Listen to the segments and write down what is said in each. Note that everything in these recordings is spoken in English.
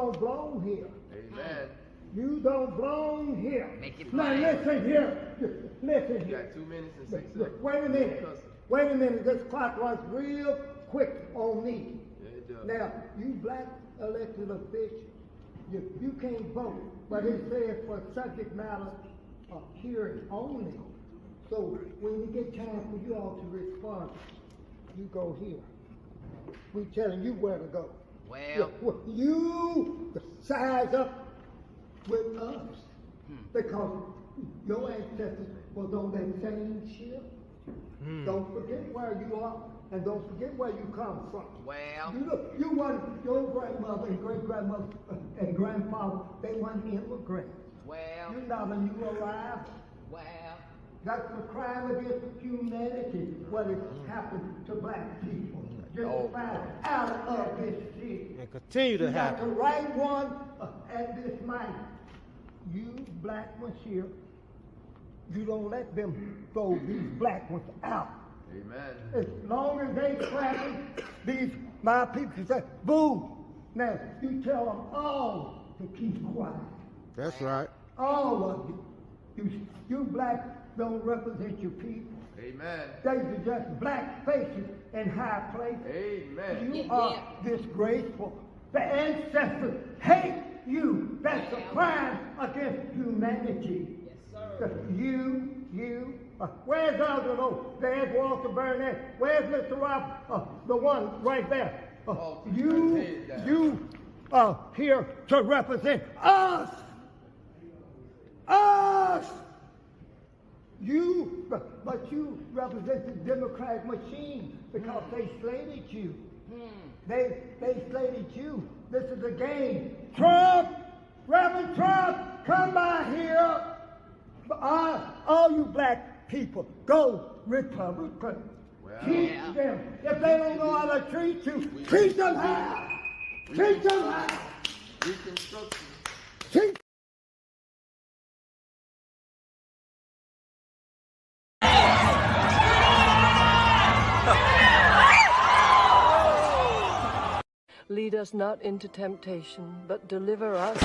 don't belong here. Amen. You don't belong here. Make it now plain. listen here. Listen You here. got 2 minutes and 6 seconds. Wait a minute. Wait a minute. This clock runs real quick on me. Yeah, it does. Now, you black elected officials, you can't vote, but it says for subject matter hearing only. So when you get time for you all to respond, you go here. We telling you where to go. Well, You size up with us because your ancestors was on that same ship. Don't forget where you are and don't forget where you come from. well, You weren't, your grandmother and great grandmother and grandfather, they weren't immigrants. well, You're not a new arrival. well. That's a crime against humanity, what has happened to black people. Just find out of this shit. And continue to You got happen. the right one at this mind. You black ones here, you don't let them throw these black ones out. Amen. As long as they clapping, these my people say, boo. Now you tell them all to keep quiet. That's right. All of you. You blacks don't represent your people. Amen. They are just black faces in high places. Amen. You are disgraceful. The ancestors hate you. That's a crime against humanity. Yes, sir. Where's Aldo? There's Walter Burnett. Where's Mr. Rob? The one right there. You are here to represent us. Us. But you represent the Democratic machine because they slated you. They slated you. This is a game. Trump, Reverend Trump, come by here. All you black people, go Republican. Teach them. If they don't know how to treat you, teach them how. Teach them how. Reconstruction. Teach. Lead us not into temptation, but deliver us.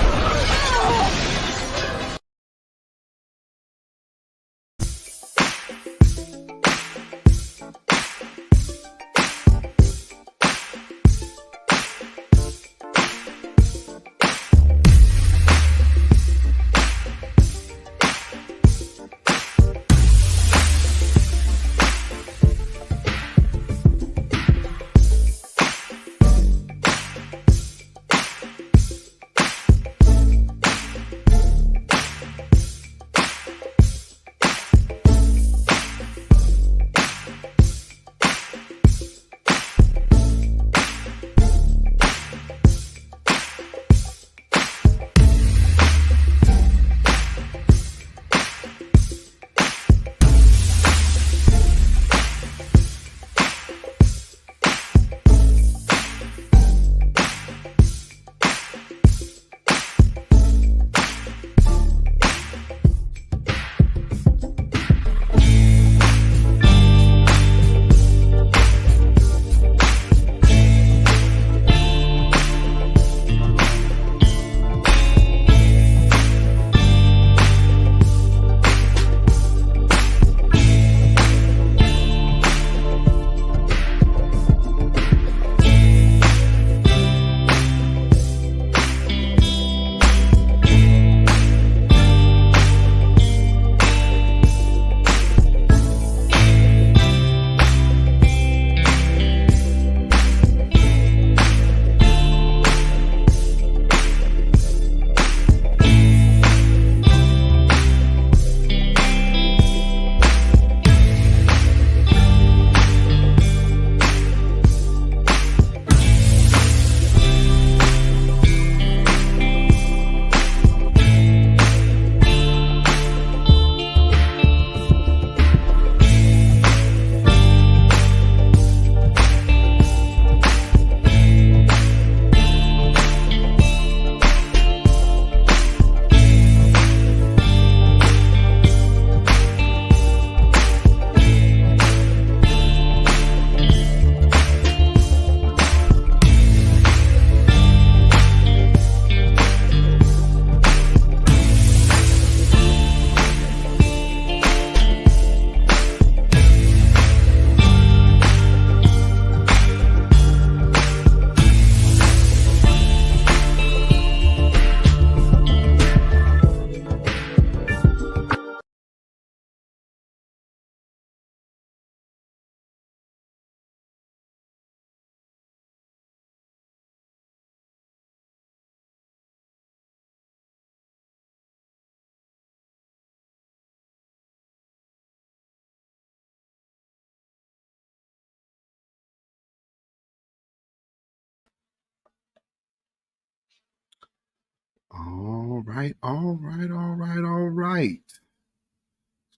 All right.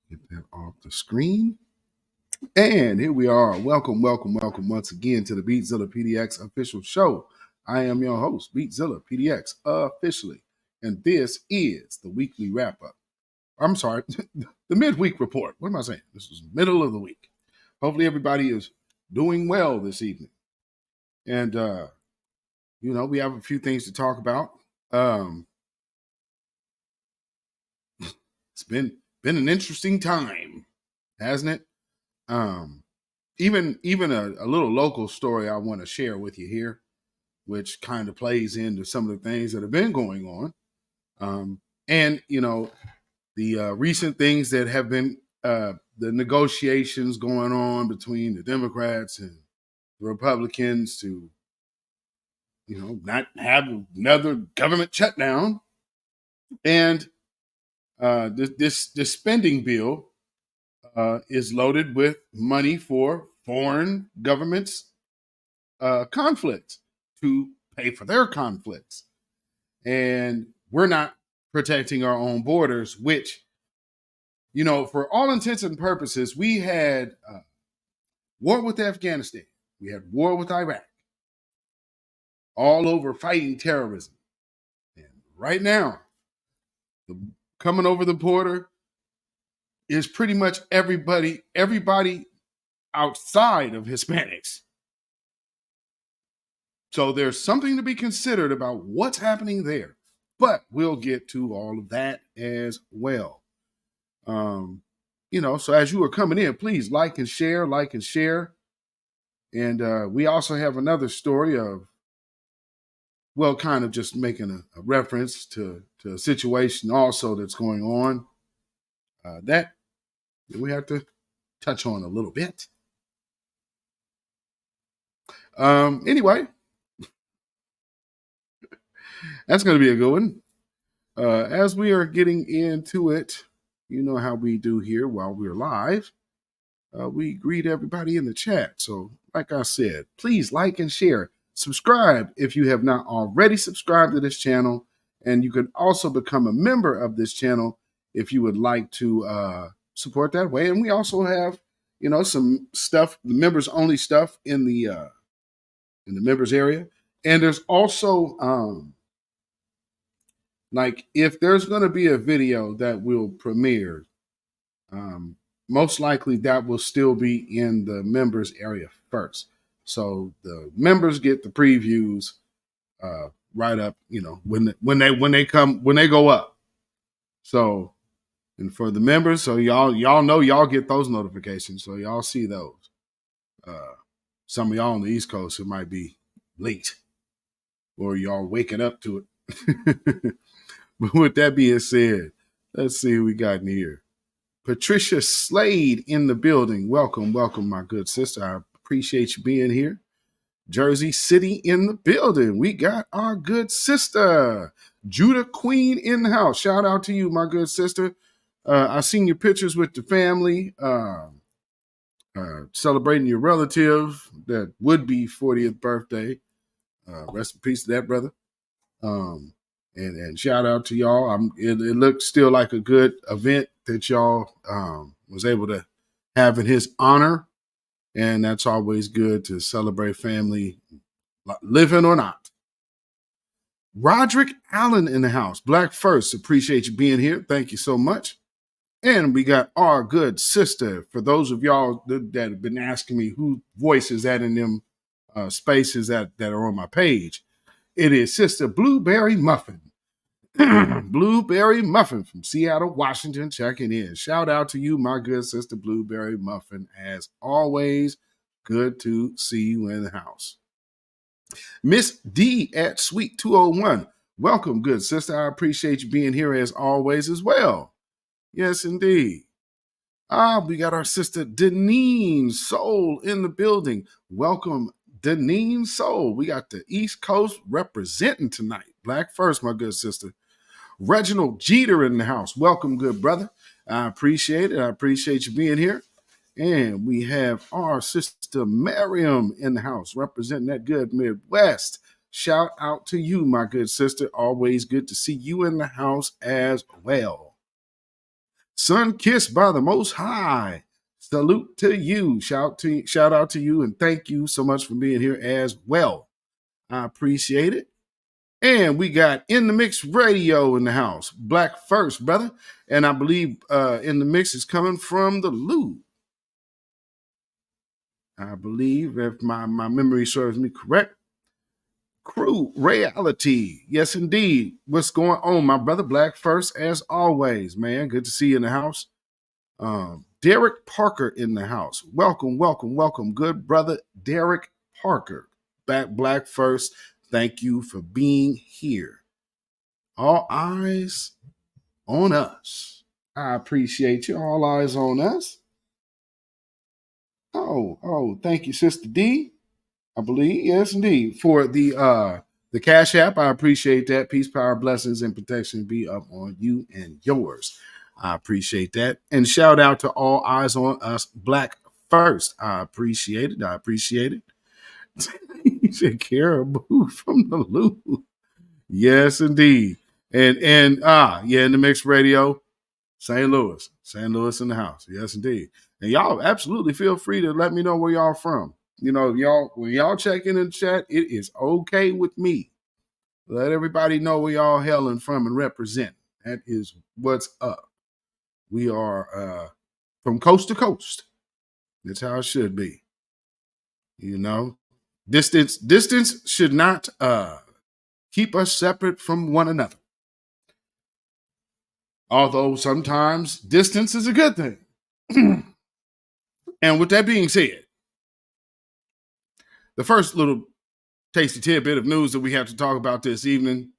Get that off the screen. And here we are. Welcome once again to the beatzillapdx official show. I am your host, beatzillapdx officially. And this is the weekly wrap-up. I'm sorry, the midweek report. What am I saying? This is middle of the week. Hopefully everybody is doing well this evening. And, we have a few things to talk about. It's been an interesting time, hasn't it? Even a little local story I want to share with you here, which kind of plays into some of the things that have been going on. And the recent things that have been the negotiations going on between the Democrats and the Republicans to, not have another government shutdown. And this spending bill is loaded with money for foreign governments' conflicts to pay for their conflicts. And we're not protecting our own borders, which, for all intents and purposes, we had war with Afghanistan. We had war with Iraq, all over fighting terrorism. And right now, coming over the border is pretty much everybody outside of Hispanics. So there's something to be considered about what's happening there. But we'll get to all of that as well. So as you are coming in, please like and share. And we also have another story of, kind of just making a reference to a situation also that's going on that we have to touch on a little bit. Anyway, that's going to be a good one. As we are getting into it, you know how we do here while we're live. We greet everybody in the chat. So, like I said, please like and share. Subscribe if you have not already subscribed to this channel. And you can also become a member of this channel if you would like to support that way. And we also have, some stuff, the members only stuff in the members area. And there's also if there's going to be a video that will premiere, most likely that will still be in the members area first. So the members get the previews right up, when they go up. So, and for the members, so y'all know y'all get those notifications, so y'all see those. Some of y'all on the East Coast, it might be late, or y'all waking up to it. But with that being said, let's see who we got in here. Patricia Slade in the building. Welcome, my good sister. I appreciate you being here. Jersey City in the building. We got our good sister, Judah Queen in the house. Shout out to you, my good sister. I seen your pictures with the family, celebrating your relative that would be 40th birthday. Rest in peace to that brother. And shout out to y'all. It looked still like a good event that y'all was able to have in his honor. And that's always good to celebrate family, living or not. Roderick Allen in the house. Black First. Appreciate you being here. Thank you so much. And we got our good sister. For those of y'all that have been asking me who voice is that in them spaces that are on my page, it is Sister Blueberry Muffin. Blueberry Muffin from Seattle, Washington, checking in. Shout out to you, my good sister Blueberry Muffin. As always, good to see you in the house. Miss D at Suite 201. Welcome, good sister. I appreciate you being here as always as well. Yes, indeed. We got our sister Deneen Soul in the building. Welcome, Deneen Soul. We got the East Coast representing tonight. Black First, my good sister. Reginald Jeter in the house. Welcome, good brother. I appreciate it. I appreciate you being here. And we have our sister Miriam in the house representing that good Midwest. Shout out to you, my good sister. Always good to see you in the house as well. Sun kissed by the Most High. Salute to you. Shout out to you, and thank you so much for being here as well. I appreciate it. And we got In the Mix Radio in the house. Black first, brother. And I believe In the Mix is coming from the Lou. I believe, if my memory serves me correct. Crew Reality. Yes, indeed. What's going on, my brother? Black first, as always, man. Good to see you in the house. Derek Parker in the house. Welcome, welcome, welcome. Good brother Derek Parker. Back Black first. Thank you for being here. All eyes on us. I appreciate you. All eyes on us. Oh, thank you, Sister D. I believe, yes, indeed. For the Cash App, I appreciate that. Peace, power, blessings, and protection be up on you and yours. I appreciate that. And shout out to All Eyes on Us Black First. I appreciate it. I appreciate it. You said Caribou from the Loop. Yes, indeed. And in the Mix Radio, St. Louis in the house. Yes, indeed. And y'all absolutely feel free to let me know where y'all from. You know, when y'all check in the chat, it is okay with me. Let everybody know where y'all hailing from and represent. That is what's up. We are from coast to coast. That's how it should be. You know, distance should not keep us separate from one another. Although sometimes distance is a good thing. And with that being said, the first little tasty tidbit of news that we have to talk about this evening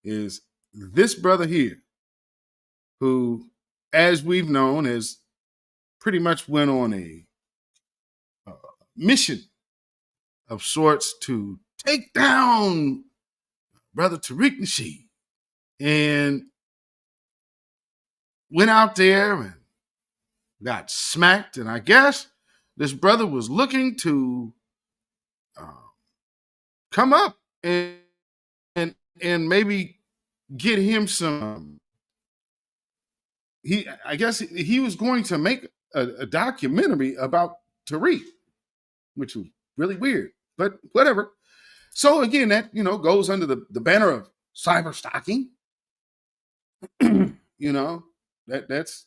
is this brother here, who, as we've known, has pretty much went on a mission of sorts to take down Brother Tariq Nasheed, and went out there and got smacked. And I guess this brother was looking to come up and maybe get him some. I guess he was going to make a documentary about Tariq, which was really weird, but whatever. So again, that goes under the banner of cyber stalking. That's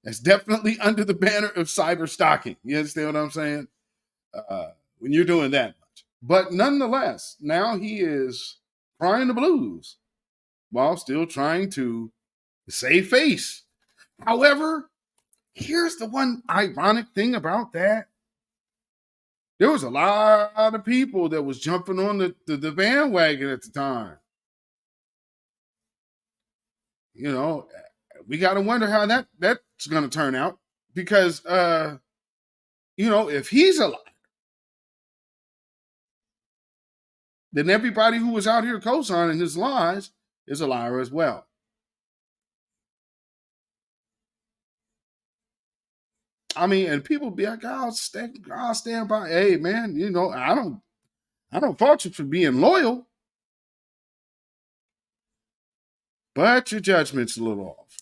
that's definitely under the banner of cyber stalking. You understand what I'm saying? When you're doing that much. But nonetheless, now he is crying the blues while still trying to save face. However, here's the one ironic thing about that. There was a lot of people that was jumping on the bandwagon at the time. We got to wonder how that's going to turn out, because, if he's a liar, then everybody who was out here co-signing his lies is a liar as well. I mean, and people be like, I'll stand by. Hey, man, I don't fault you for being loyal, but your judgment's a little off.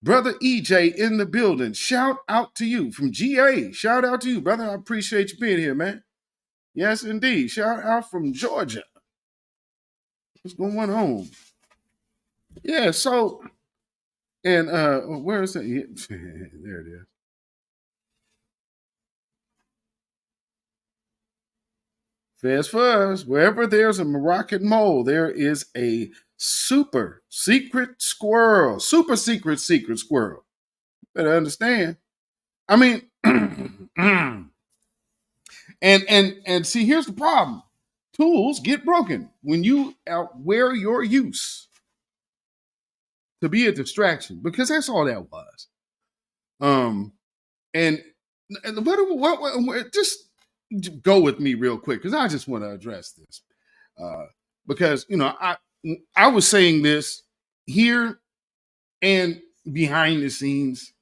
Brother EJ in the building. Shout out to you from GA. Shout out to you, brother. I appreciate you being here, man. Yes, indeed. Shout out from Georgia. What's going on? Yeah, so, and where is it? There it is. Fuzz. Wherever there's a Moroccan mole, there is a super secret squirrel. Super secret squirrel. Better understand. I mean, and see, here's the problem. Tools get broken when you outwear your use to be a distraction, because that's all that was. And what just go with me real quick, because I just want to address this. Because I was saying this here and behind the scenes,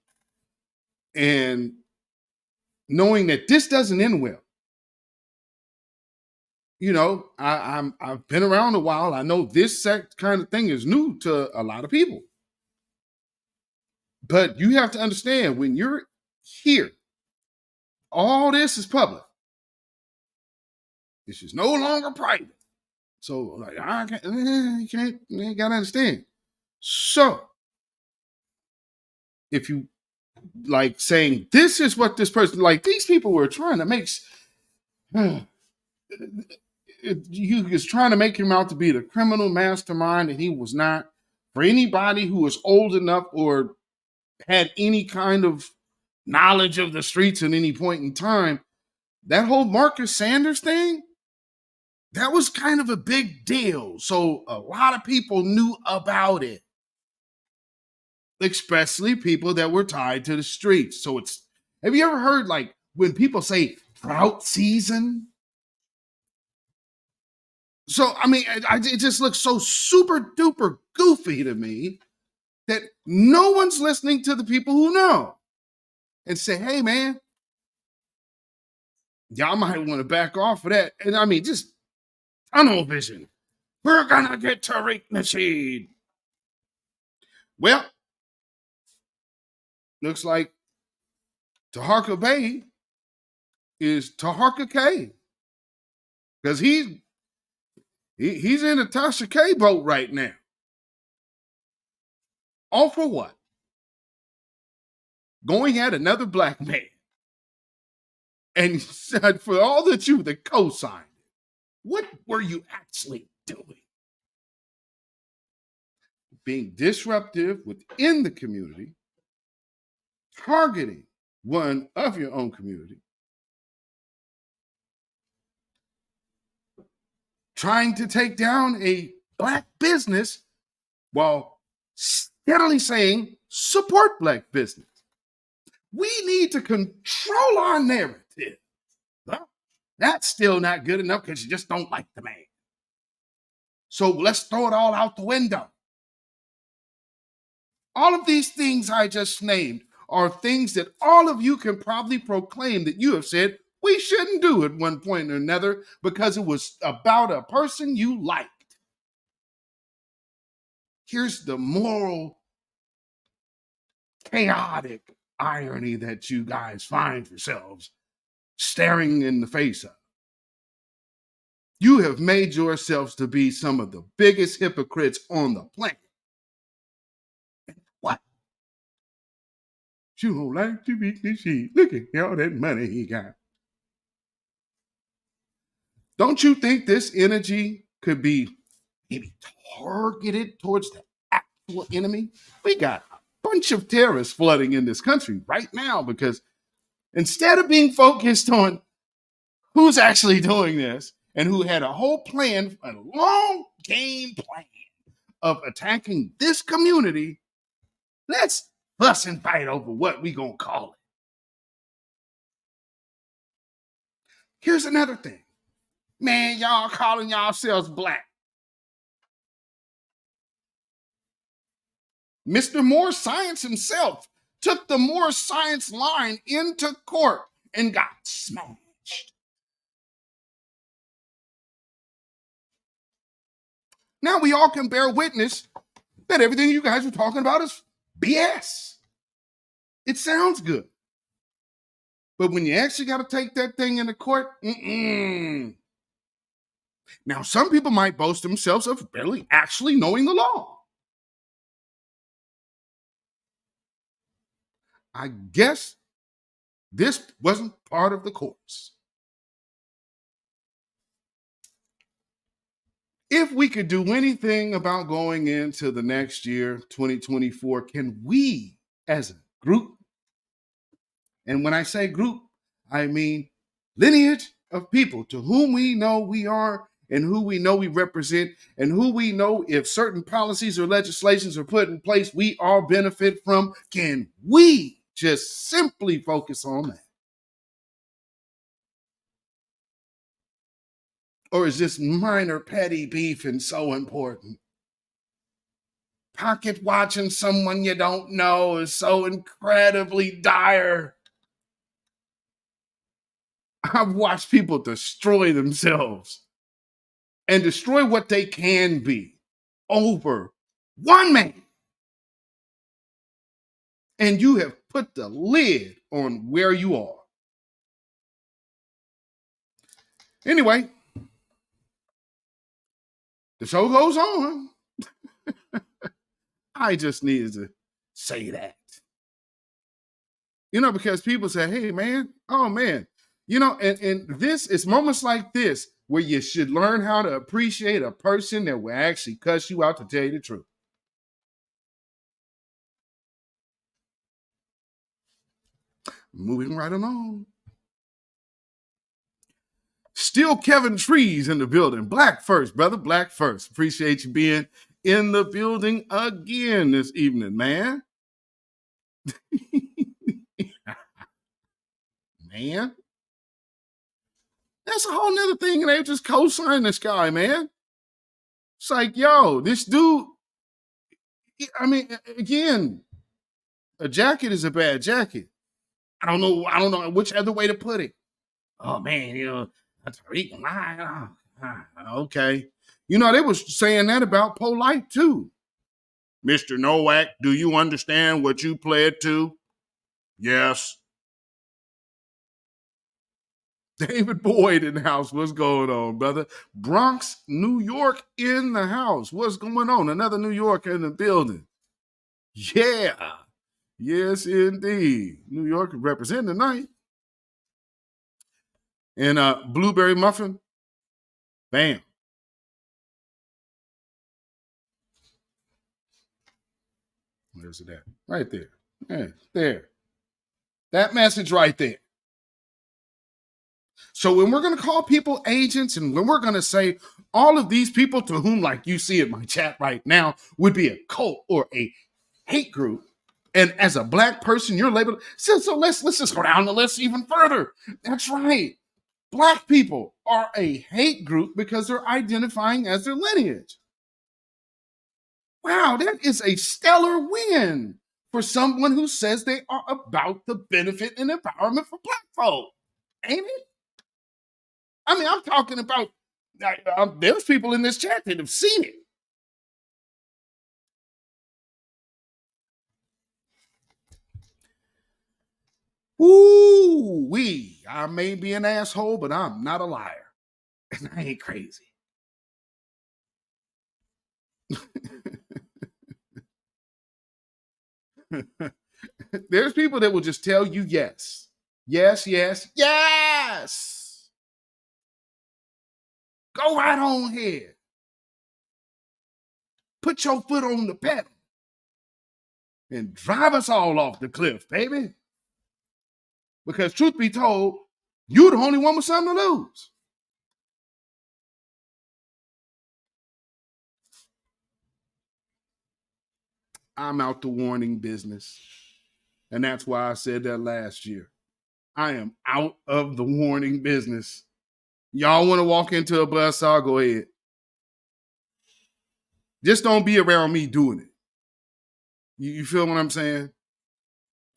and knowing that this doesn't end well. I've been around a while. I know this kind of thing is new to a lot of people. But you have to understand, when you're here, all this is public. This is no longer private. So, like, you gotta understand. So, if you like saying this is what this person, like these people were trying to make, you was trying to make him out to be the criminal mastermind, and he was not. For anybody who was old enough or had any kind of knowledge of the streets at any point in time, that whole Marcus Sanders thing, that was kind of a big deal. So a lot of people knew about it, especially people that were tied to the streets. So have you ever heard, like, when people say drought season? So, I mean, it just looks so super duper goofy to me that no one's listening to the people who know and say, hey, man, y'all might want to back off of that. And I mean, just tunnel vision. We're going to get Tariq Nasheed. Well, looks like Taharka Bay is Taharka K. Because he's in a Tasha K boat right now. All for what? Going at another black man. And said, for all that you that co-signed, what were you actually doing? Being disruptive within the community, targeting one of your own community, trying to take down a black business while steadily saying support black business. We need to control our narrative. Well, that's still not good enough because you just don't like the man. So let's throw it all out the window. All of these things I just named are things that all of you can probably proclaim that you have said we shouldn't do at one point or another because it was about a person you liked. Here's the moral, chaotic irony that you guys find yourselves staring in the face of. You have made yourselves to be some of the biggest hypocrites on the planet. What? You don't like to beat the sheet. Look at all that money he got. Don't you think this energy could be maybe targeted towards the actual enemy? We got a bunch of terrorists flooding in this country right now because instead of being focused on who's actually doing this and who had a whole plan, a long game plan of attacking this community, let's fuss and fight over what we gonna call it. Here's another thing. Man, y'all calling yourselves black. Mr. Moore Science himself took the Moore Science line into court and got smashed. Now we all can bear witness that everything you guys are talking about is BS. It sounds good. But when you actually got to take that thing into court, Now, some people might boast themselves of barely actually knowing the law. I guess this wasn't part of the course. If we could do anything about going into the next year, 2024, can we as a group, and when I say group, I mean lineage of people to whom we know we are and who we know we represent and who we know if certain policies or legislations are put in place, we all benefit from, can we just simply focus on that? Or is this minor petty beef and so important? Pocket watching someone you don't know is so incredibly dire. I've watched people destroy themselves and destroy what they can be over one man. And you have put the lid on where you are. Anyway, the show goes on. I just needed to say that. Because people say, hey, man, oh, man. And this is moments like this where you should learn how to appreciate a person that will actually cuss you out to tell you the truth. Moving right along. Still Kevin Trees in the building. Black first, brother. Black first. Appreciate you being in the building again this evening, man. Man. That's a whole nother thing, and they just co-sign this guy, man. It's like, yo, this dude, I mean, again, a jacket is a bad jacket. I don't know which other way to put it. Oh, man, that's a lie. Okay. They was saying that about Polite, too. Mr. Nowak, do you understand what you pled to? Yes. David Boyd in the house. What's going on, brother? Bronx, New York in the house. What's going on? Another New Yorker in the building. Yeah. Yes, indeed. New York representing tonight. And Blueberry Muffin. Bam. Where's it at? Right there. Yeah, there. That message right there. So when we're going to call people agents and when we're going to say all of these people to whom, like you see in my chat right now, would be a cult or a hate group, and as a Black person, you're labeled. So let's just go down the list even further. That's right. Black people are a hate group because they're identifying as their lineage. Wow, that is a stellar win for someone who says they are about the benefit and empowerment for Black folk. Ain't it? I mean, I'm talking about, there's people in this chat that have seen it. Ooh-wee. I may be an asshole, but I'm not a liar. And I ain't crazy. There's people that will just tell you yes. Yes, yes, yes. Go right on ahead. Put your foot on the pedal and drive us all off the cliff, baby. Because truth be told, you're the only one with something to lose. I'm out the warning business. And that's why I said that last year. I am out of the warning business. Y'all want to walk into a buzzsaw, go ahead. Just don't be around me doing it. You feel what I'm saying?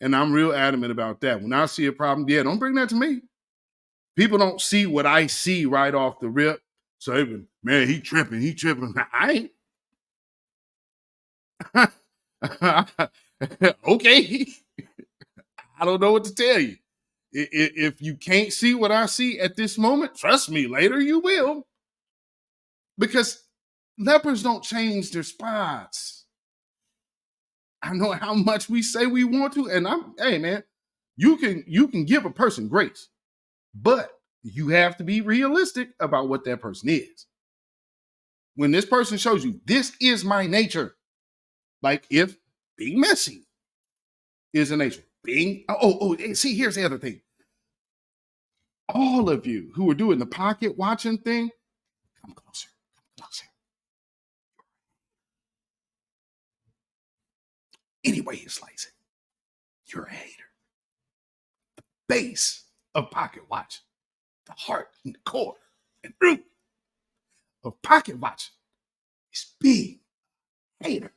And I'm real adamant about that. When I see a problem, yeah, don't bring that to me. People don't see what I see right off the rip. So they been, man, he tripping. I ain't. Okay. I don't know what to tell you. If you can't see what I see at this moment, trust me, later you will. Because lepers don't change their spots. I know how much we say we want to, and hey man, you can give a person grace, but you have to be realistic about what that person is. When this person shows you, this is my nature, like if being messy is a nature, see, here's the other thing. All of you who are doing the pocket watching thing, come closer. Any way you slice it, you're a hater. The base of pocket watching, the heart and the core and root of pocket watching is being a hater.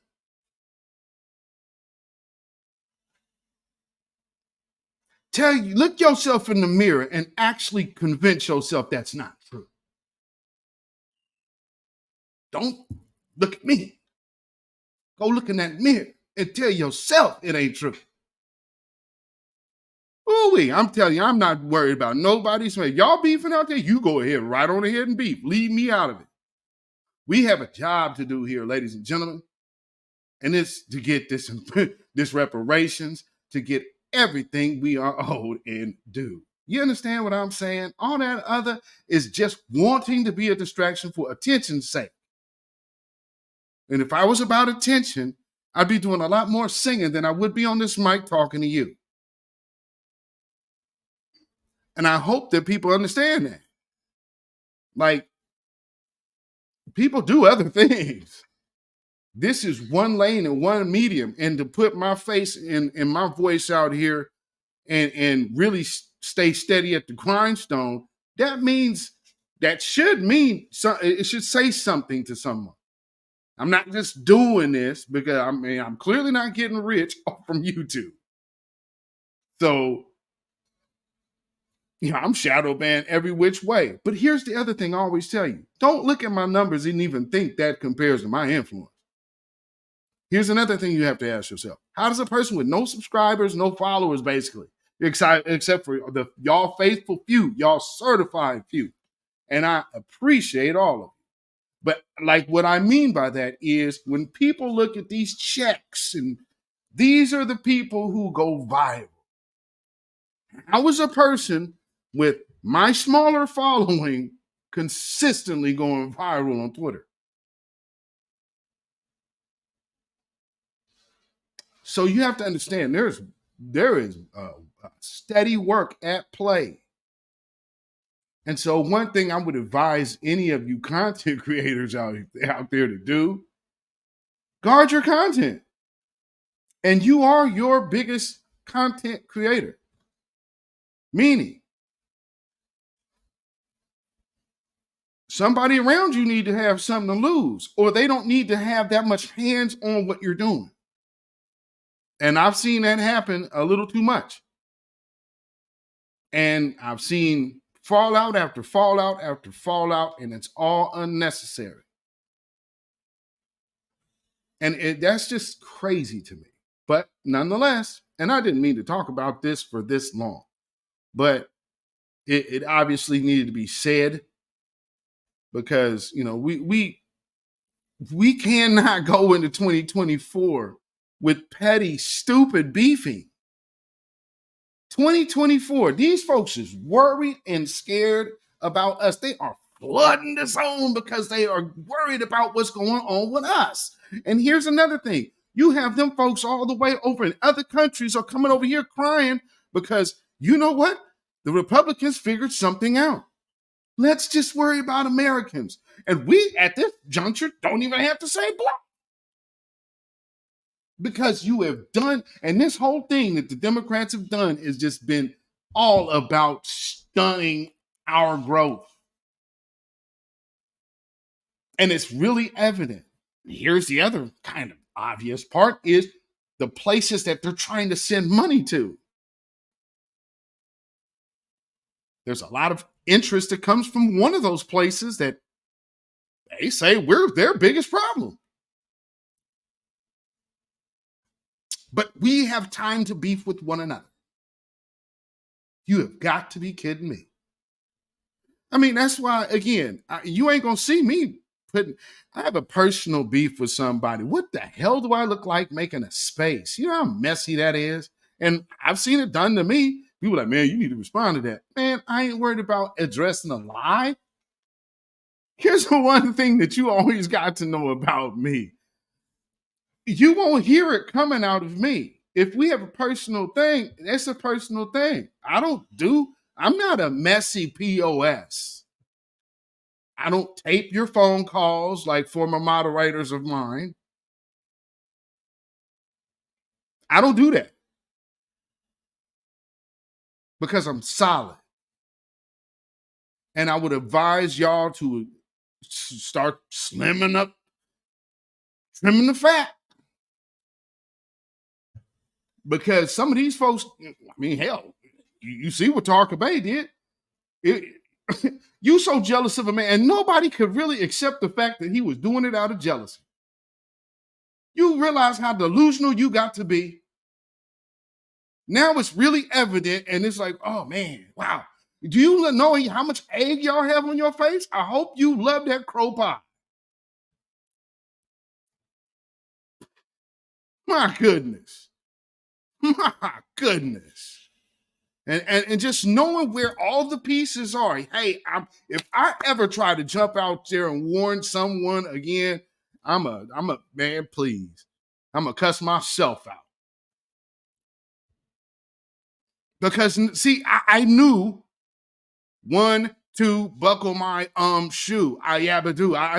Look yourself in the mirror and actually convince yourself that's not true. Don't look at me. Go look in that mirror and tell yourself it ain't true. Ooh-wee, I'm telling you, I'm not worried about nobody's. Y'all beefing out there, you go ahead, right on ahead and beef. Leave me out of it. We have a job to do here, ladies and gentlemen. And it's to get this, this reparations, to get everything we are owed and due. You understand what I'm saying? All that other is just wanting to be a distraction for attention's sake. And if I was about attention, I'd be doing a lot more singing than I would be on this mic talking to you. And I hope that people understand that. Like, people do other things. This is one lane and one medium. And to put my face and my voice out here and really stay steady at the grindstone, that means, that should mean, it should say something to someone. I'm not just doing this because I'm clearly not getting rich from YouTube. So, I'm shadow banned every which way. But here's the other thing I always tell you. Don't look at my numbers and even think that compares to my influence. Here's another thing you have to ask yourself. How does a person with no subscribers, no followers, basically, except for y'all faithful few, y'all certified few, and I appreciate all of you. But like what I mean by that is when people look at these checks, and these are the people who go viral. I was a person with my smaller following consistently going viral on Twitter. So you have to understand there is steady work at play. And so one thing I would advise any of you content creators out there to do, guard your content. And you are your biggest content creator. Meaning, somebody around you need to have something to lose, or they don't need to have that much hands on what you're doing. And I've seen that happen a little too much. And I've seen fallout after fallout after fallout, and it's all unnecessary. And that's just crazy to me. But nonetheless, and I didn't mean to talk about this for this long, but it obviously needed to be said because, we cannot go into 2024 with petty, stupid beefing. 2024, these folks is worried and scared about us. They are flooding the zone because they are worried about what's going on with us. And here's another thing. You have them folks all the way over in other countries are coming over here crying because you know what? The Republicans figured something out. Let's just worry about Americans. And we, at this juncture, don't even have to say black. Because you have done, and this whole thing that the Democrats have done has just been all about stunning our growth. And it's really evident. Here's the other kind of obvious part is the places that they're trying to send money to. There's a lot of interest that comes from one of those places that they say we're their biggest problem. But we have time to beef with one another. You have got to be kidding me. I mean, that's why, again, you ain't going to see me I have a personal beef with somebody. What the hell do I look like making a space? You know how messy that is? And I've seen it done to me. People are like, man, you need to respond to that. Man, I ain't worried about addressing a lie. Here's the one thing that you always got to know about me. You won't hear it coming out of me. If we have a personal thing, it's a personal thing. I'm not a messy POS. I don't tape your phone calls like former moderators of mine. I don't do that. Because I'm solid. And I would advise y'all to start slimming up, trimming the fat. Because some of these folks, I mean, hell, you see what Tarka Bay did. You so jealous of a man, and nobody could really accept the fact that he was doing it out of jealousy. You realize how delusional you got to be. Now it's really evident, and it's like, oh man, wow. Do you know how much egg y'all have on your face? I hope you love that crow pie. My goodness. My goodness. And just knowing where all the pieces are. Hey, if I ever try to jump out there and warn someone again, I'm a man, please. I'm going to cuss myself out. Because, see, I knew, 1, 2, buckle my shoe. I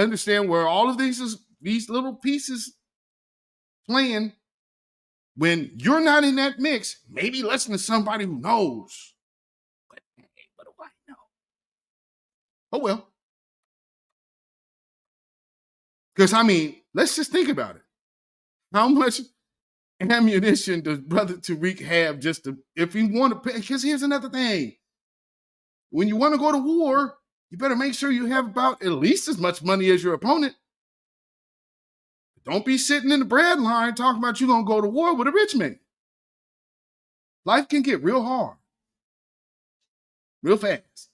understand where all of these little pieces playing. When you're not in that mix, maybe listen to somebody who knows. But hey, what do I know? Oh, well. Because, I mean, let's just think about it. How much ammunition does Brother Tariq have just to, if he want to pay? Because here's another thing. When you want to go to war, you better make sure you have about at least as much money as your opponent. Don't be sitting in the bread line talking about you're going to go to war with a rich man. Life can get real hard, real fast.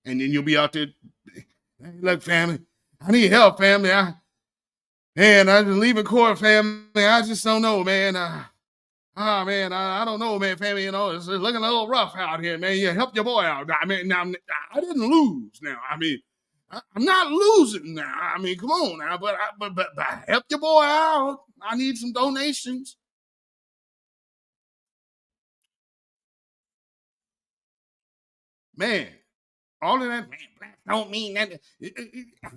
And then you'll be out there, hey, look, family, I need help, family. I've been leaving court, family. I just don't know, man. I don't know, man, family. You know, it's looking a little rough out here, man. You help your boy out. I mean, now, I didn't lose now. I mean, I'm not losing now. I mean, come on now, but help your boy out. I need some donations. Man, all of that, man, black don't mean that.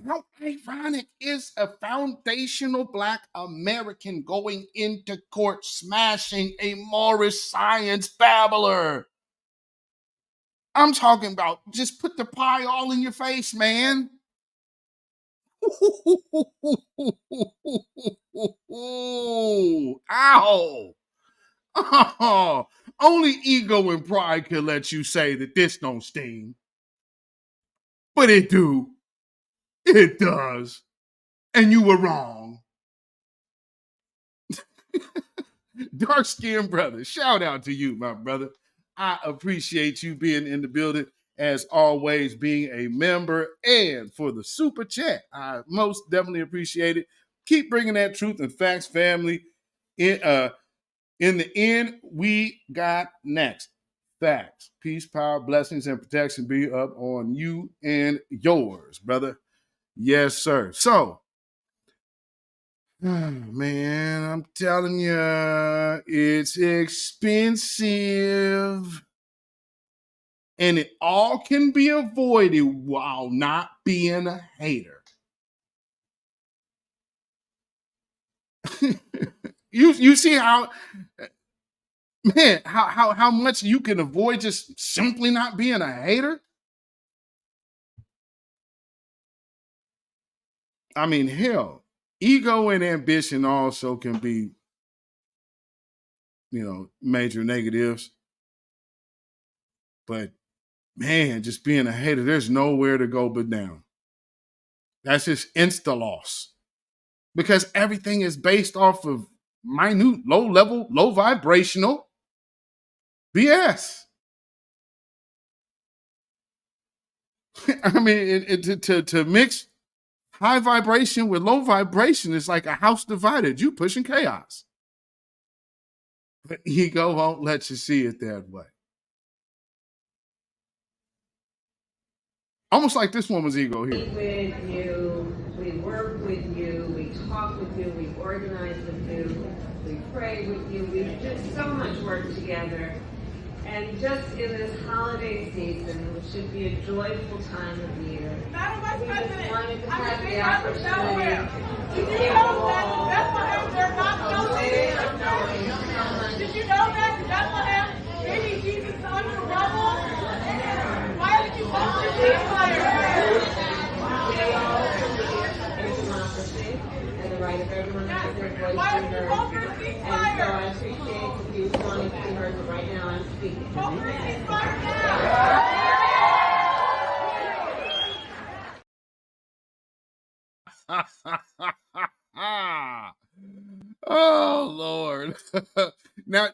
How ironic is a foundational Black American going into court smashing a Morris science babbler? I'm talking about just put the pie all in your face, man. Ow. Oh, only ego and pride could let you say that this don't sting. But it do. It does. And you were wrong. Dark-skinned brother, shout out to you, my brother. I appreciate you being in the building, as always, being a member, and for the super chat. I most definitely appreciate it. Keep bringing that truth and facts, family. In the end, we got next. Facts, peace, power, blessings, and protection be up on you and yours, brother. Yes, sir. So, man, I'm telling you, it's expensive. And it all can be avoided while not being a hater. You see how, man, how much you can avoid just simply not being a hater? I mean, hell, ego and ambition also can be, major negatives. But, man, just being a hater, there's nowhere to go but down. That's just insta-loss. Because everything is based off of minute, low-level, low-vibrational BS. I mean, to mix high vibration with low vibration is like a house divided. You pushing chaos. But ego won't let you see it that way. Almost like this woman's ego here. With you, we work with you, we talk with you, we organize with you, we pray with you, we do so much work together. And just in this holiday season, which should be a joyful time of year, Madam Vice President, wanted to I'm have a the big opportunity Did you know that Bethlehem, they're not celebrating Christmas? Did you know that Bethlehem, baby Jesus is under rubble? Why did you post the ceasefire? And the right of everyone to have their voice Why be did you heard. post the And so ceasefire? I appreciate the views wanting to be heard, but right now I'm speaking. Post the ceasefire now!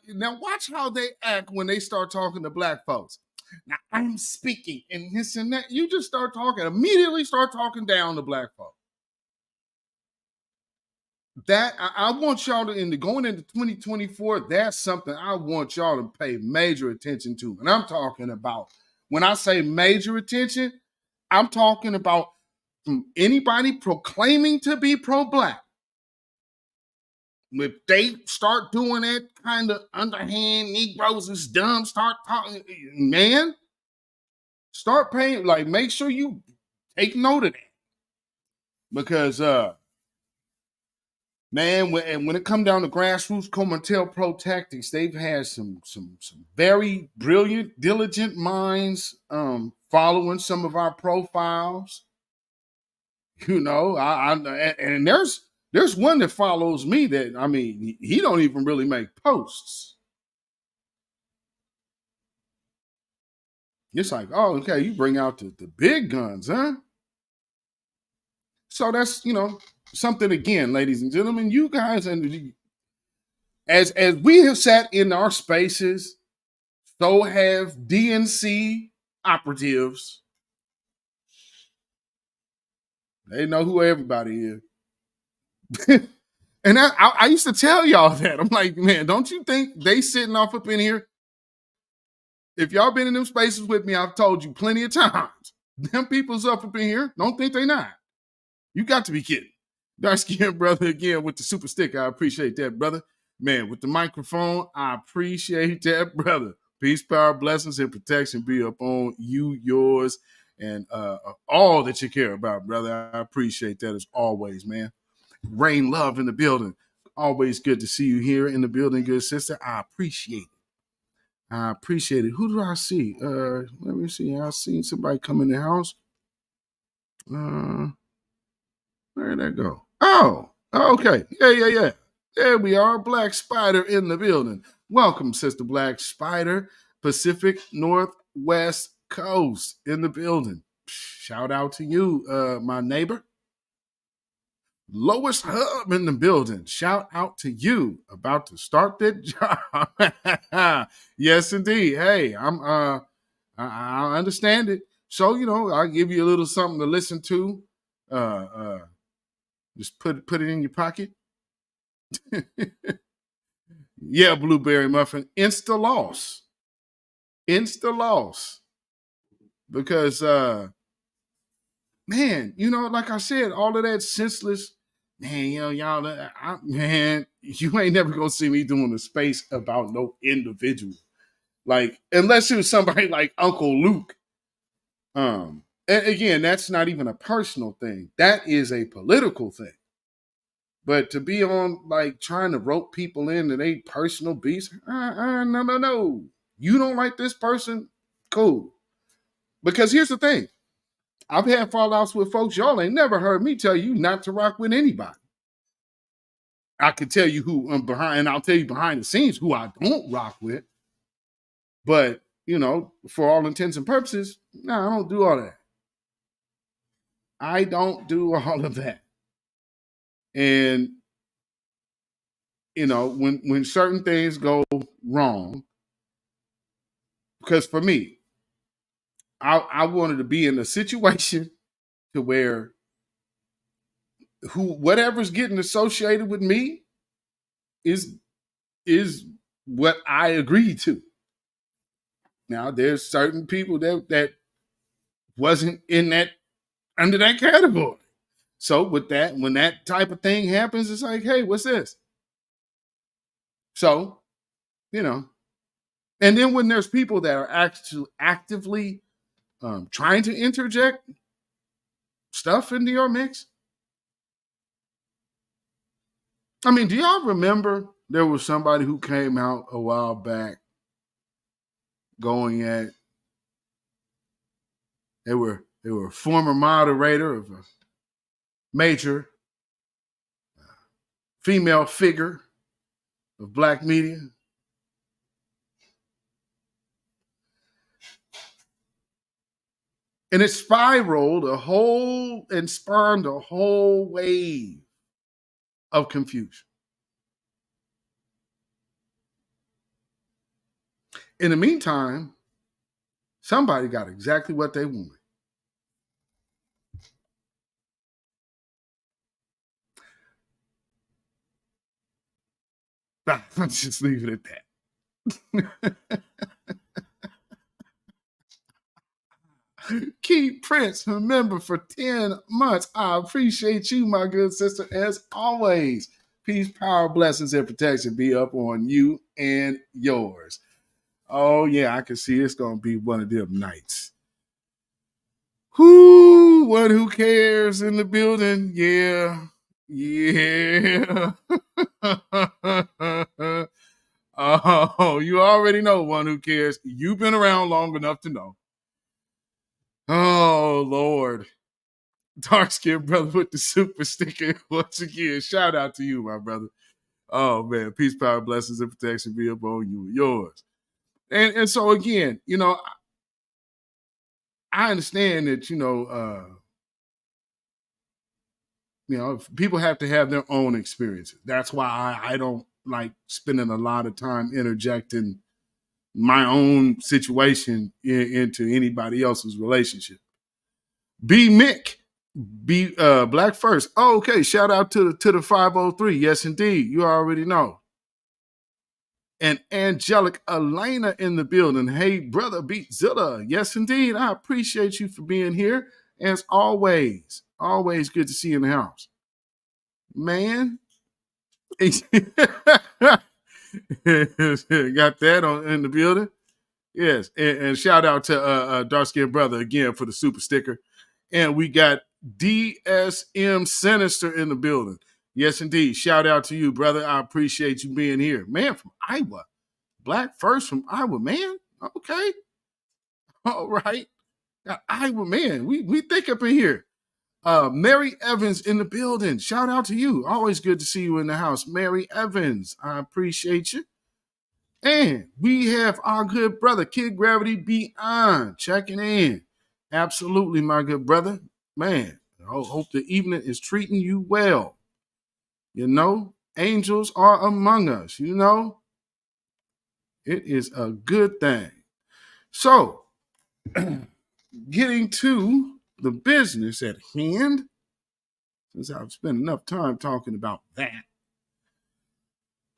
Now watch how they act when they start talking to black folks. Now I'm speaking and this and that. You just immediately start talking down to black folks. That I want y'all to going into 2024. That's something I want y'all to pay major attention to. And I'm talking about, when I say major attention, I'm talking about from anybody proclaiming to be pro-black. If they start doing that kind of underhand, Negroes is dumb, start talking, man, start paying, like, make sure you take note of that. Because, man, when it come down to grassroots COINTELPRO tactics, they've had some very brilliant, diligent minds following some of our profiles. You know, and there's one that follows me that, I mean, he don't even really make posts. It's like, oh, okay, you bring out the big guns, huh? So that's, something, again, ladies and gentlemen, you guys, and as we have sat in our spaces, so have DNC operatives. They know who everybody is. And I used to tell y'all that. I'm like, man, don't you think they sitting off up in here? If y'all been in them spaces with me, I've told you plenty of times. Them people's up in here. Don't think they not. You got to be kidding. Dark Skin Brother again with the super stick. I appreciate that, brother. Man, with the microphone, I appreciate that, brother. Peace, power, blessings, and protection be upon you, yours, and all that you care about, brother. I appreciate that as always, man. Rain love in the building. Always good to see you here in the building, good sister. I appreciate it. I appreciate it. Who do I see? Let me see. I seen somebody come in the house. Where'd that go? Oh, okay. Yeah. There we are. Black Spider in the building. Welcome, Sister Black Spider. Pacific Northwest Coast in the building. Shout out to you, my neighbor. Lois Hub in the building. Shout out to you. About to start that job. Yes, indeed. Hey, I understand it. So, I'll give you a little something to listen to. Just put it in your pocket. Yeah, Blueberry Muffin. Insta loss. Because, man, like I said, all of that senseless, man, y'all, man, you ain't never gonna see me doing a space about no individual. Like, unless it was somebody like Uncle Luke. And again, that's not even a personal thing. That is a political thing. But to be on, like, trying to rope people into they personal beefs, no. You don't like this person? Cool. Because here's the thing. I've had fallouts with folks. Y'all ain't never heard me tell you not to rock with anybody. I can tell you who I'm behind, and I'll tell you behind the scenes who I don't rock with. But, for all intents and purposes, no, I don't do all that. I don't do all of that. And, when certain things go wrong, because for me, I wanted to be in a situation to where whatever's getting associated with me is what I agree to. Now, there's certain people that wasn't under that category. So with that, when that type of thing happens, it's like, hey, what's this? So, and then when there's people that are actually actively trying to interject stuff into your mix. I mean, do y'all remember there was somebody who came out a while back going at, they were a former moderator of a major female figure of black media. And it spiraled and spawned a whole wave of confusion. In the meantime, somebody got exactly what they wanted. Let's just leave it at that. Keep Prince a member for 10 months. I appreciate you, my good sister, as always. Peace, power, blessings, and protection be up on you and yours. Oh, yeah, I can see it's going to be one of them nights. One who cares in the building? Yeah. Oh, you already know one who cares. You've been around long enough to know. Oh, Lord. Dark skinned brother with the super sticker. Once again, shout out to you, my brother. Oh, man. Peace, power, blessings, and protection be upon you and yours. And so, again, I understand that, people have to have their own experiences. That's why I don't like spending a lot of time interjecting my own situation into anybody else's relationship. B. Mick, Black First. Oh, okay. Shout out to the 503. Yes, indeed. You already know. And Angelic Elena in the building. Hey, brother Beatzilla. Yes, indeed. I appreciate you for being here. As always good to see you in the house. Man. Got that in the building. Yes. And shout out to Dark Skin Brother again for the super sticker. And we got DSM Sinister in the building. Yes, indeed. Shout out to you, brother. I appreciate you being here. Man, from Iowa. Black First from Iowa, man. Okay. All right. Iowa, man. We think up in here. Mary Evans in the building. Shout out to you. Always good to see you in the house. Mary Evans, I appreciate you. And we have our good brother, Kid Gravity Beyond, checking in. Absolutely, my good brother. Man, I hope the evening is treating you well. Angels are among us, It is a good thing. So, getting to the business at hand, since I've spent enough time talking about that.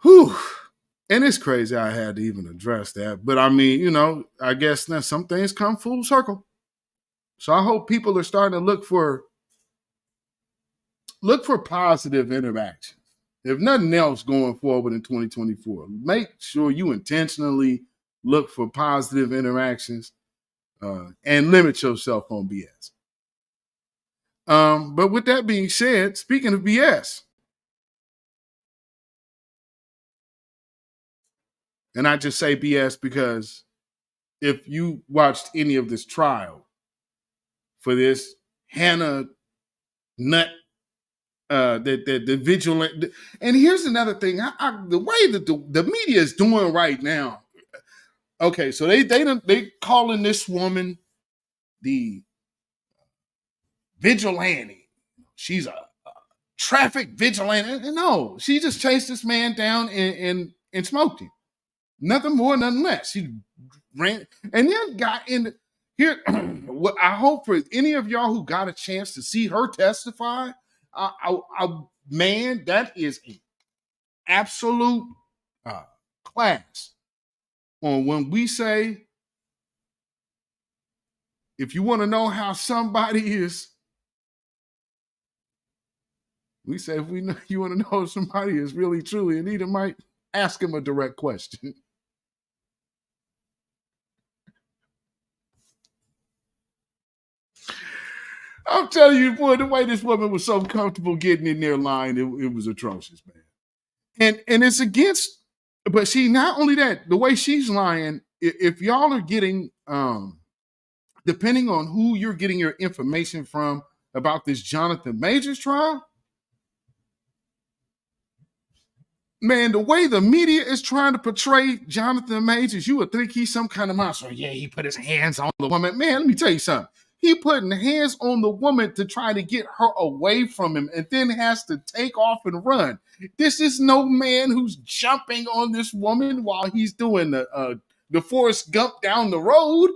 Whew. And it's crazy I had to even address that. But I mean, I guess now some things come full circle. So I hope people are starting to look for positive interactions. If nothing else going forward in 2024, make sure you intentionally look for positive interactions and limit yourself on BS. But with that being said, speaking of BS, and I just say BS because if you watched any of this trial for this Hannah Nut, the vigilant, and here's another thing: the way that the media is doing right now. Okay, so they calling this woman the vigilante. She's a traffic vigilante. No, she just chased this man down and smoked him. Nothing more, nothing less. She ran and then got in here. What I hope for any of y'all who got a chance to see her testify, man, that is an absolute class on when we say, if you want to know how somebody is, we say if you want to know if somebody is really truly in need of might, ask him a direct question. I'm telling you, boy, the way this woman was so comfortable getting in there lying, it was atrocious, man. And it's against, but see, not only that, the way she's lying, if y'all are getting, depending on who you're getting your information from about this Jonathan Majors trial, man, the way the media is trying to portray Jonathan Majors, you would think he's some kind of monster. Yeah, he put his hands on the woman. Man, let me tell you something. He putting hands on the woman to try to get her away from him and then has to take off and run. This is no man who's jumping on this woman while he's doing the the Forrest Gump down the road.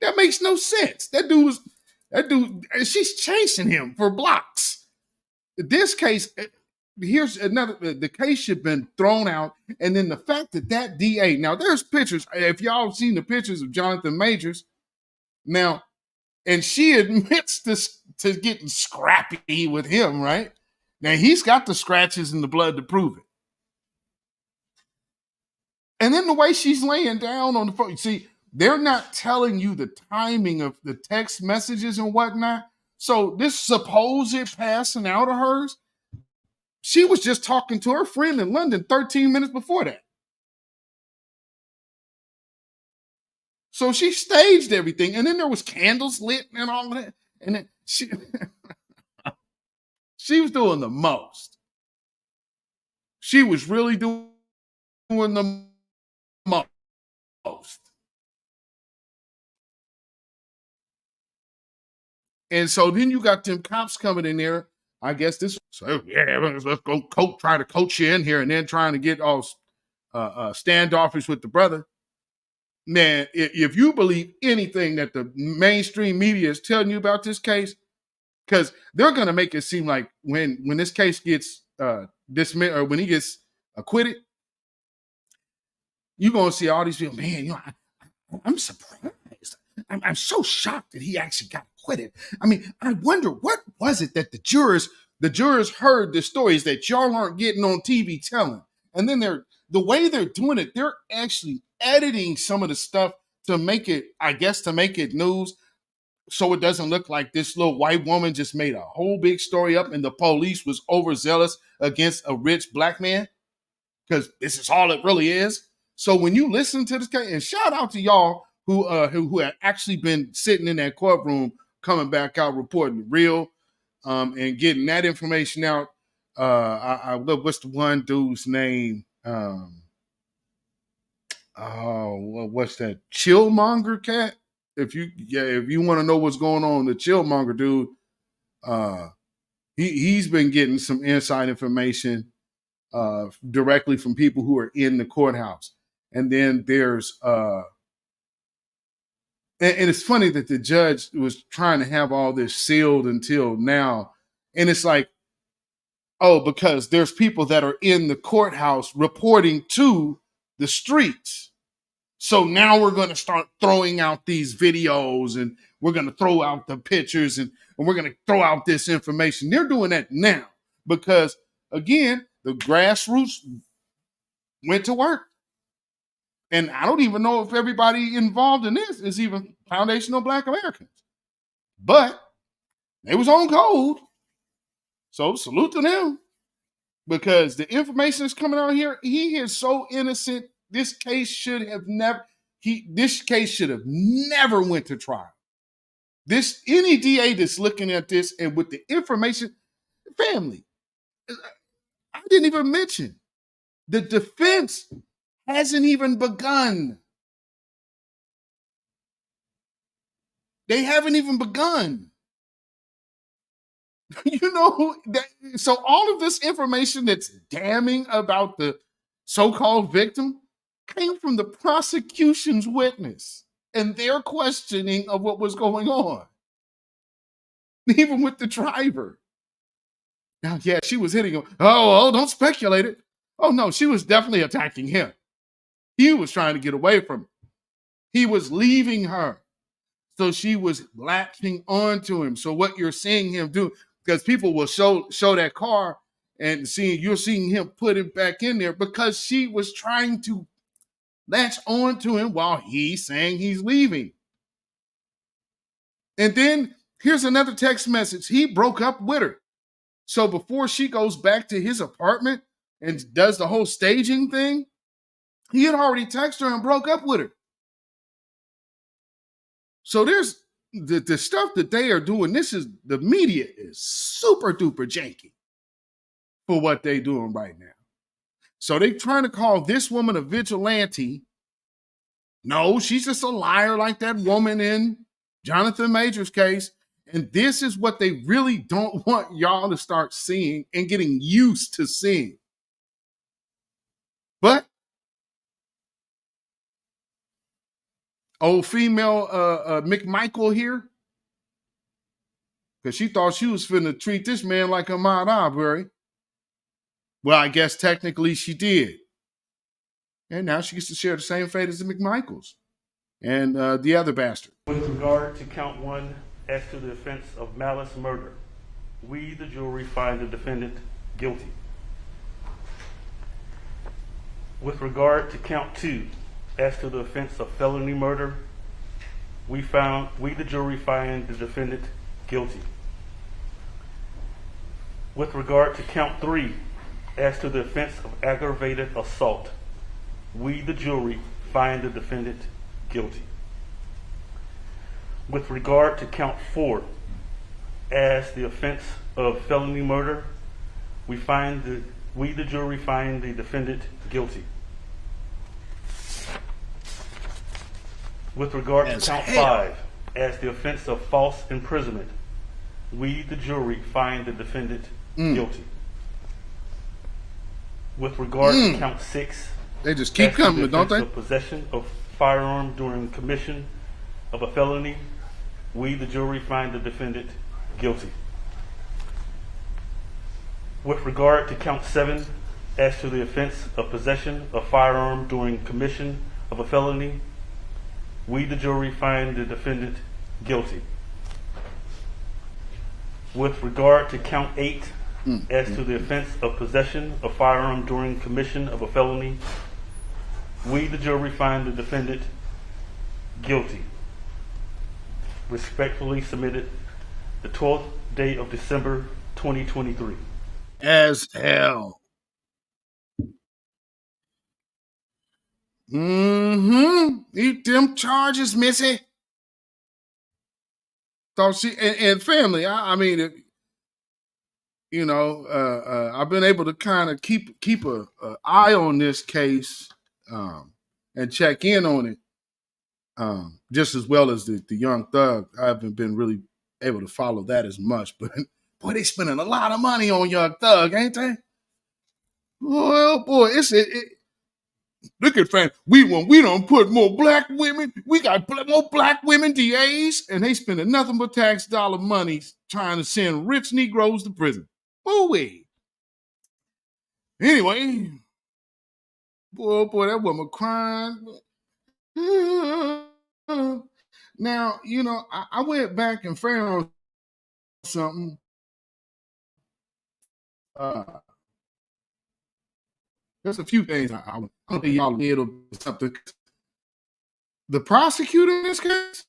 That makes no sense. That dude, she's chasing him for blocks. This case, here's another, the case should have been thrown out. And then the fact that DA, now there's pictures, if y'all have seen the pictures of Jonathan Majors, now, and she admits to getting scrappy with him, right? Now he's got the scratches and the blood to prove it. And then the way she's laying down on the phone, see, they're not telling you the timing of the text messages and whatnot. So this supposed passing out of hers, she was just talking to her friend in London 13 minutes before that. So she staged everything. And then there was candles lit and all that. And then she was doing the most. She was really doing the most. And so then you got them cops coming in there. I guess this, so yeah, let's go try to coach you in here, and then trying to get all standoffish with the brother. Man, if you believe anything that the mainstream media is telling you about this case, because they're going to make it seem like when this case gets dismissed or when he gets acquitted, you're going to see all these people, man, I'm surprised. I'm so shocked that he actually got acquitted. I mean, I wonder what was it that the jurors heard the stories that y'all aren't getting on TV telling. And then the way they're doing it, they're actually editing some of the stuff to make it, I guess, to make it news. So it doesn't look like this little white woman just made a whole big story up and the police was overzealous against a rich black man. Because this is all it really is. So when you listen to this case, and shout out to y'all who had actually been sitting in that courtroom, coming back out, reporting real, and getting that information out. What's the one dude's name? What's that? Chillmonger cat. If you want to know what's going on, the Chillmonger dude, he's been getting some inside information directly from people who are in the courthouse. And then there's and it's funny that the judge was trying to have all this sealed until now. And it's like, oh, because there's people that are in the courthouse reporting to the streets. So now we're going to start throwing out these videos and we're going to throw out the pictures and we're going to throw out this information. They're doing that now because, again, the grassroots went to work. And I don't even know if everybody involved in this is even foundational Black Americans. But they was on code. So salute to them. Because the information that's coming out here, he is so innocent. This case should have never went to trial. Any DA that's looking at this and with the information, family, I didn't even mention the defense hasn't even begun. They haven't even begun. So all of this information that's damning about the so-called victim came from the prosecution's witness and their questioning of what was going on. Even with the driver. Now, yeah, she was hitting him. Oh, don't speculate it. Oh, no, she was definitely attacking him. He was trying to get away from her. He was leaving her. So she was latching onto him. So what you're seeing him do, because people will show that car and you're seeing him put it back in there because she was trying to latch onto him while he's saying he's leaving. And then here's another text message. He broke up with her. So before she goes back to his apartment and does the whole staging thing, he had already texted her and broke up with her. So there's the stuff that they are doing. The media is super duper janky for what they're doing right now. So they're trying to call this woman a vigilante. No, she's just a liar like that woman in Jonathan Majors' case. And this is what they really don't want y'all to start seeing and getting used to seeing. But old female McMichael here? Because she thought she was finna treat this man like a Ahmaud Arbery. Well, I guess technically she did. And now she gets to share the same fate as the McMichaels and the other bastard. With regard to count 1 as to the offense of malice murder, we, the jury, find the defendant guilty. With regard to count 2 as to the offense of felony murder, we, the jury, find the defendant guilty. With regard to count 3 as to the offense of aggravated assault, we, the jury, find the defendant guilty. With regard to count 4 as the offense of felony murder, we, the jury, find the defendant guilty. With regard to count 5 as the offense of false imprisonment, we, the jury, find the defendant guilty. With regard to count 6, they just keep coming, don't they? Of possession of firearm during commission of a felony, we, the jury, find the defendant guilty. With regard to count 7, as to the offense of possession of firearm during commission of a felony, we, the jury, find the defendant guilty. With regard to count 8, as to the offense of possession of firearm during commission of a felony, we, the jury, find the defendant guilty. Respectfully submitted, the 12th day of December, 2023. As hell. Eat them charges, Missy. Thought she and family. I mean, you know, I've been able to kind of keep a eye on this case and check in on it, just as well as the Young Thug. I haven't been really able to follow that as much, but boy, they spending a lot of money on Young Thug, ain't they? Well, boy, look at fam. When we don't put more black women, we got more black women DAs, and they spending nothing but tax dollar money trying to send rich Negroes to prison. Boy. Anyway, boy, that woman crying. Now, you know, I went back and found something. There's a few things I want y'all to or something. The prosecutor in this case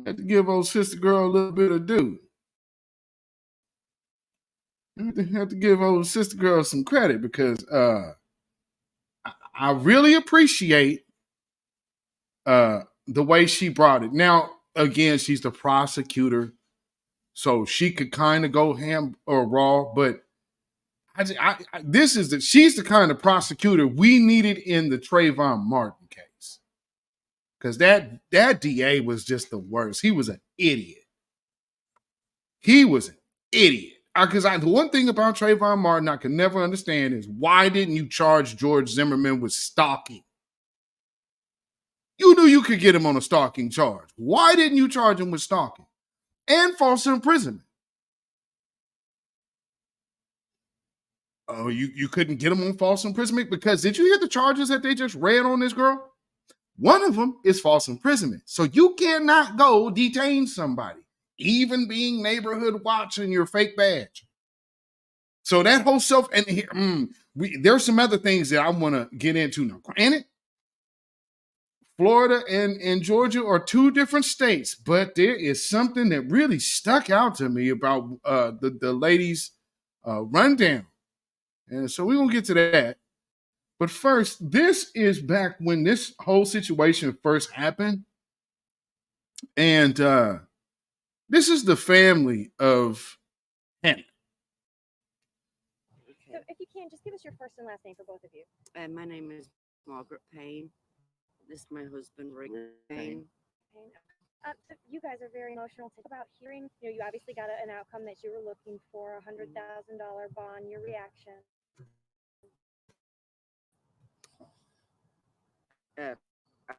had to give old sister girl a little bit of due. Had to give old sister girl some credit because I really appreciate the way she brought it. Now, again, she's the prosecutor, so she could kind of go ham or raw, but she's the kind of prosecutor we needed in the Trayvon Martin case. Because that DA was just the worst. He was an idiot. Because the one thing about Trayvon Martin I can never understand is why didn't you charge George Zimmerman with stalking? You knew you could get him on a stalking charge. Why didn't you charge him with stalking and false imprisonment? Oh, you couldn't get him on false imprisonment? Because did you hear the charges that they just read on this girl? One of them is false imprisonment. So you cannot go detain somebody, even being neighborhood watch in your fake badge. So that whole there's some other things that I want to get into now. Granted, Florida and Georgia are two different states, but there is something that really stuck out to me about the lady's rundown. And so we're going to get to that. But first, this is back when this whole situation first happened. And this is the family of Hannah. So if you can, just give us your first and last name for both of you. My name is Margaret Payne. This is my husband, Rick Payne. So you guys are very emotional. Talk about hearing, you obviously got an outcome that you were looking for, $100,000 bond, your reaction.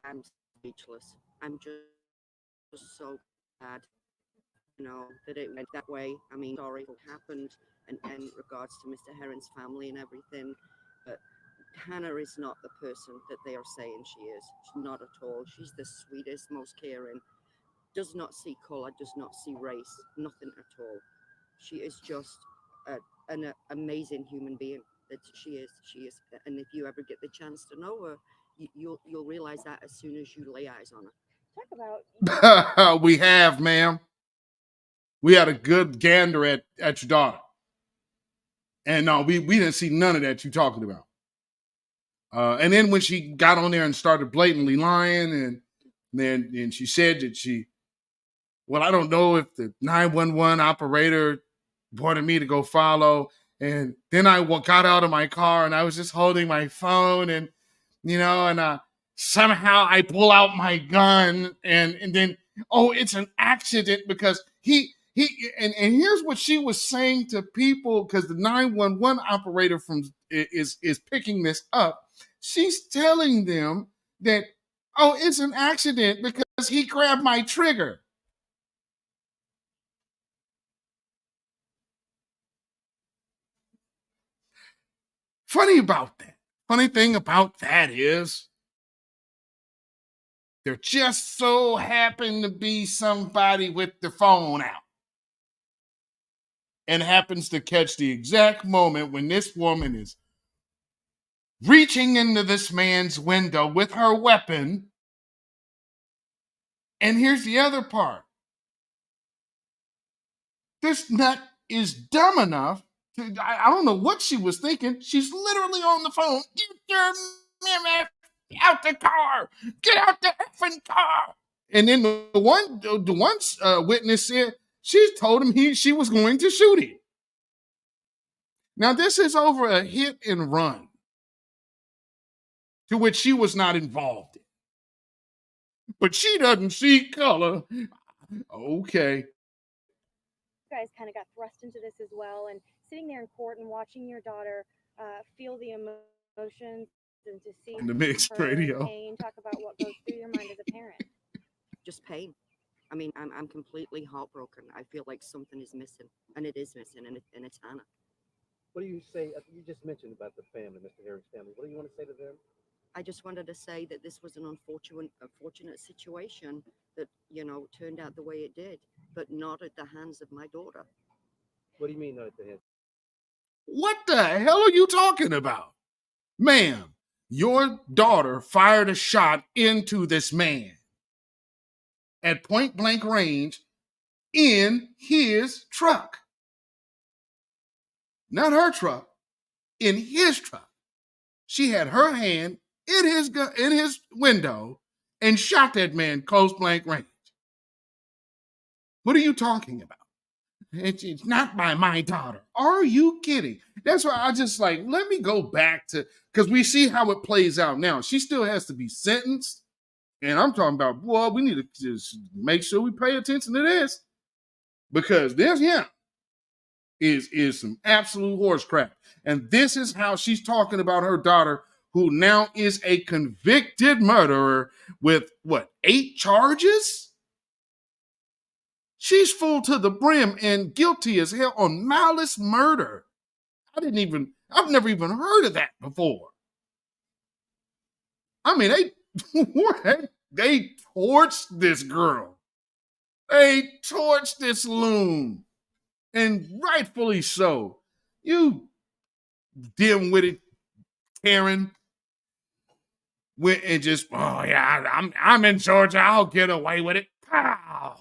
I'm speechless. I'm just so glad, that it went that way. I mean, sorry what happened, and in regards to Mr. Heron's family and everything, but Hannah is not the person that they are saying she is. She's not at all. She's the sweetest, most caring. Does not see color, does not see race, nothing at all. She is just an amazing human being. That she is. She is. And if you ever get the chance to know her, you'll realize that as soon as you lay eyes on her. Talk about We have, ma'am. We had a good gander at your daughter. And no, we didn't see none of that you talking about. And then when she got on there and started blatantly lying, and she said that well, I don't know if the 911 operator wanted me to go follow. And then I got out of my car and I was just holding my phone and somehow I pull out my gun and then, oh, it's an accident because and here's what she was saying to people because the 911 operator is picking this up. She's telling them that, oh, it's an accident because he grabbed my trigger. Funny thing about that is there just so happened to be somebody with the phone out and happens to catch the exact moment when this woman is reaching into this man's window with her weapon. And here's the other part. This nut is dumb enough to, I don't know what she was thinking. She's literally on the phone. Get your mimic out the car. Get out the effing car. And then the one witness said she told him she was going to shoot him. Now, this is over a hit and run to which she was not involved in. But she doesn't see color. Okay. you guys kind of got thrust into this as well, and sitting there in court and watching your daughter feel the emotions and to see The mixed her in radio. pain. Talk about what goes through your mind as a parent. Just pain. I mean, I'm completely heartbroken. I feel like something is missing, and it is missing, and it's Hannah. What do you say? You just mentioned about the family, Mr. Herring's family. What do you want to say to them? I just wanted to say that this was an unfortunate situation that, turned out the way it did, but not at the hands of my daughter. What do you mean not at the hands? What the hell are you talking about? Ma'am, your daughter fired a shot into this man at point blank range in his truck. Not her truck, in his truck. She had her hand in his window and shot that man close blank range. What are you talking about? It's not by my daughter. Are you kidding? That's why I just let me go back to, because we see how it plays out now. She still has to be sentenced. And I'm talking about, boy, we need to just make sure we pay attention to this. Because this, is some absolute horse crap. And this is how she's talking about her daughter, who now is a convicted murderer with, 8 charges? She's full to the brim and guilty as hell on malice murder. I've never even heard of that before. I mean, they torched this girl. They torched this loon. And rightfully so. You dim-witted Karen went and just, oh yeah, I'm in Georgia. I'll get away with it. Pow!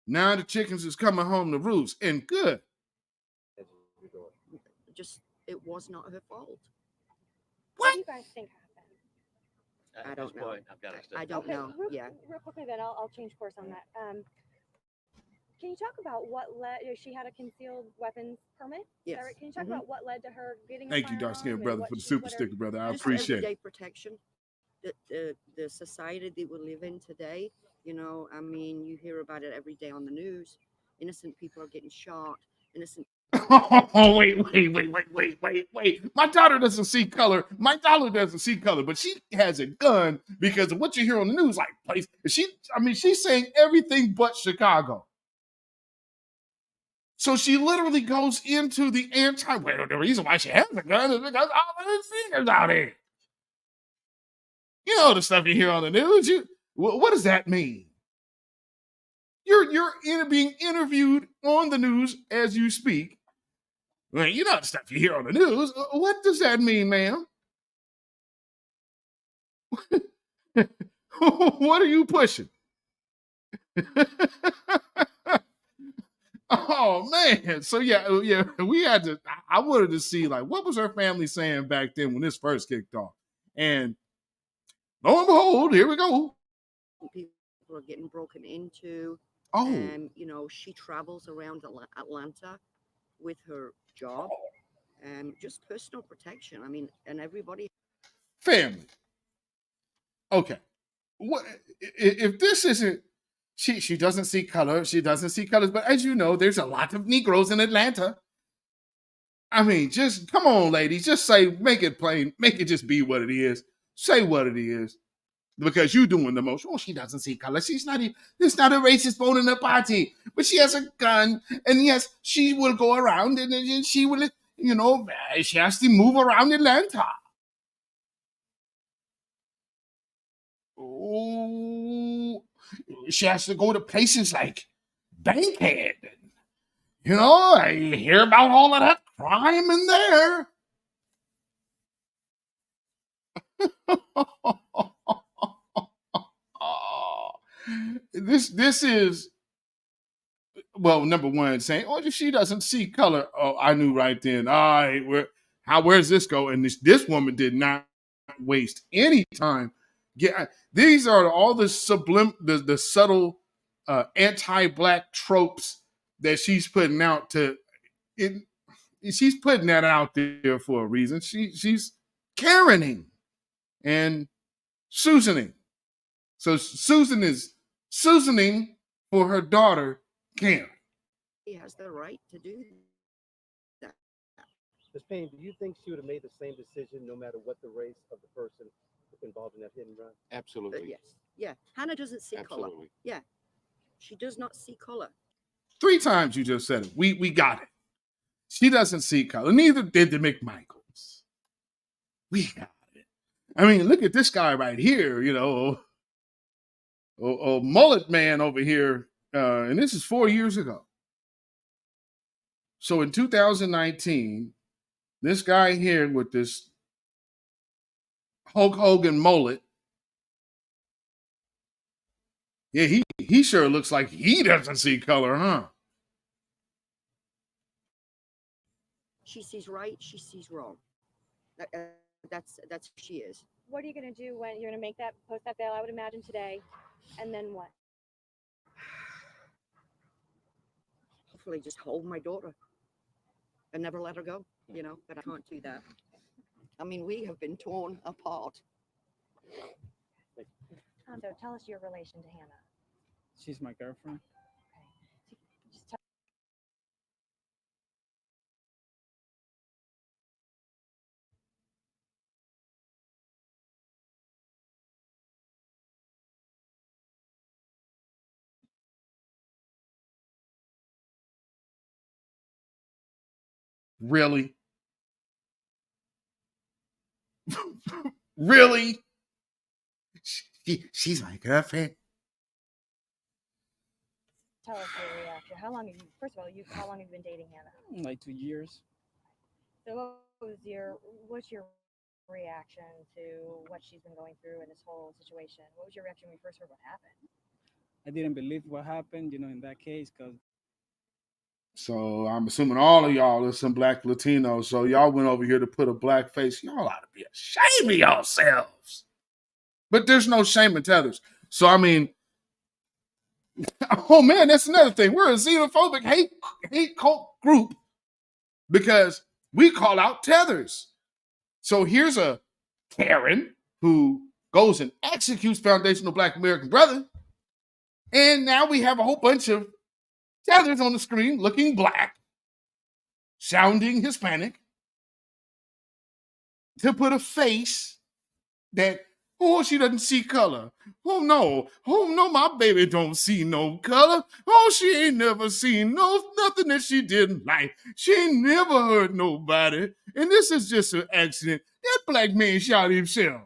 Now the chickens is coming home to roost, and good. It was not her fault. What do you guys think happened? I don't know. I don't know. Real quickly, then I'll change course on that. Can you talk about what led? She had a concealed weapons permit. Yes. Right? Can you talk about what led to her getting? Thank you, dark skinned brother, for the super sticker, brother. I appreciate everyday it. Protection. The society that we live in today. I mean, you hear about it every day on the news. Innocent people are getting shot. Innocent Oh, wait. My daughter doesn't see color. My daughter doesn't see color, but she has a gun because of what you hear on the news, like place. She's saying everything but Chicago. So she literally goes into the well, the reason why she has a gun is because all the singers out here. You know the stuff you hear on the news. What does that mean? You're being interviewed on the news as you speak. Well, you know the stuff you hear on the news. What does that mean, ma'am? What are you pushing? Oh man. So yeah, we had to. I wanted to see like what was her family saying back then when this first kicked off, and lo and behold, here we go. People are getting broken into. Oh, You know, she travels around Atlanta with her job. Just personal protection. I mean, and everybody. family. Okay. What if this isn't? She doesn't see color. She doesn't see colors. But as you know, there's a lot of Negroes in Atlanta. I mean, just come on, ladies. Just say, make it plain. Make it just be what it is. Say what it is. Because you're doing the most. Oh, she doesn't see color. She's not. There's not a racist vote in the party. But she has a gun, and yes, she will go around, and she will. You know, she has to move around Atlanta. Oh, she has to go to places like Bankhead. You know, I hear about all of that crime in there. This is, well, number one, saying, oh, she doesn't see color. Oh, I knew right then. All right, where's this go? And this woman did not waste any time. These are all the the subtle anti-black tropes that she's putting out she's putting that out there for a reason. She's Karening and Susaning. So Susan is Susaning for her daughter, Karen. He has the right to do that. Ms. Payne, do you think she would have made the same decision no matter what the race of the person involved in that hit and run? Absolutely. Yes. Yeah. Hannah doesn't see color. Absolutely. Yeah. She does not see color. 3 times you just said it. We got it. She doesn't see color. Neither did the McMichaels. We got it. I mean, look at this guy right here, you know, a mullet man over here. And this is 4 years ago. So in 2019, this guy here with this Hulk Hogan mullet, yeah, he sure looks like he doesn't see color, huh? She sees right. She sees wrong. That's who she is. What are you going to do when you're going to post that bail, I would imagine, today? And then what? Hopefully just hold my daughter and never let her go, you know, but I can't do that. I mean, we have been torn apart. So tell us your relation to Hannah. She's my girlfriend. Okay. Just tell Really? Really? She's my girlfriend. Tell us your reaction. How long have you been dating Hannah? Like 2 years. So what's your reaction to what she's been going through in this whole situation? What was your reaction when you first heard what happened? I didn't believe what happened, in that case, because. So I'm assuming all of y'all are some black Latinos. So y'all went over here to put a black face. Y'all ought to be ashamed of yourselves. But there's no shame in tethers. So I mean, oh man, that's another thing. We're a xenophobic hate cult group because we call out tethers. So here's a Karen who goes and executes foundational Black American brother. And now we have a whole bunch of tethers on the screen looking black. sounding Hispanic to put a face that, oh, she doesn't see color. Oh no, my baby don't see no color. Oh, she ain't never seen nothing that she didn't like. She ain't never hurt nobody. And this is just an accident. That black man shot himself.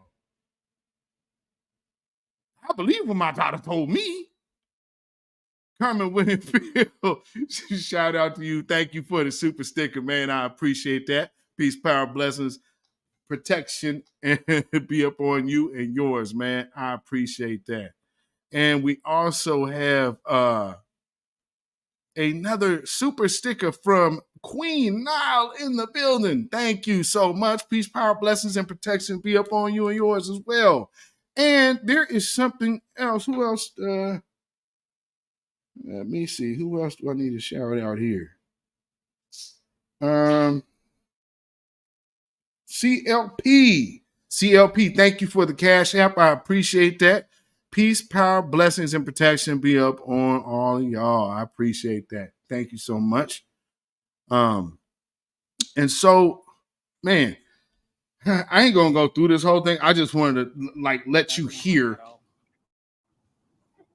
I believe what my daughter told me. Carmen Winfield, shout out to you. Thank you for the super sticker, man. I appreciate that. Peace, power, blessings, protection, and be up on you and yours, man. I appreciate that. And we also have another super sticker from Queen Nile in the building. Thank you so much. Peace, power, blessings, and protection be up on you and yours as well. And there is something else. Who else? Let me see. Who else do I need to shout out here? CLP. CLP, thank you for the Cash App. I appreciate that. Peace, power, blessings, and protection be up on all of y'all. I appreciate that. Thank you so much. And so, man, I ain't gonna go through this whole thing. I just wanted to let you hear.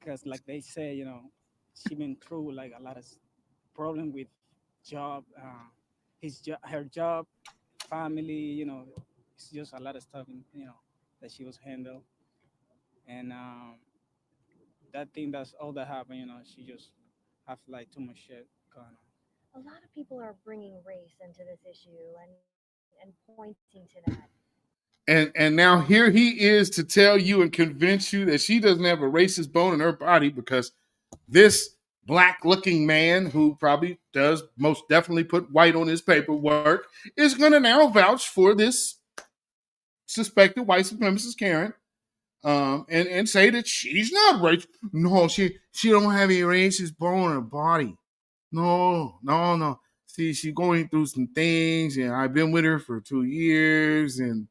Because like they say, she been through like a lot of problem with job, her job, family, it's just a lot of stuff, that she was handled. And that thing, that's all that happened, she just have like too much shit going on. A lot of people are bringing race into this issue and pointing to that. And now here he is to tell you and convince you that she doesn't have a racist bone in her body because this black-looking man, who probably does most definitely put white on his paperwork, is going to now vouch for this suspected white supremacist Karen, and say that she's not racist. No, she don't have any racist bone in her body. No. See, she's going through some things, and I've been with her for 2 years, and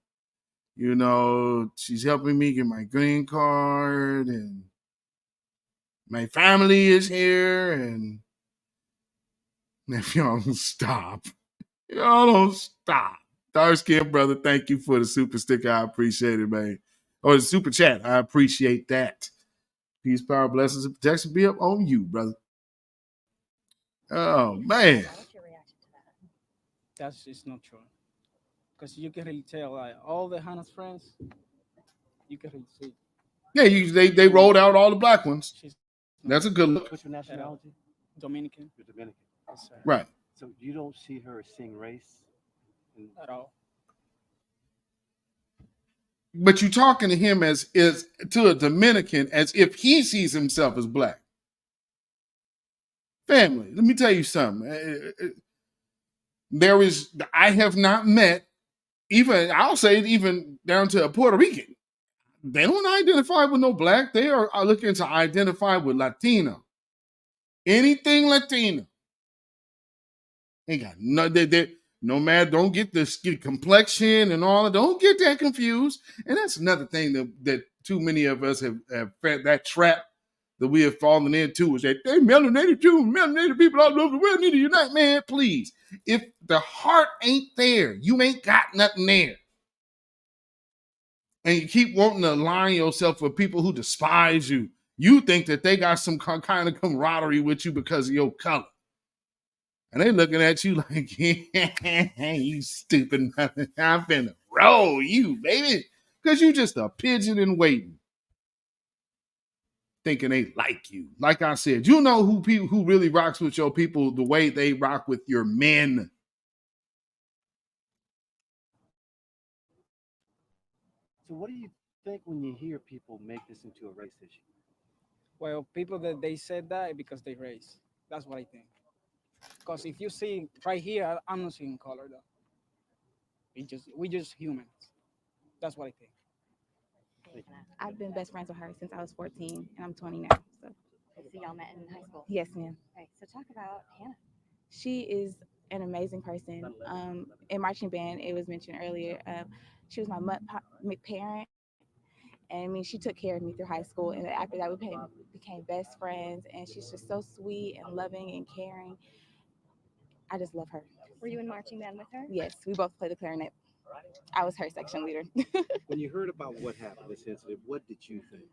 she's helping me get my green card, and my family is here, and if y'all don't stop, Dark skin brother, thank you for the super sticker. I appreciate it, man. Or the super chat. I appreciate that. Peace, power, blessings, and protection be up on you, brother. Oh, man. What's your reaction to that? That's just not true. Because you can really tell, like, all the Hannah's friends, you can really see. Yeah, they rolled out all the black ones. That's a good look. What's your nationality? Dominican. You're Dominican. Yes, sir. Right. So you don't see her as seeing race? At all. But you're talking to him as to a Dominican as if he sees himself as black. Family, let me tell you something. I have not met, I'll say even down to a Puerto Rican. They don't identify with no black. They are looking to identify with Latino. Anything Latino. Ain't got no matter, don't get the skin complexion and all that. Don't get that confused. And that's another thing that too many of us have that trap that we have fallen into, is that they melanated too. Melanated people all over the world need to unite. Man, please. If the heart ain't there, you ain't got nothing there. And you keep wanting to align yourself with people who despise you. You think that they got some kind of camaraderie with you because of your color. And they looking at you like, you stupid mother. I'm finna roll you, baby. Because you just a pigeon in waiting. Thinking they like you. Like I said, you know who really rocks with your people the way they rock with your men. So what do you think when you hear people make this into a race issue? Well, people that they said that because they race. That's what I think. Because if you see right here, I'm not seeing color though. We just humans. That's what I think. I've been best friends with her since I was 14, and I'm 20 now. So y'all met in high school? Yes, ma'am. Okay, so talk about Hannah. She is an amazing person. In marching band, it was mentioned earlier. She was my parent, and I mean, she took care of me through high school. And after that, we became best friends. And she's just so sweet and loving and caring. I just love her. Were you in marching band with her? Yes, we both played the clarinet. I was her section leader. When you heard about what happened, this incident, what did you think?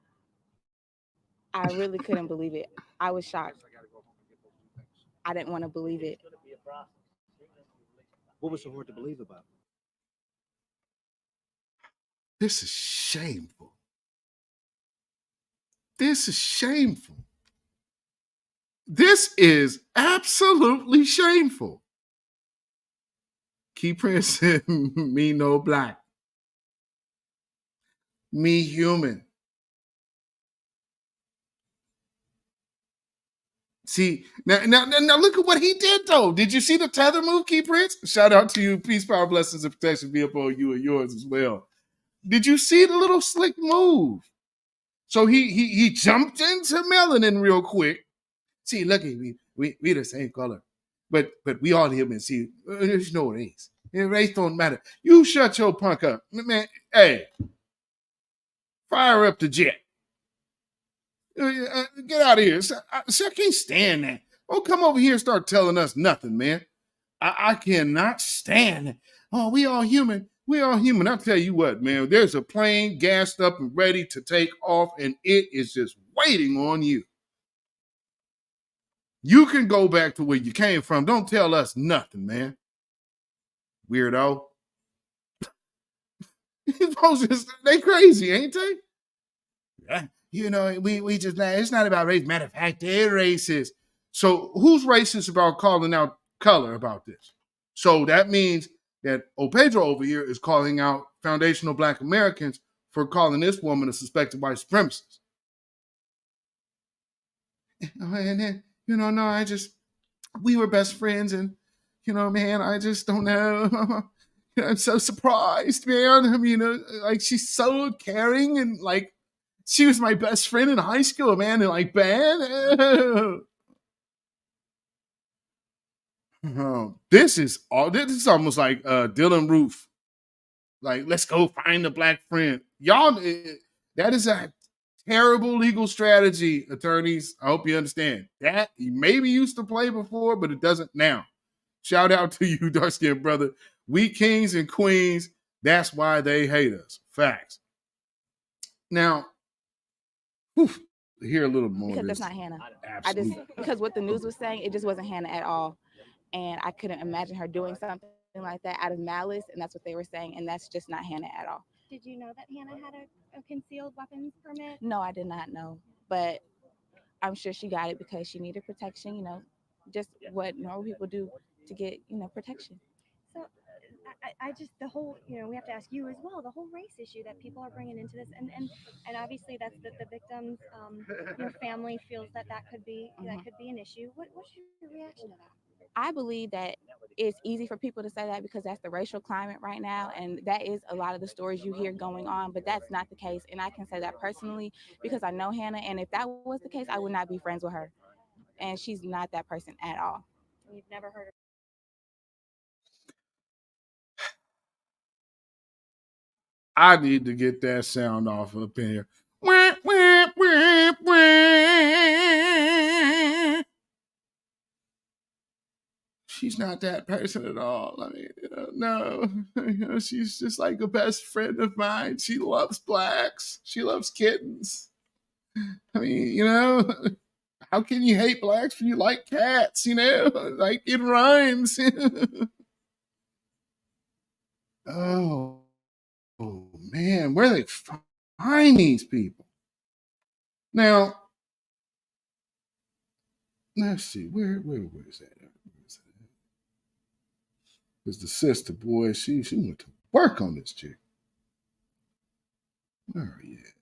I really couldn't believe it. I was shocked. I didn't want to believe it. What was so hard to believe about it? This is shameful. This is shameful. This is absolutely shameful. Key Prince said, me no black. Me human. See, now look at what he did, though. Did you see the tether move, Key Prince? Shout out to you. Peace, power, blessings, and protection be upon you and yours as well. Did you see the little slick move? So he jumped into melanin real quick. See, look at we the same color, but we all human. See, there's no race. Race don't matter. You shut your punk up, man. Hey, fire up the jet. Get out of here. I can't stand that. Don't come over here and start telling us nothing, man. I cannot stand it. Oh, we all human. We all human. I'll tell you what, man. There's a plane gassed up and ready to take off, and it is just waiting on you. You can go back to where you came from. Don't tell us nothing, man. Weirdo. They crazy, ain't they? Yeah. You know, we just, it's not about race. Matter of fact, they're racist. So who's racist about calling out color about this? So that means that Pedro over here is calling out foundational Black Americans for calling this woman a suspected white supremacist. And then, no, we were best friends, and, man, I just don't know. I'm so surprised, man. I mean, like, she's so caring, and, like, she was my best friend in high school, man, and, like, band. This is almost like Dylan Roof. Like, let's go find the black friend. Y'all, that is a terrible legal strategy, attorneys. I hope you understand. That maybe used to play before, but it doesn't now. Shout out to you, dark-skinned brother. We kings and queens, that's why they hate us. Facts. Now, hear a little more. Because that's not Hannah. Absolutely. Because what the news was saying, it just wasn't Hannah at all. And I couldn't imagine her doing something like that out of malice, and that's what they were saying, and that's just not Hannah at all. Did you know that Hannah had a concealed weapons permit? No, I did not know, but I'm sure she got it because she needed protection, just what normal people do to get, protection. So I just, the whole, we have to ask you as well, the whole race issue that people are bringing into this, and obviously that's the victim's family feels that could be an issue. What's your reaction to that? I believe that it's easy for people to say that because that's the racial climate right now, and that is a lot of the stories you hear going on, but that's not the case. And I can say that personally because I know Hannah, and if that was the case, I would not be friends with her. And she's not that person at all. You've never heard of I need to get that sound off up in here. Wah, wah, wah, wah. She's not that person at all. I mean, no. She's just like a best friend of mine. She loves blacks. She loves kittens. I mean, how can you hate blacks when you like cats? Like it rhymes. Oh man, where they find these people? Now, let's see. Where is that? Because the sister, boy, she went to work on this chick. Where are you at?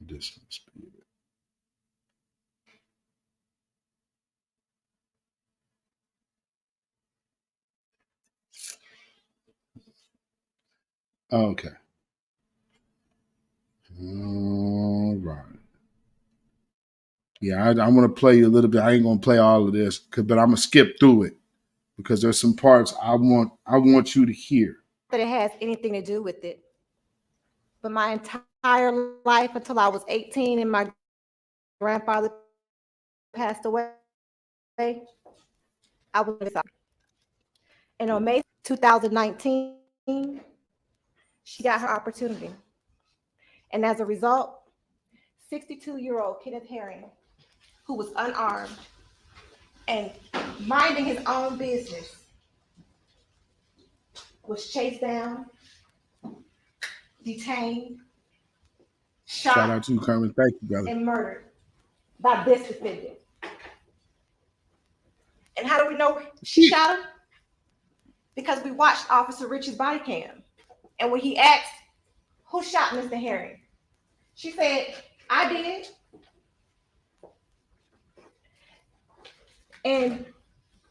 This must be it. Okay. All right. Yeah, I want to play you a little bit. I ain't gonna play all of this, but I'm gonna skip through it because there's some parts I want you to hear. That it has anything to do with it, but my entire entire life until I was 18 and my grandfather passed away. I was and on May 2019, she got her opportunity. And as a result, 62-year-old Kenneth Herring, who was unarmed and minding his own business, was chased down, detained, shot, Shout out to you, Carmen. Thank you, brother. and murdered by this defendant. And how do we know she shot him? Because we watched Officer Rich's body cam. And when he asked, who shot Mr. Herring? She said, I did. And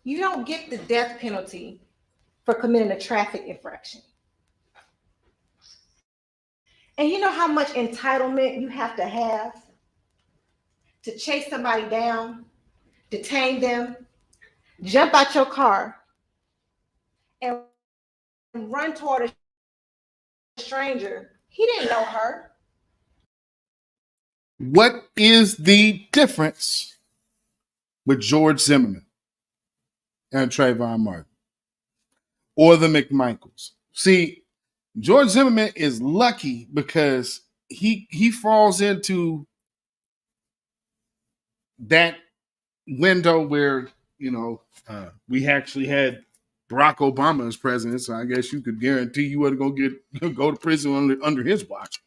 you don't get the death penalty for committing a traffic infraction. And you know how much entitlement you have to chase somebody down, detain them, jump out your car, and run toward a stranger. He didn't know her. What is the difference with George Zimmerman and Trayvon Martin or the McMichaels? See, George Zimmerman is lucky because he falls into that window where, we actually had Barack Obama as president, so I guess you could guarantee you wasn't going to go to prison under his watch.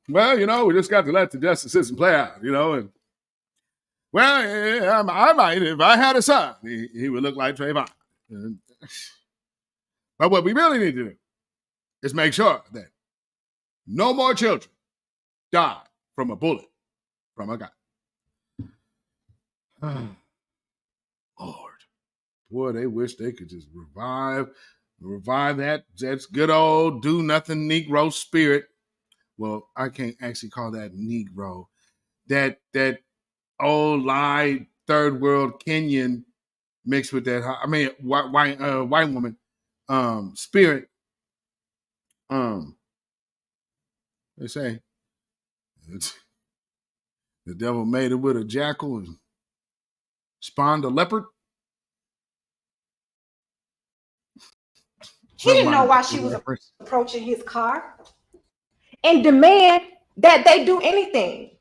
Well, we just got to let the justice system play out, and I might, if I had a son, he would look like Trayvon. But what we really need to do is make sure that no more children die from a bullet from a gun. Lord, boy, they wish they could just revive that's good old do nothing Negro spirit. Well, I can't actually call that Negro. That old lie third world Kenyan mixed with that. I mean, white woman spirit. They say the devil made it with a jackal and spawned a leopard. He didn't know why she was approaching his car and demand that they do anything.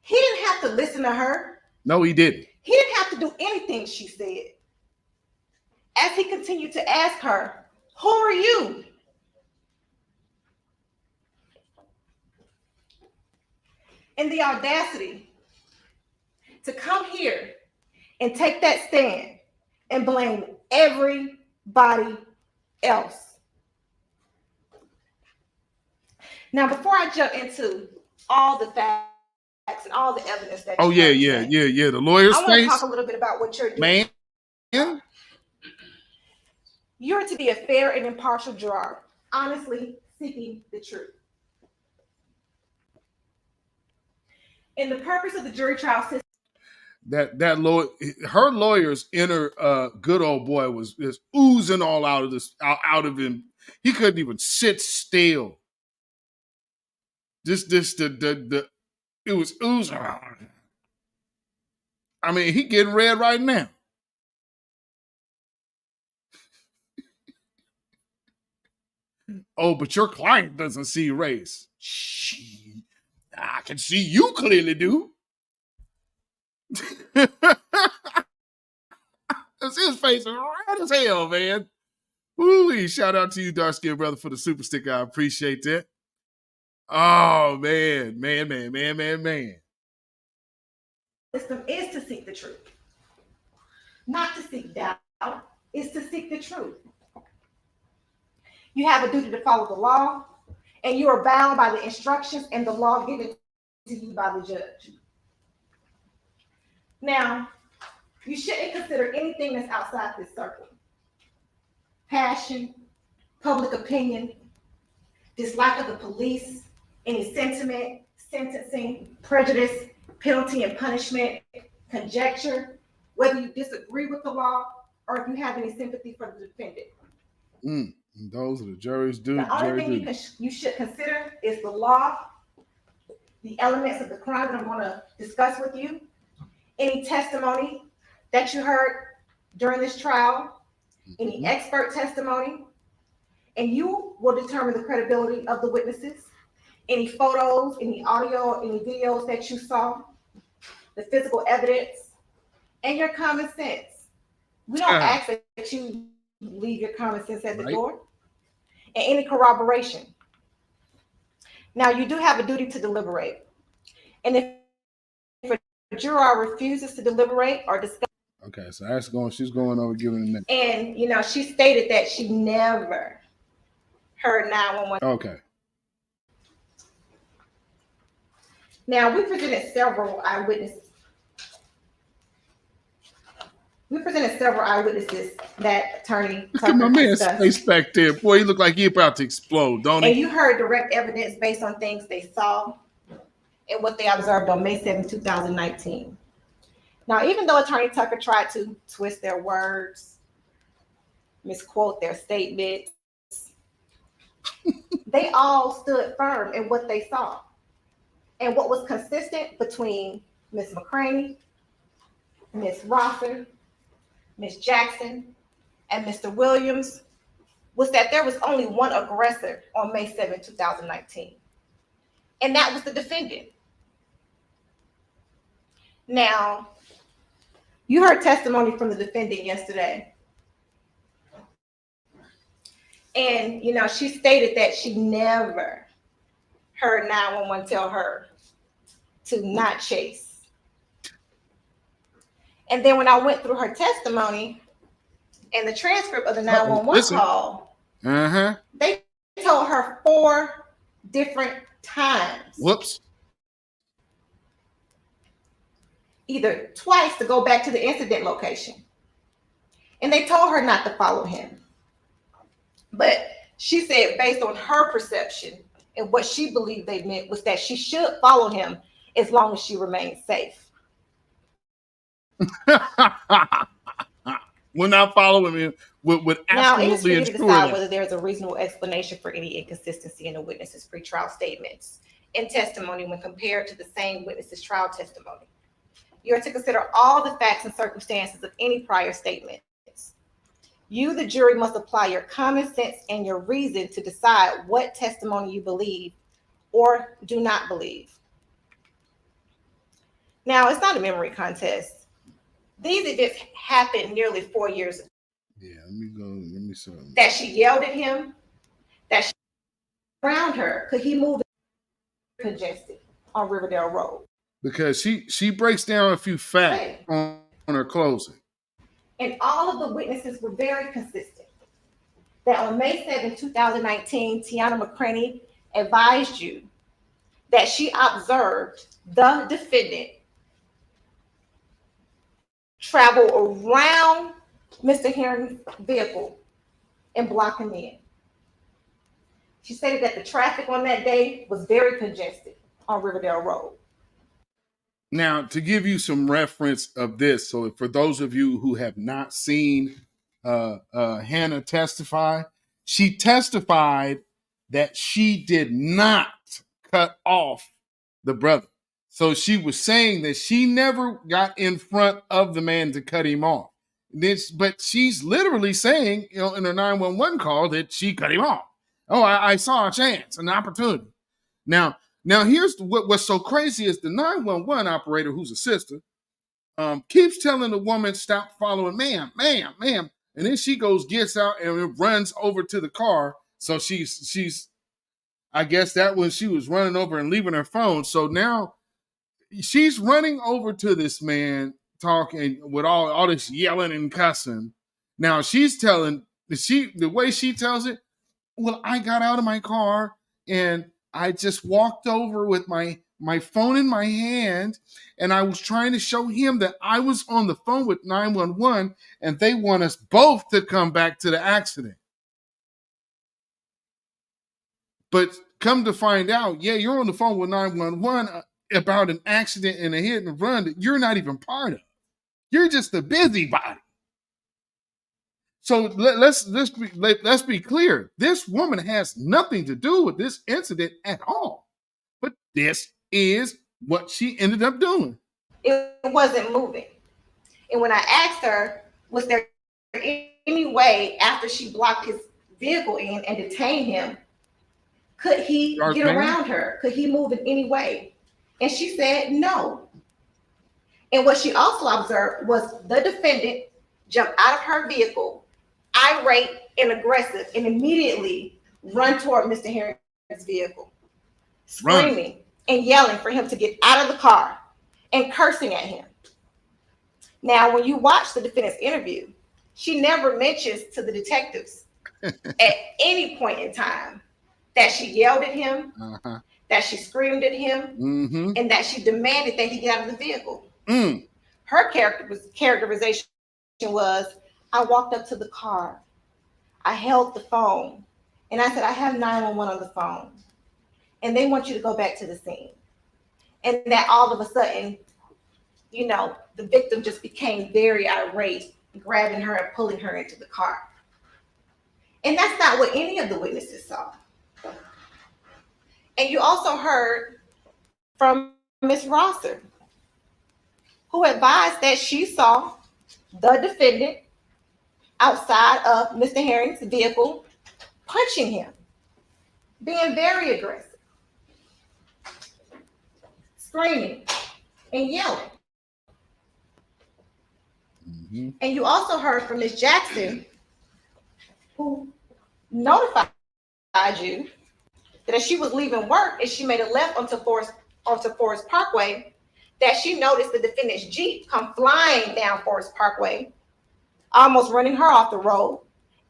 He didn't have to listen to her. No, he didn't. He didn't have to do anything she said. As he continued to ask her, who are you? And the audacity to come here and take that stand and blame everybody else. Now, before I jump into all the facts and all the evidence that the lawyer's face. I want to talk a little bit about what you're doing. Man. Yeah. You're to be a fair and impartial juror, honestly seeking the truth. And the purpose of the jury trial system. That lawyer, her lawyer's inner good old boy was just oozing all out of him. He couldn't even sit still. It was oozing. I mean, he getting red right now. Oh, but your client doesn't see race. I can see you clearly do. His face is red as hell, man. Woo-wee. Shout out to you, dark skinned brother, for the super sticker. I appreciate that. Oh, man. System is to seek the truth. Not to seek doubt, it's to seek the truth. You have a duty to follow the law, and you are bound by the instructions and the law given to you by the judge. Now, you shouldn't consider anything that's outside this circle. Passion, public opinion, dislike of the police, any sentiment, sentencing, prejudice, penalty and punishment, conjecture, whether you disagree with the law or if you have any sympathy for the defendant. And those are the jury's The only thing you should consider is the law, the elements of the crime that I'm going to discuss with you, any testimony that you heard during this trial, any expert testimony, and you will determine the credibility of the witnesses, any photos, any audio, any videos that you saw, the physical evidence, and your common sense. We don't ask that you leave your common sense at the door, and any corroboration. Now, you do have a duty to deliberate. And if a juror refuses to deliberate or discuss, okay, so that's she's going over giving a name. and she stated that she never heard 911. Okay. Now, we presented several eyewitnesses. That attorney Look at my man's face back there. Boy, he look like he about to explode, don't he? And you heard direct evidence based on things they saw and what they observed on May 7, 2019. Now, even though Attorney Tucker tried to twist their words, misquote their statements, they all stood firm in what they saw. And what was consistent between Ms. McCraney, Ms. Rosser, Ms. Jackson, and Mr. Williams was that there was only one aggressor on May 7, 2019. And that was the defendant. Now, you heard testimony from the defendant yesterday. And, she stated that she never heard 911 tell her to not chase. And then when I went through her testimony and the transcript of the 911 call, they told her 4 different times. Whoops. Either twice to go back to the incident location. And they told her not to follow him. But she said based on her perception and what she believed they meant was that she should follow him as long as she remained safe. We're not following him with now, it is for absolutely you to decide whether there's a reasonable explanation for any inconsistency in the witness's pretrial statements and testimony when compared to the same witness's trial testimony. You are to consider all the facts and circumstances of any prior statements. You, the jury, must apply your common sense and your reason to decide what testimony you believe or do not believe. Now, it's not a memory contest. These events happened nearly 4 years ago. Yeah, let me see. That she yelled at him, that she around her, because he moved congested on Riverdale Road. Because she breaks down a few facts on her closing. And all of the witnesses were very consistent. That on May 7, 2019, Tiana McCraney advised you that she observed the defendant travel around Mr. Heron's vehicle and block him in. She stated that the traffic on that day was very congested on Riverdale Road. Now, to give you some reference of this, so for those of you who have not seen Hannah testify, she testified that she did not cut off the brother. So she was saying that she never got in front of the man to cut him off. But she's literally saying, in her 911 call that she cut him off. Oh, I saw a chance, an opportunity. Now here's what's so crazy is the 911 operator, who's a sister, keeps telling the woman, stop following, ma'am. And then she gets out and runs over to the car. So she's, I guess that was, she was running over and leaving her phone. So now she's running over to this man, talking with all this yelling and cussing. Now she's telling, the way she tells it, well, I got out of my car and I just walked over with my phone in my hand, and I was trying to show him that I was on the phone with 911, and they want us both to come back to the accident. But come to find out, yeah, you're on the phone with 911 about an accident and a hit and run that you're not even part of. You're just a busybody. So let's be clear. This woman has nothing to do with this incident at all. But this is what she ended up doing. It wasn't moving. And when I asked her, was there any way after she blocked his vehicle in and detained him, could he get around her? Could he move in any way? And she said no. And what she also observed was the defendant jump out of her vehicle, irate and aggressive, and immediately run toward Mr. Herring's vehicle, screaming and yelling for him to get out of the car and cursing at him. Now, when you watch the defendant's interview, she never mentions to the detectives at any point in time that she yelled at him, that she screamed at him, and that she demanded that he get out of the vehicle. Her characterization was, I walked up to the car, I held the phone, and I said, I have 911 on the phone, and they want you to go back to the scene. And that all of a sudden, you know, the victim just became very irate, grabbing her and pulling her into the car. And that's not what any of the witnesses saw. And you also heard from Ms. Rosser, who advised that she saw the defendant outside of Mr. Herring's vehicle punching him, being very aggressive, screaming and yelling. And you also heard from Ms. Jackson, who notified you that as she was leaving work and she made a left onto Forest Parkway, that she noticed the defendant's Jeep come flying down Forest Parkway, almost running her off the road,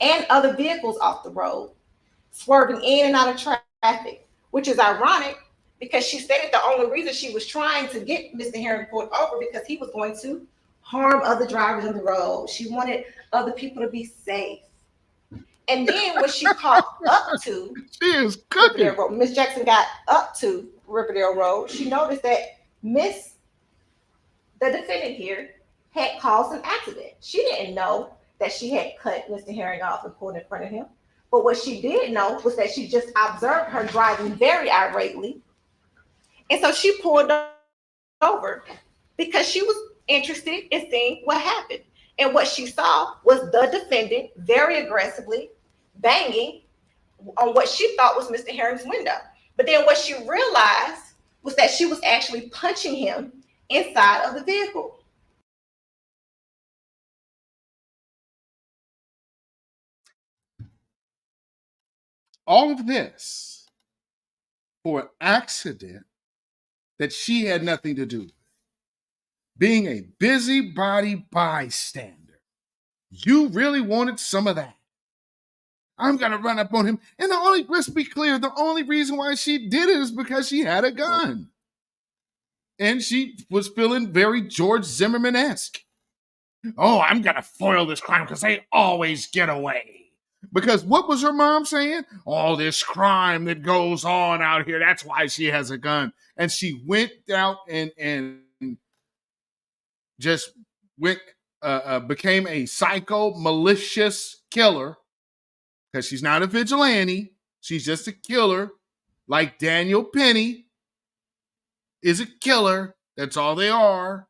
and other vehicles off the road, swerving in and out of traffic, which is ironic because she stated the only reason she was trying to get Mr. Herring pulled over because he was going to harm other drivers on the road. She wanted other people to be safe. And then when she caught up to Riverdale Road, Miss Jackson got up to Riverdale Road, she noticed that the defendant here, had caused an accident. She didn't know that she had cut Mr. Herring off and pulled in front of him. But what she did know was that she just observed her driving very irately. And so she pulled over because she was interested in seeing what happened. And what she saw was the defendant very aggressively banging on what she thought was Mr. Herring's window. But then what she realized was that she was actually punching him inside of the vehicle. All of this for an accident that she had nothing to do with. Being a busybody bystander. You really wanted some of that. I'm going to run up on him. And let's be clear, the only reason why she did it is because she had a gun. And she was feeling very George Zimmerman-esque. Oh, I'm going to foil this crime because they always get away. Because what was her mom saying? All this crime that goes on out here, that's why she has a gun. And she went out and just became a psycho, malicious killer. Because she's not a vigilante. She's just a killer. Like Daniel Penny is a killer. That's all they are.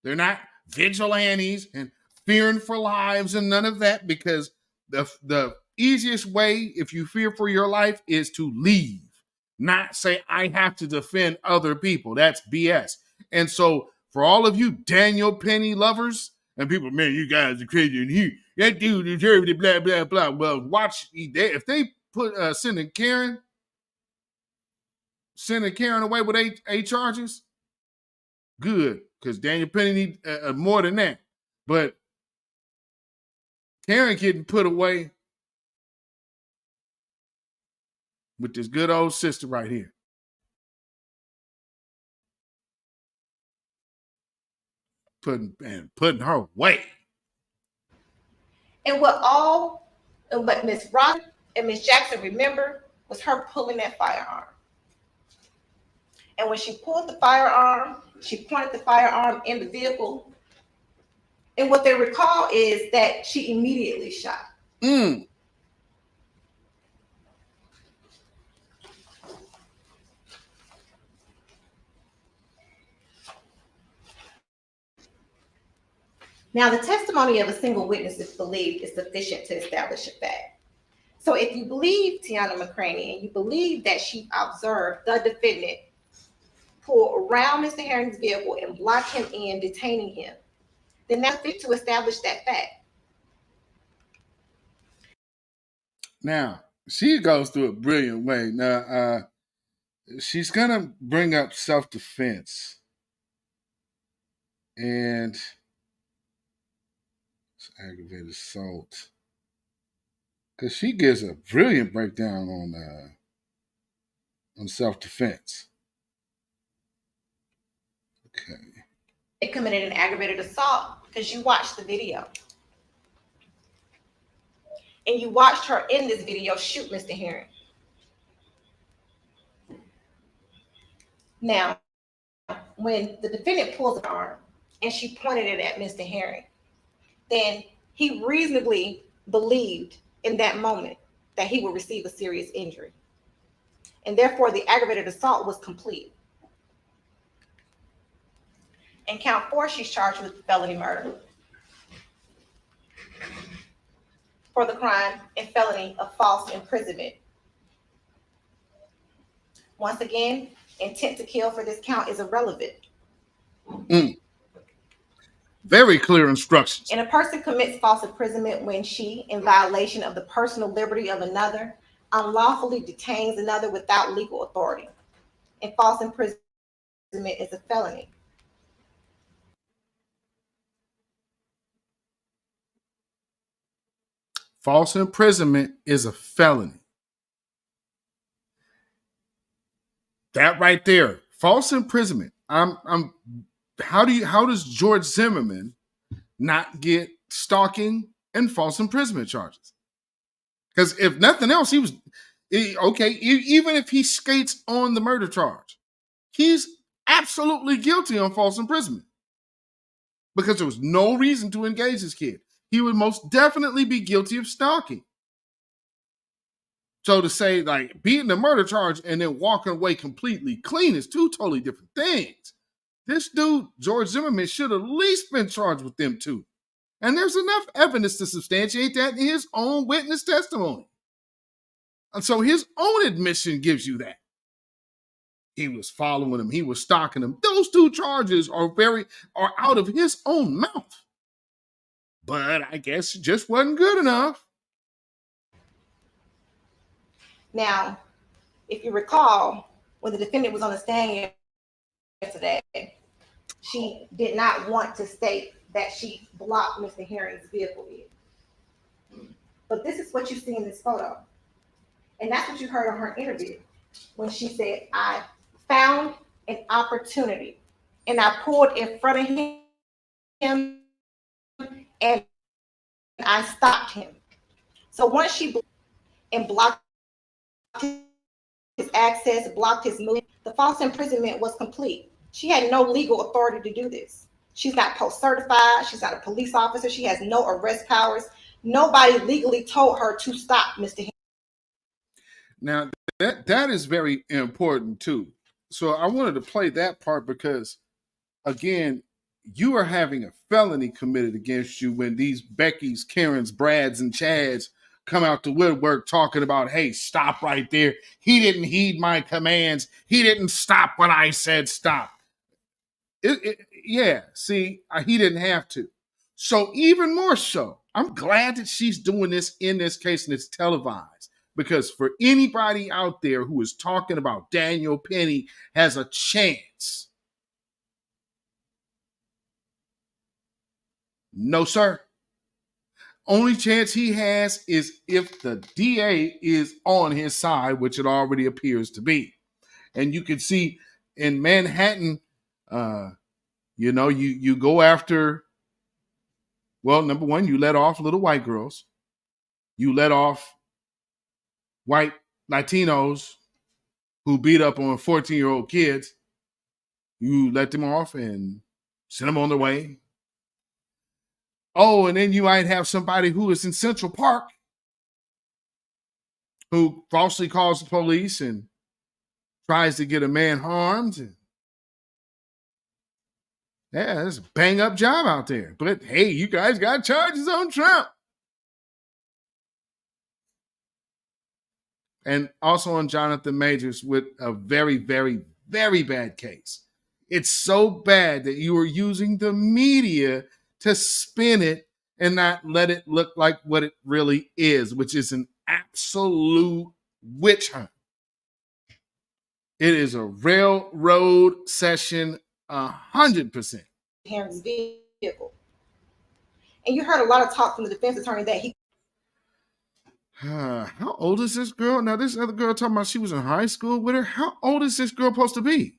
They're not vigilantes and fearing for lives and none of that, because the easiest way, if you fear for your life, is to leave. Not say, I have to defend other people. That's BS. And so for all of you Daniel Penny lovers and people, man, you guys are crazy. And that dude deserved it, blah, blah, blah. Well, watch, if they put sending Karen away with eight charges, good, because Daniel Penny need more than that. But Karen getting put away with this good old sister right here. Putting her away. And what Miss Ross and Miss Jackson remember was her pulling that firearm. And when she pulled the firearm, she pointed the firearm in the vehicle. And what they recall is that she immediately shot. Now, the testimony of a single witness, if believed, is sufficient to establish a fact. So if you believe Tiana McCraney and you believe that she observed the defendant pull around Mr. Herring's vehicle and block him in, detaining him, then that's fit to establish that fact. Now, she goes through a brilliant way. Now, she's going to bring up self-defense. And it's aggravated assault. Because she gives a brilliant breakdown on self-defense. Okay. They committed an aggravated assault because you watched the video. And you watched her in this video shoot Mr. Herring. Now, when the defendant pulls an arm and she pointed it at Mr. Herring, then he reasonably believed in that moment that he would receive a serious injury. And therefore, the aggravated assault was complete. In count 4, she's charged with felony murder for the crime and felony of false imprisonment. Once again, intent to kill for this count is irrelevant. Very clear instructions. And a person commits false imprisonment when she, in violation of the personal liberty of another, unlawfully detains another without legal authority. And false imprisonment is a felony. False imprisonment is a felony. That right there, false imprisonment. How does George Zimmerman not get stalking and false imprisonment charges? Because if nothing else, he was okay. Even if he skates on the murder charge, he's absolutely guilty on false imprisonment because there was no reason to engage this kid. He would most definitely be guilty of stalking. So to say like beating the murder charge and then walking away completely clean is two totally different things. This dude, George Zimmerman, should have at least been charged with them too. And there's enough evidence to substantiate that in his own witness testimony. And so his own admission gives you that. He was following him. He was stalking him. Those two charges are out of his own mouth. But I guess it just wasn't good enough. Now, if you recall, when the defendant was on the stand yesterday, she did not want to state that she blocked Mr. Herring's vehicle in. But this is what you see in this photo. And that's what you heard on her interview when she said, I found an opportunity and I pulled in front of him and I stopped him. So once she blocked his access, blocked his movement, the false imprisonment was complete. She had no legal authority to do this. She's not post-certified. She's not a police officer. She has no arrest powers. Nobody legally told her to stop Mr. Herring. Now, that is very important too. So I wanted to play that part because, again, you are having a felony committed against you when these Beckys, Karens, Brads, and Chads come out the woodwork talking about, hey, stop right there. He didn't heed my commands. He didn't stop when I said stop. Yeah, see, he didn't have to. So even more so, I'm glad that she's doing this in this case and it's televised. Because for anybody out there who is talking about Daniel Penny has a chance. No, sir. Only chance he has is if the DA is on his side, which it already appears to be. And you can see in Manhattan, you go after, well, number one, you let off little white girls. You let off white Latinos who beat up on 14-year-old kids. You let them off and send them on their way. Oh, and then you might have somebody who is in Central Park who falsely calls the police and tries to get a man harmed. And yeah, it's a bang up job out there. But hey, you guys got charges on Trump. And also on Jonathan Majors with a very, very, very bad case. It's so bad that you are using the media to spin it and not let it look like what it really is, which is an absolute witch hunt. It is a railroad session, 100%. Henry's vehicle. And you heard a lot of talk from the defense attorney that he. How old is this girl? Now, this other girl talking about she was in high school with her. How old is this girl supposed to be?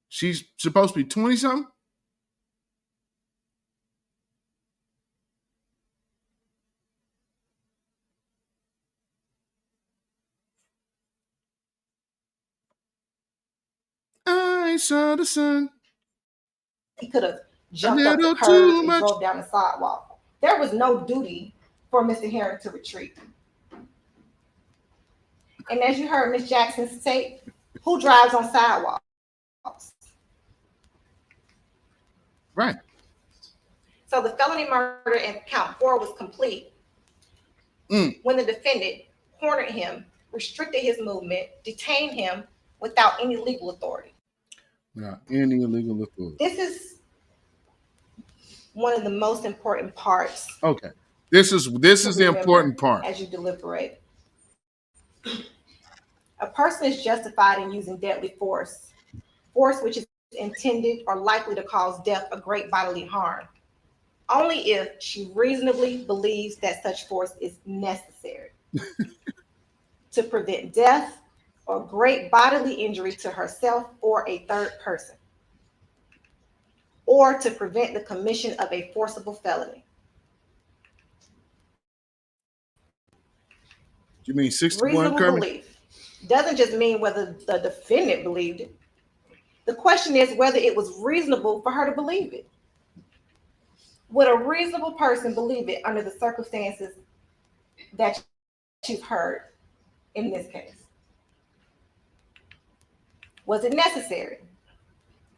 She's supposed to be 20-something? I saw the sun. He could have jumped up the curb and drove down the sidewalk. There was no duty for Mr. Herring to retreat. And as you heard Ms. Jackson say, who drives on sidewalks? Right. So the felony murder in count 4 was complete when the defendant cornered him, restricted his movement, detained him without any legal authority. Without any illegal authority. This is one of the most important parts. Okay. This is the important part. As you deliberate. A person is justified in using deadly force which is intended or likely to cause death or great bodily harm, only if she reasonably believes that such force is necessary to prevent death or great bodily injury to herself or a third person, or to prevent the commission of a forcible felony. You mean 61, Reasonable Kermit? belief doesn't just mean whether the defendant believed it. The question is whether it was reasonable for her to believe it. Would a reasonable person believe it under the circumstances that you've heard in this case? Was it necessary?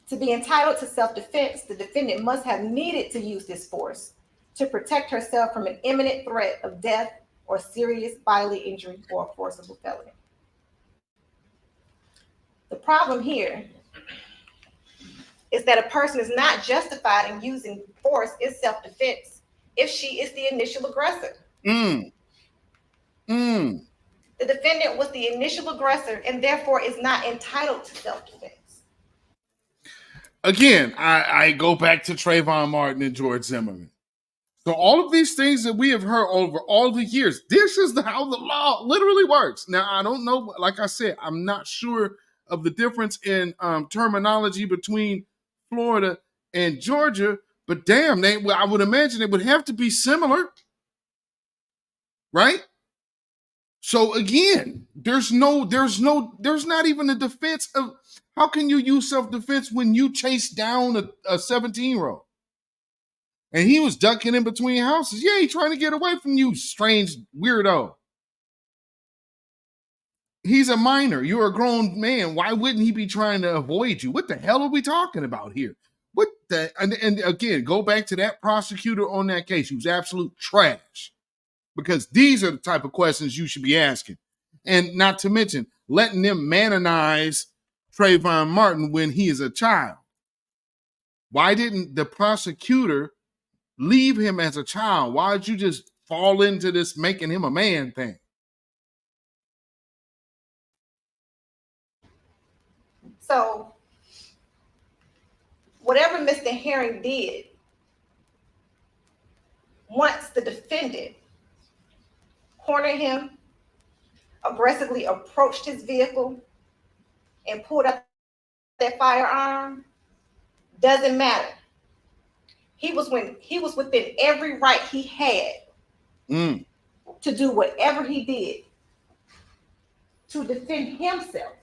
To be entitled to self-defense, the defendant must have needed to use this force to protect herself from an imminent threat of death or serious bodily injury or a forcible felony. The problem here is that a person is not justified in using force in self-defense if she is the initial aggressor. The defendant was the initial aggressor and therefore is not entitled to self-defense. Again, I go back to Trayvon Martin and George Zimmerman. So all of these things that we have heard over all the years, this is how the law literally works. Now, I don't know, like I said, I'm not sure of the difference in terminology between Florida and Georgia, but damn, I would imagine it would have to be similar, right? So again, there's not even a defense of how can you use self-defense when you chase down a 17-year-old and he was ducking in between houses? Yeah, he's trying to get away from you, strange weirdo. He's a minor. You're a grown man. Why wouldn't he be trying to avoid you? What the hell are we talking about here? And again, go back to that prosecutor on that case. He was absolute trash. Because these are the type of questions you should be asking. And not to mention, letting them manonize Trayvon Martin when he is a child. Why didn't the prosecutor leave him as a child? Why did you just fall into this making him a man thing? So, whatever Mr. Herring did, once the defendant cornered him, aggressively approached his vehicle, and pulled out that firearm, doesn't matter. He was within every right he had to do whatever he did to defend himself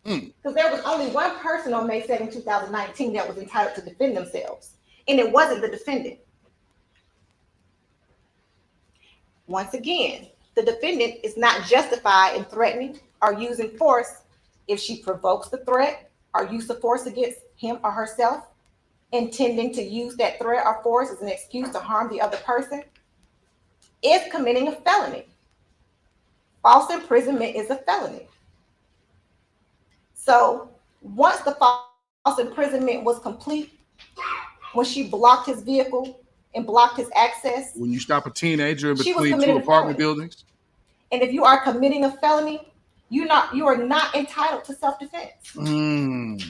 Because there was only one person on May 7, 2019 that was entitled to defend themselves, and it wasn't the defendant. Once again, the defendant is not justified in threatening or using force if she provokes the threat or use of force against him or herself, intending to use that threat or force as an excuse to harm the other person, is committing a felony. False imprisonment is a felony. So once the false imprisonment was complete, when she blocked his vehicle and blocked his access, when you stop a teenager in she was between two committing a apartment felony. buildings. And if you are committing a felony, you are not entitled to self-defense. And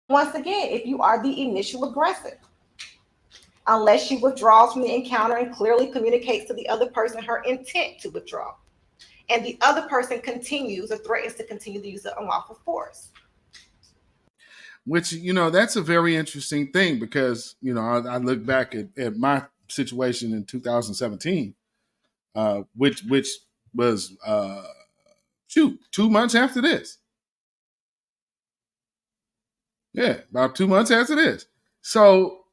once again, if you are the initial aggressor, unless she withdraws from the encounter and clearly communicates to the other person her intent to withdraw, and the other person continues or threatens to continue the use of unlawful force. Which, that's a very interesting thing because, I look back at my situation in 2017, which was 2 months after this. Yeah, about 2 months after this. So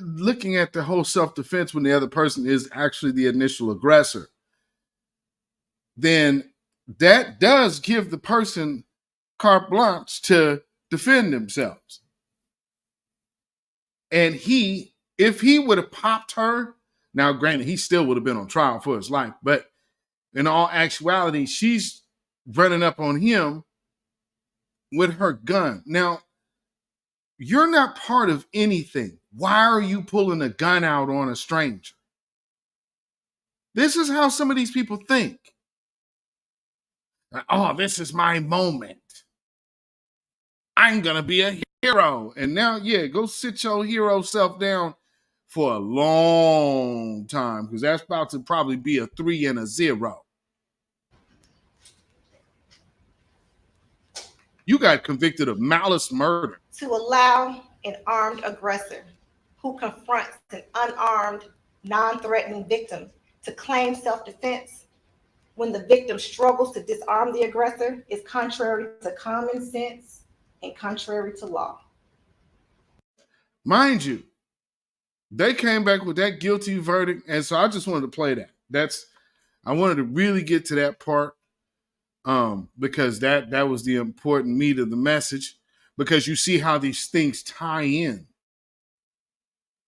looking at the whole self-defense when the other person is actually the initial aggressor, then that does give the person carte blanche to defend themselves. And if he would have popped her, now granted, he still would have been on trial for his life, but in all actuality, she's running up on him with her gun. Now, you're not part of anything. Why are you pulling a gun out on a stranger? This is how some of these people think. Oh, this is my moment. I'm going to be a hero. And now, go sit your hero self down for a long time because that's about to probably be a 3 and a 0. You got convicted of malice murder. To allow an armed aggressor who confronts an unarmed, non-threatening victim to claim self-defense when the victim struggles to disarm the aggressor is contrary to common sense and contrary to law. Mind you, they came back with that guilty verdict, and so I just wanted to play that. I wanted to really get to that part because that was the important meat of the message, because you see how these things tie in.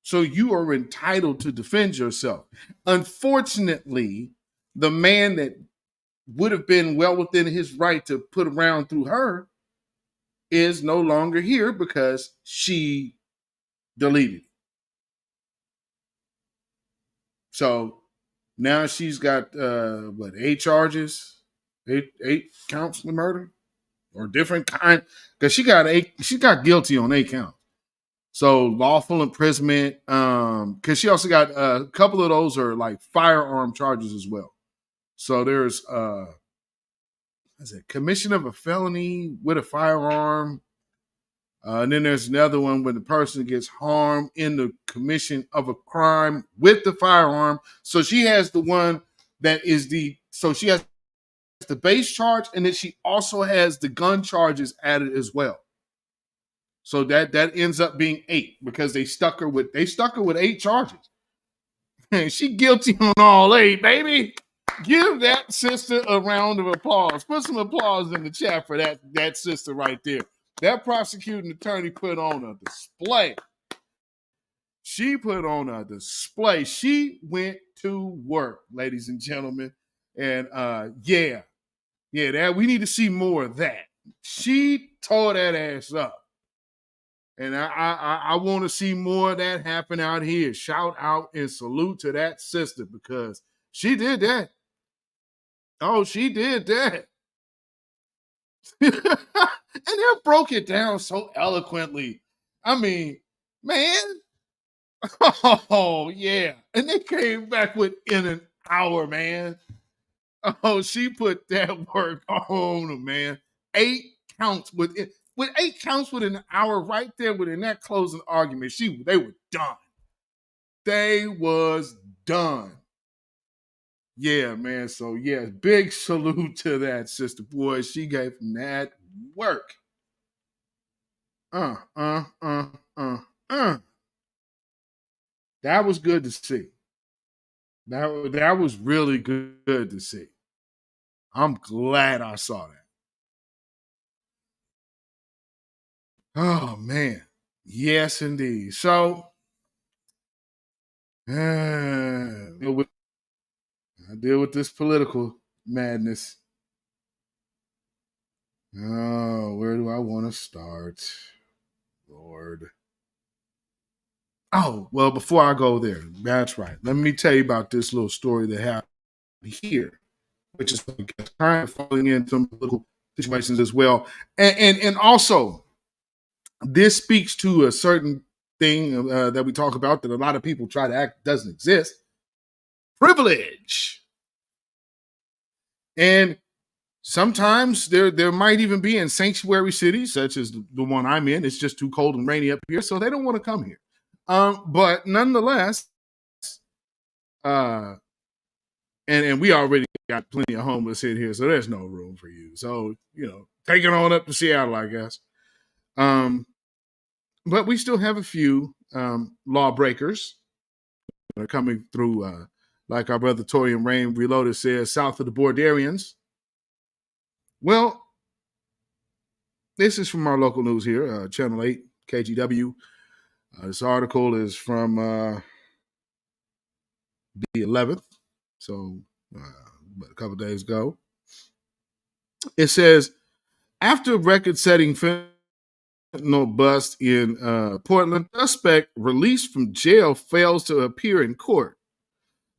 So you are entitled to defend yourself. Unfortunately, the man that would have been well within his right to put around through her is no longer here because she deleted it. So now she's got 8 charges, 8 counts of murder, or different kind, because she got guilty on 8 counts. So lawful imprisonment, because she also got a couple of those are like firearm charges as well. So there's commission of a felony with a firearm. And then there's another one when the person gets harmed in the commission of a crime with the firearm. So she has the one that is so she has the base charge, and then she also has the gun charges added as well. So that ends up being 8 because they stuck her with 8 charges. And she guilty on all 8, baby. Give that sister a round of applause. Put some applause in the chat for that sister right there. That prosecuting attorney put on a display. She put on a display. She went to work, ladies and gentlemen. And that we need to see more of that. She tore that ass up. And I want to see more of that happen out here. Shout out and salute to that sister because she did that. Oh, she did that. And they broke it down so eloquently. I mean, man. Oh, yeah. And they came back within an hour, man. Oh, she put that work on, man. 8 counts within 8 counts within an hour right there within that closing argument. They were done. They was done. Yeah, man. So yeah, big salute to that sister. Boy, she gave him that work. Uh, uh, uh, uh, uh. That was good to see. That was really good to see. I'm glad I saw that. Oh man. Yes, indeed. So I deal with this political madness. Oh, where do I want to start? Lord. Oh, well, before I go there, that's right. Let me tell you about this little story that happened here, which is kind of falling in some political situations as well. And also, this speaks to a certain thing that we talk about that a lot of people try to act doesn't exist. Privilege. And sometimes there might even be in sanctuary cities, such as the one I'm in. It's just too cold and rainy up here, so they don't want to come here. But nonetheless, and we already got plenty of homeless in here, so there's no room for you. So take it on up to Seattle, I guess. But we still have a few lawbreakers that are coming through, like our brother Torian Rain Reloaded says, south of the Bordarians. Well, this is from our local news here, Channel 8, KGW. This article is from the 11th, so a couple of days ago. It says, after record-setting fentanyl bust in Portland, suspect released from jail fails to appear in court.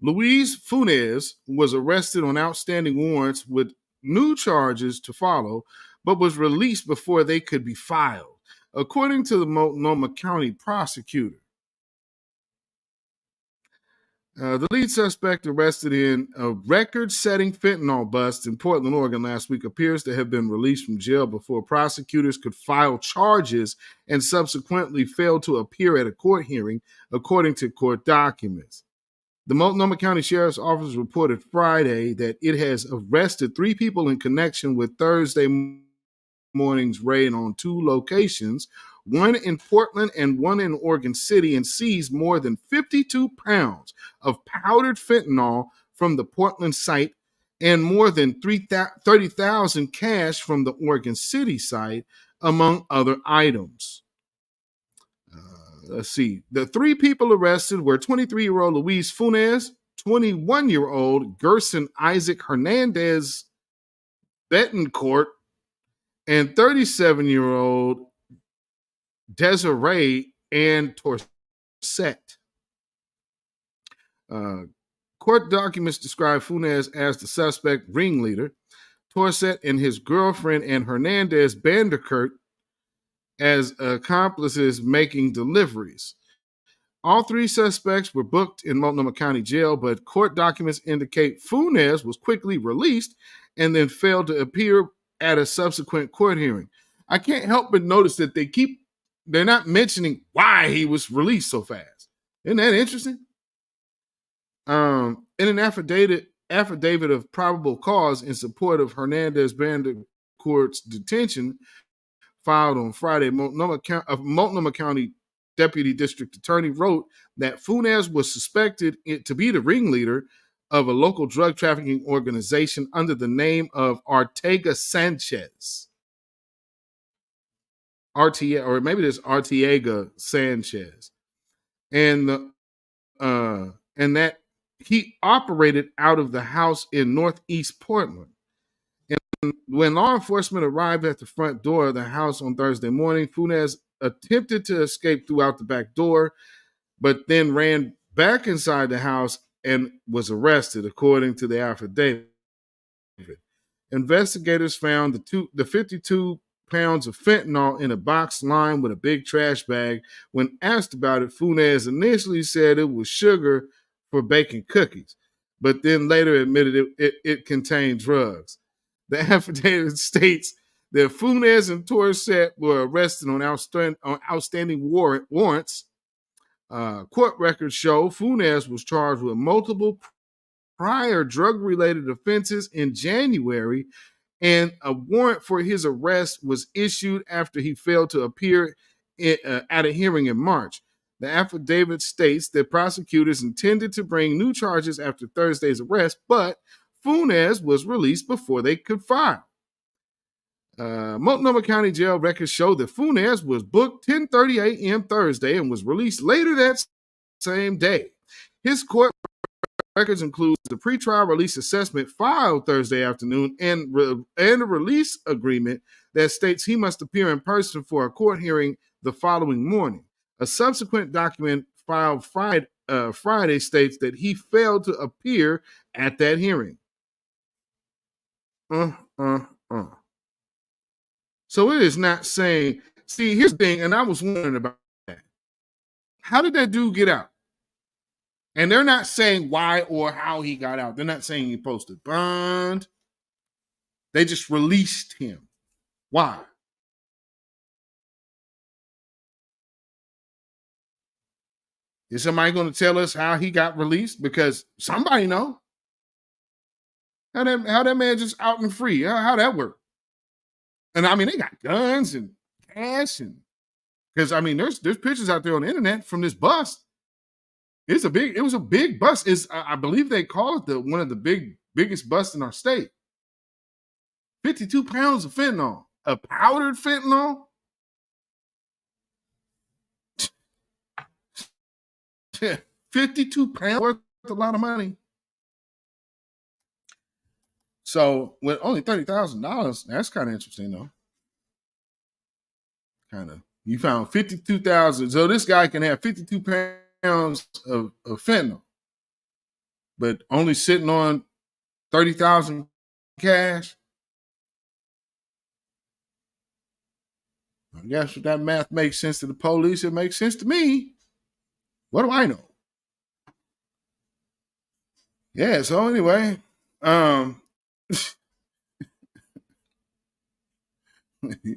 Luis Funes was arrested on outstanding warrants with new charges to follow, but was released before they could be filed, according to the Multnomah County prosecutor. The lead suspect arrested in a record-setting fentanyl bust in Portland, Oregon last week appears to have been released from jail before prosecutors could file charges and subsequently failed to appear at a court hearing, according to court documents. The Multnomah County Sheriff's Office reported Friday that it has arrested 3 people in connection with Thursday morning's raid on 2 locations, one in Portland and one in Oregon City, and seized more than 52 pounds of powdered fentanyl from the Portland site and more than 30,000 cash from the Oregon City site, among other items. Let's see. The 3 people arrested were 23-year-old Luis Funes, 21-year-old Gerson Isaac Hernandez Betancourt, and 37-year-old Desiree Ann Torset. Court documents describe Funes as the suspect ringleader, Torset and his girlfriend, and Hernandez Banderkert as accomplices making deliveries. All 3 suspects were booked in Multnomah County Jail, but court documents indicate Funes was quickly released and then failed to appear at a subsequent court hearing. I can't help but notice that they're not mentioning why he was released so fast. Isn't that interesting? In an affidavit of probable cause in support of Hernandez Bandercourt's detention, filed on Friday, Multnomah County Deputy District Attorney wrote that Funes was suspected to be the ringleader of a local drug trafficking organization under the name of Arteaga Sanchez. Or maybe there's Arteaga Sanchez. And that he operated out of the house in Northeast Portland. And when law enforcement arrived at the front door of the house on Thursday morning, Funes attempted to escape throughout the back door, but then ran back inside the house and was arrested, according to the affidavit. Investigators found the 52 pounds of fentanyl in a box lined with a big trash bag. When asked about it, Funes initially said it was sugar for baking cookies, but then later admitted it contained drugs. The affidavit states that Funes and Torset were arrested on outstanding warrants. Court records show Funes was charged with multiple prior drug-related offenses in January, and a warrant for his arrest was issued after he failed to appear at a hearing in March. The affidavit states that prosecutors intended to bring new charges after Thursday's arrest, but Funes was released before they could file. Multnomah County Jail records show that Funes was booked 10:30 a.m. Thursday and was released later that same day. His court records include the pretrial release assessment filed Thursday afternoon and a release agreement that states he must appear in person for a court hearing the following morning. A subsequent document filed Friday states that he failed to appear at that hearing. So it is not saying, see, here's the thing, and I was wondering about that. How did that dude get out? And they're not saying why or how he got out. They're not saying he posted bond. They just released him. Why? Is somebody going to tell us how he got released? Because somebody know. How that man just out and free? How that work? And I mean, they got guns and cash, and because I mean, there's pictures out there on the internet from this bust. It was a big bust. I believe they call it one of the biggest busts in our state. 52 pounds of fentanyl, a powdered fentanyl. 52 pounds worth a lot of money. So with only $30,000, that's kind of interesting, though. Kind of. You found 52,000. So this guy can have 52 pounds of fentanyl, but only sitting on 30,000 cash. I guess if that math makes sense to the police, it makes sense to me. What do I know? Yeah, so anyway,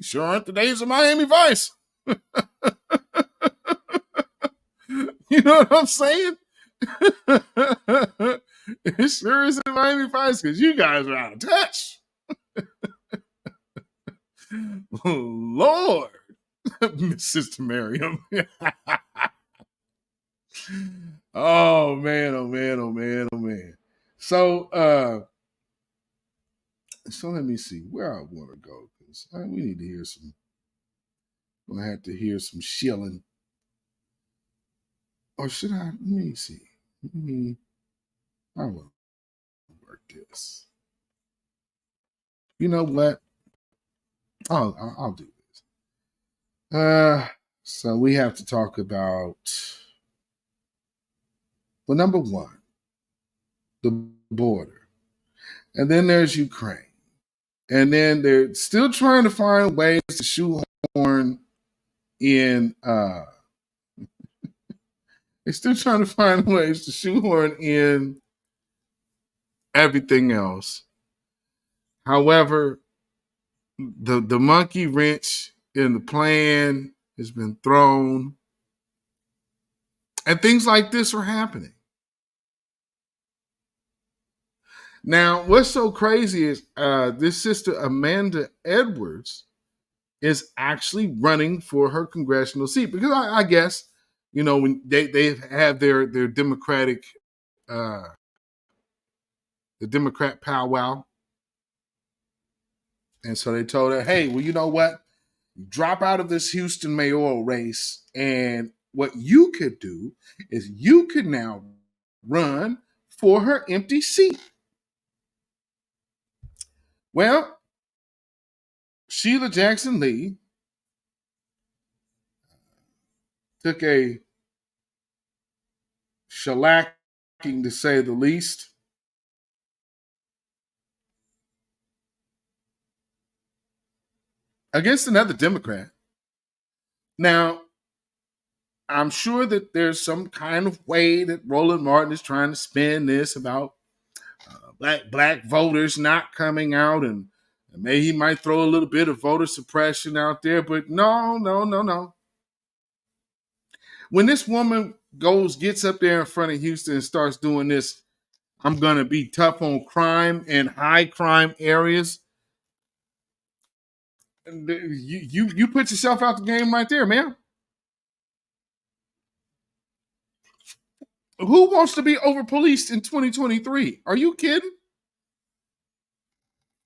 sure aren't the days of Miami Vice. You know what I'm saying? It sure is in Miami Vice because you guys are out of touch. Lord, Sister Miriam. Oh man, oh man, oh man, oh man. So let me see where I want to go, because we need to hear some. We'll have to hear some shilling. Or should I? Let me see. I will work this. You know what? I'll do this. So we have to talk about, well, number one, the border. And then there's Ukraine. And then they're still trying to find ways to shoehorn in they're still trying to find ways to shoehorn in everything else. However, the monkey wrench in the plan has been thrown, and things like this are happening. Now, what's so crazy is this sister Amanda Edwards is actually running for her congressional seat, because I guess, you know, when they have their Democratic the Democrat powwow, and so they told her, hey, well, you know what? Drop out of this Houston mayoral race, and what you could do is you could now run for her empty seat. Well, Sheila Jackson Lee took a shellacking, to say the least. Against another Democrat. Now, I'm sure that there's some kind of way that Roland Martin is trying to spin this about black voters not coming out, and maybe he might throw a little bit of voter suppression out there, but no. When this woman gets up there in front of Houston and starts doing this I'm going to be tough on crime in high crime areas. You put yourself out the game right there, man. Who wants to be over policed in 2023? Are you kidding?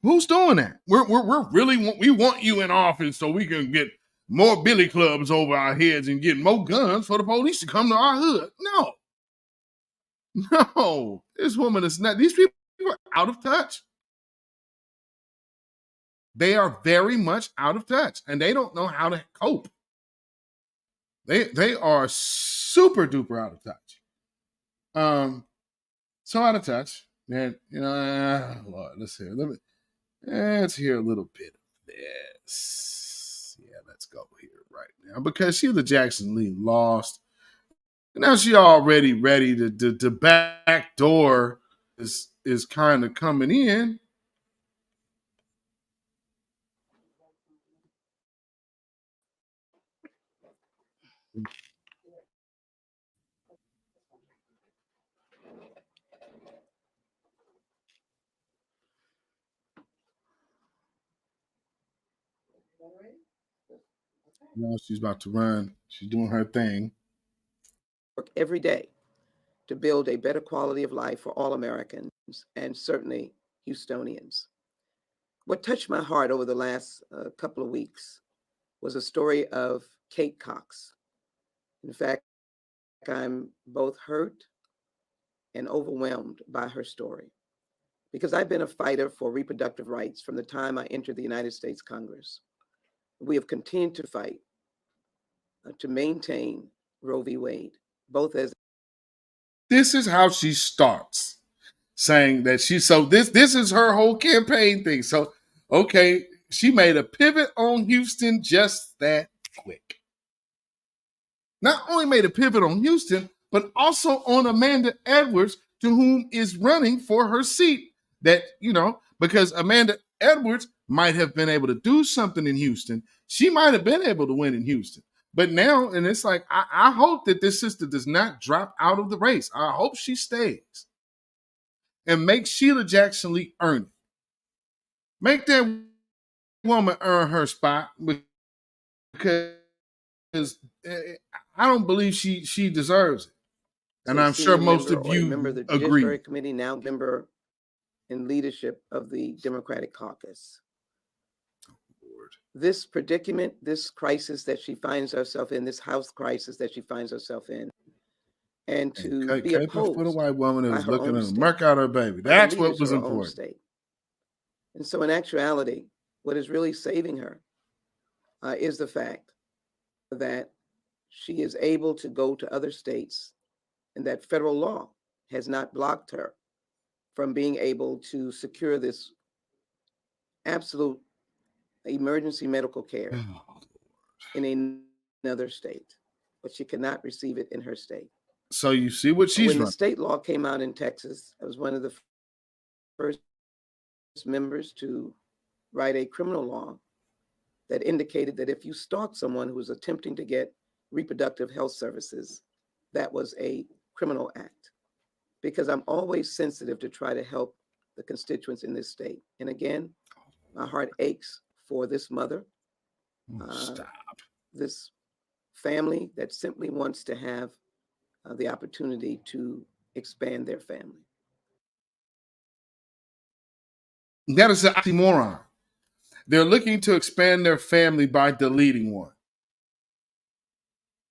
Who's doing that? We're really we want you in office so we can get more billy clubs over our heads and get more guns for the police to come to our hood. No, this woman is not. These people are out of touch. They are very much out of touch, and they don't know how to cope. They are super duper out of touch. So out of touch, man. Lord, let's hear a little bit of this. Yeah, let's go here right now because Sheila Jackson Lee lost. Now she already ready to backdoor is kind of coming in. She's about to run. She's doing her thing. Work every day to build a better quality of life for all Americans and certainly Houstonians. What touched my heart over the last couple of weeks was a story of Kate Cox. In fact, I'm both hurt and overwhelmed by her story because I've been a fighter for reproductive rights from the time I entered the United States Congress. We have continued to fight to maintain Roe v. Wade, both as. This is how she starts, saying that this is her whole campaign thing. So, okay, she made a pivot on Houston just that quick. Not only made a pivot on Houston, but also on Amanda Edwards, to whom is running for her seat. That, because Amanda Edwards might have been able to do something in Houston. She might have been able to win in Houston. But now, and it's like, I hope that this sister does not drop out of the race. I hope she stays and make Sheila Jackson Lee earn it. Make that woman earn her spot because I don't believe she deserves it. And I'm sure most of you member of the agree. Judiciary Committee, now member in leadership of the Democratic Caucus. This predicament, this crisis that she finds herself in, this House crisis that she finds herself in, and to be opposed for the white woman who's looking to state, murk out her baby. That's what was important. State. And so in actuality, what is really saving her is the fact that she is able to go to other states and that federal law has not blocked her from being able to secure this absolute emergency medical care in another state, but she cannot receive it in her state. So you see what she's when running. The state law came out in Texas, I was one of the first members to write a criminal law that indicated that if you stalk someone who was attempting to get reproductive health services, that was a criminal act. Because I'm always sensitive to try to help the constituents in this state. And again, my heart aches for this mother, this family that simply wants to have the opportunity to expand their family. That is an oxymoron. They're looking to expand their family by deleting one.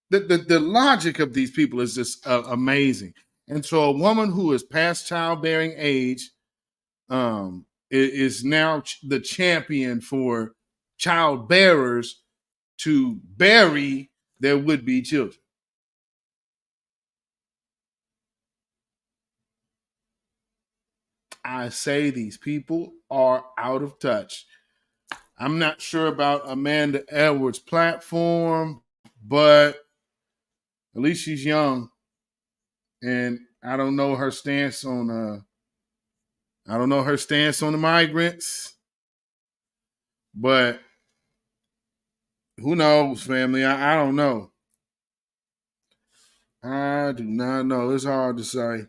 The logic of these people is just amazing. And so a woman who is past childbearing age is now the champion for child bearers to bury their would-be children. I say these people are out of touch. I'm not sure about Amanda Edwards' platform, but at least she's young. And I don't know her stance on the migrants. But who knows, family? I don't know. I do not know. It's hard to say.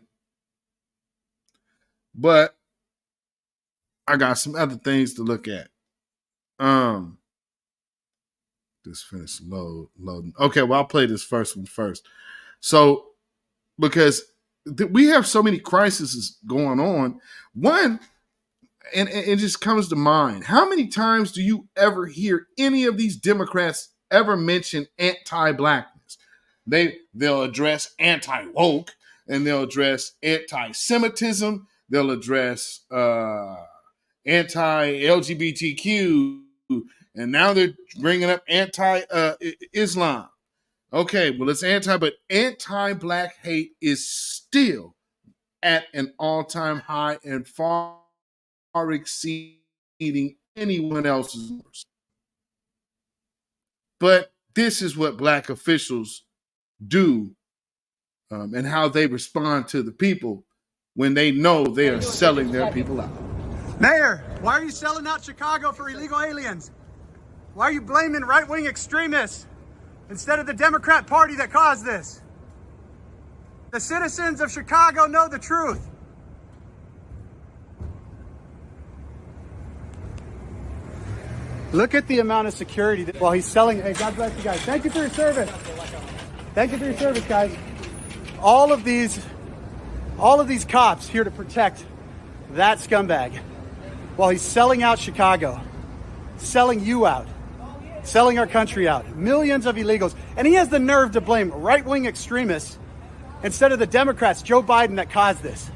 But I got some other things to look at. Just finish loading. Okay, well, I'll play this first one first. So, because we have so many crises going on. One, and it just comes to mind. How many times do you ever hear any of these Democrats ever mention anti-blackness? They'll address anti-woke, and they'll address anti-Semitism. They'll address anti-LGBTQ, and now they're bringing up anti-Islam. Okay, well, it's but anti-black hate is still at an all-time high and far exceeding anyone else's numbers. But this is what black officials do and how they respond to the people when they know they are selling their people out. Mayor, why are you selling out Chicago for illegal aliens? Why are you blaming right-wing extremists instead of the Democrat Party that caused this? The citizens of Chicago know the truth. Look at the amount of security that while he's selling. Hey, God bless you guys. Thank you for your service. Thank you for your service, guys. All of these cops here to protect that scumbag while he's selling out Chicago, selling you out, selling our country out, millions of illegals. And he has the nerve to blame right-wing extremists instead of the Democrats, Joe Biden, that caused this.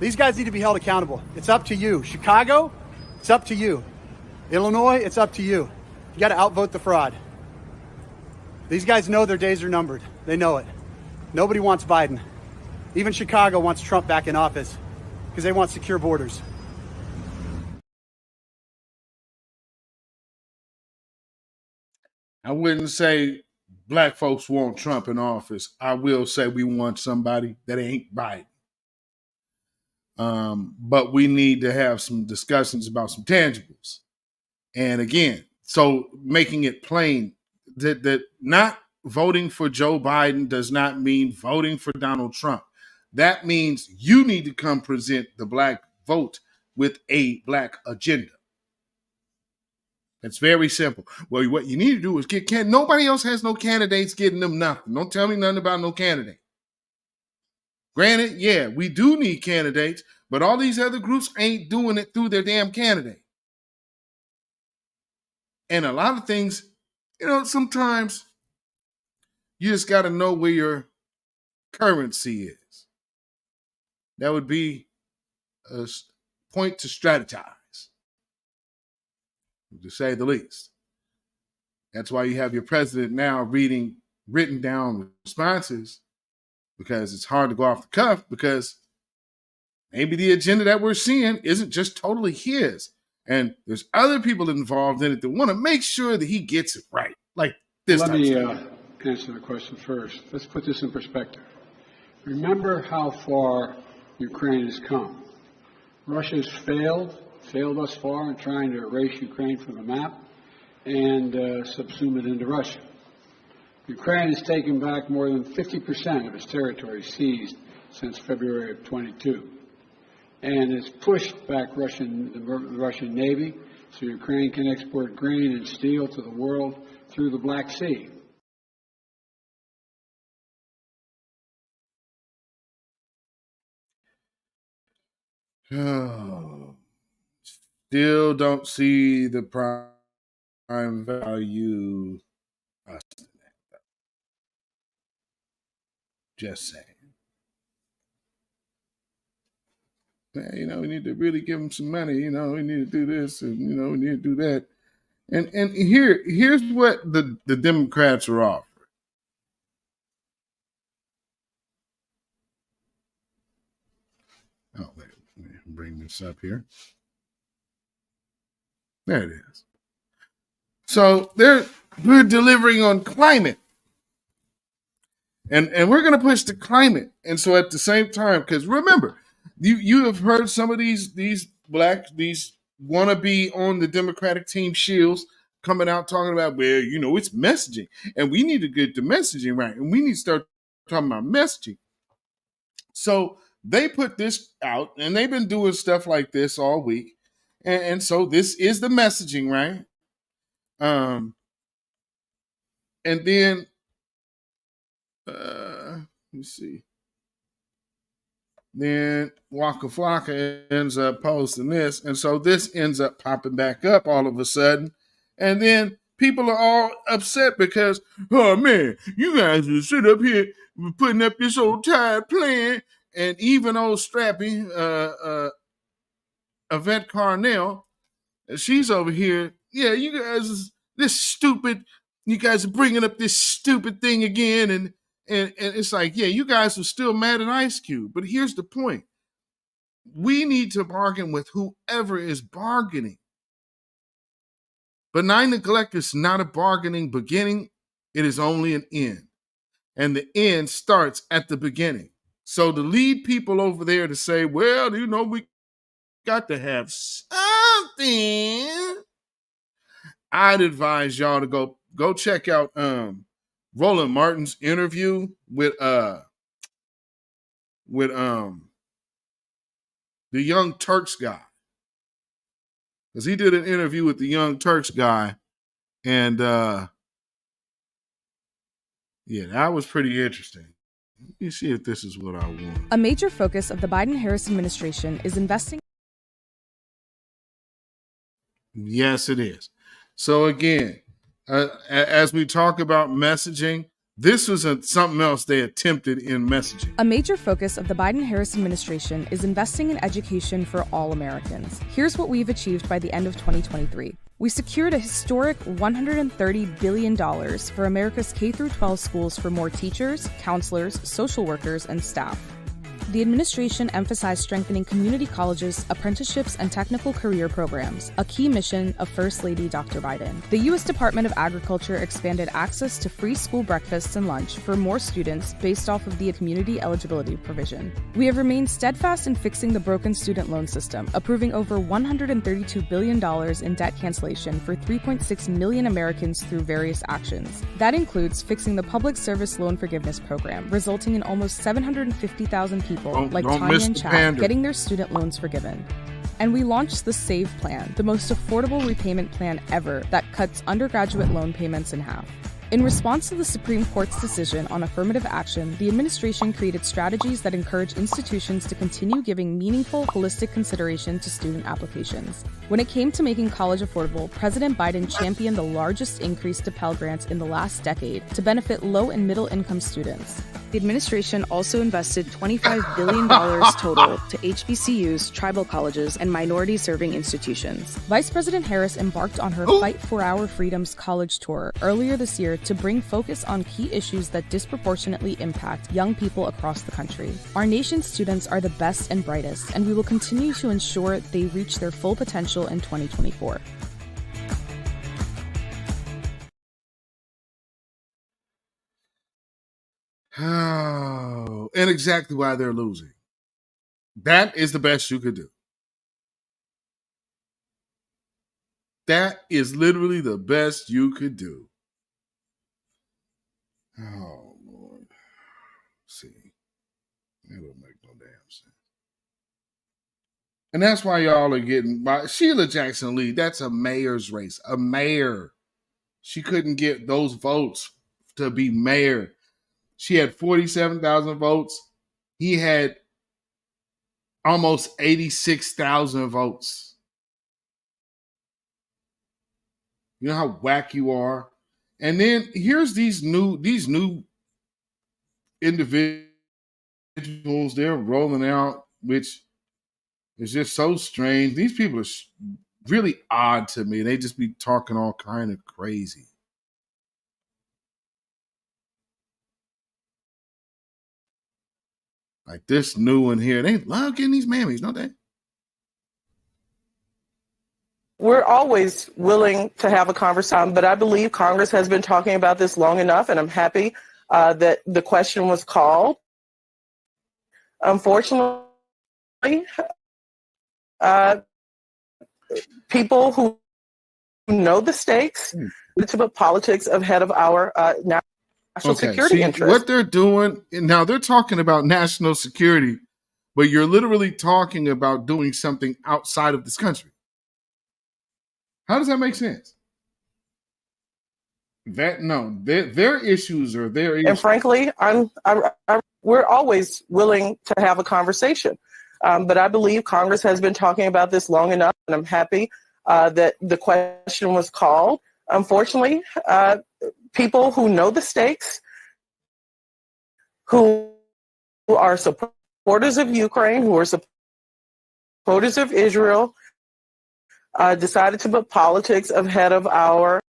These guys need to be held accountable. It's up to you. Chicago, it's up to you. Illinois, it's up to you. You got to outvote the fraud. These guys know their days are numbered. They know it. Nobody wants Biden. Even Chicago wants Trump back in office because they want secure borders. I wouldn't say black folks want Trump in office. I will say we want somebody that ain't Biden. But we need to have some discussions about some tangibles. And again, so making it plain that not voting for Joe Biden does not mean voting for Donald Trump. That means you need to come present the black vote with a black agenda. It's very simple. Well, what you need to do is nobody else has no candidates getting them nothing. Don't tell me nothing about no candidate. Granted, yeah, we do need candidates, but all these other groups ain't doing it through their damn candidate. And a lot of things, sometimes you just got to know where your currency is. That would be a point to strategize, to say the least. That's why you have your president now reading written down responses, because it's hard to go off the cuff, because maybe the agenda that we're seeing isn't just totally his. And there's other people involved in it that want to make sure that he gets it right. Like this. Let me answer the question first. Let's put this in perspective. Remember how far Ukraine has come. Russia's failed thus far in trying to erase Ukraine from the map and subsume it into Russia. Ukraine has taken back more than 50% of its territory seized since February of 22. And has pushed back the Russian Navy so Ukraine can export grain and steel to the world through the Black Sea. Still don't see the prime value. Just saying. We need to really give them some money. We need to do this, and we need to do that. And here's what the Democrats are offering. Oh, wait, let me bring this up here. There it is. So we're delivering on climate. And we're going to push the climate. And so at the same time, because remember, you have heard some of these wannabe on the Democratic team shields coming out talking about, it's messaging. And we need to get the messaging right. And we need to start talking about messaging. So they put this out, and they've been doing stuff like this all week. And so this is the messaging, right? And then, let me see. Then Waka Flocka ends up posting this. And so this ends up popping back up all of a sudden. And then people are all upset because, oh man, you guys are sit up here putting up this old tired plan. And even old Strappy, Yvette Carnell, she's over here. Yeah, you guys, this stupid, you guys are bringing up this stupid thing again. And it's like, yeah, you guys are still mad at Ice Cube. But here's the point. We need to bargain with whoever is bargaining. Benign neglect is not a bargaining beginning. It is only an end. And the end starts at the beginning. So to lead people over there to say, well, you know, we got to have something. I'd advise y'all to go check out Roland Martin's interview with the Young Turks guy. Because he did an interview with the Young Turks guy. And yeah, that was pretty interesting. Let me see if this is what I want. A major focus of the Biden-Harris administration is investing. Yes, it is. So again, as we talk about messaging, this was something else they attempted in messaging. A major focus of the Biden-Harris administration is investing in education for all Americans. Here's what we've achieved by the end of 2023. We secured a historic $130 billion for America's K-12 schools for more teachers, counselors, social workers, and staff. The administration emphasized strengthening community colleges, apprenticeships, and technical career programs, a key mission of First Lady Dr. Biden. The U.S. Department of Agriculture expanded access to free school breakfasts and lunch for more students based off of the community eligibility provision. We have remained steadfast in fixing the broken student loan system, approving over $132 billion in debt cancellation for 3.6 million Americans through various actions. That includes fixing the Public Service Loan Forgiveness Program, resulting in almost 750,000 people like Tanya and Chad getting their student loans forgiven. And we launched the SAVE plan, the most affordable repayment plan ever that cuts undergraduate loan payments in half. In response to the Supreme Court's decision on affirmative action, the administration created strategies that encourage institutions to continue giving meaningful, holistic consideration to student applications. When it came to making college affordable, President Biden championed the largest increase to Pell Grants in the last decade to benefit low and middle income students. The administration also invested $25 billion total to HBCUs, tribal colleges, and minority-serving institutions. Vice President Harris embarked on her Fight for Our Freedoms college tour earlier this year to bring focus on key issues that disproportionately impact young people across the country. Our nation's students are the best and brightest, and we will continue to ensure they reach their full potential in 2024. Oh, and exactly why they're losing. That is the best you could do. That is literally the best you could do. Oh, Lord. Let's see. That don't make no damn sense. And that's why y'all are getting by Sheila Jackson Lee. That's a mayor's race. A mayor. She couldn't get those votes to be mayor. She had 47,000 votes. He had almost 86,000 votes. You know how whack you are? And then here's these new individuals they're rolling out, which is just so strange. These people are really odd to me. They just be talking all kind of crazy. Like this new one here. They love getting these mammies, don't they? We're always willing to have a conversation, but I believe Congress has been talking about this long enough, and I'm happy that the question was called. Unfortunately, people who know the stakes to put politics ahead of our national security interests. What they're doing now, they're talking about national security, but you're literally talking about doing something outside of this country. How does that make sense? Their issues are their issues. And frankly, we're always willing to have a conversation. But I believe Congress has been talking about this long enough, and I'm happy that the question was called. Unfortunately, people who know the stakes, who are supporters of Ukraine, who are supporters of Israel, decided to put politics ahead of our.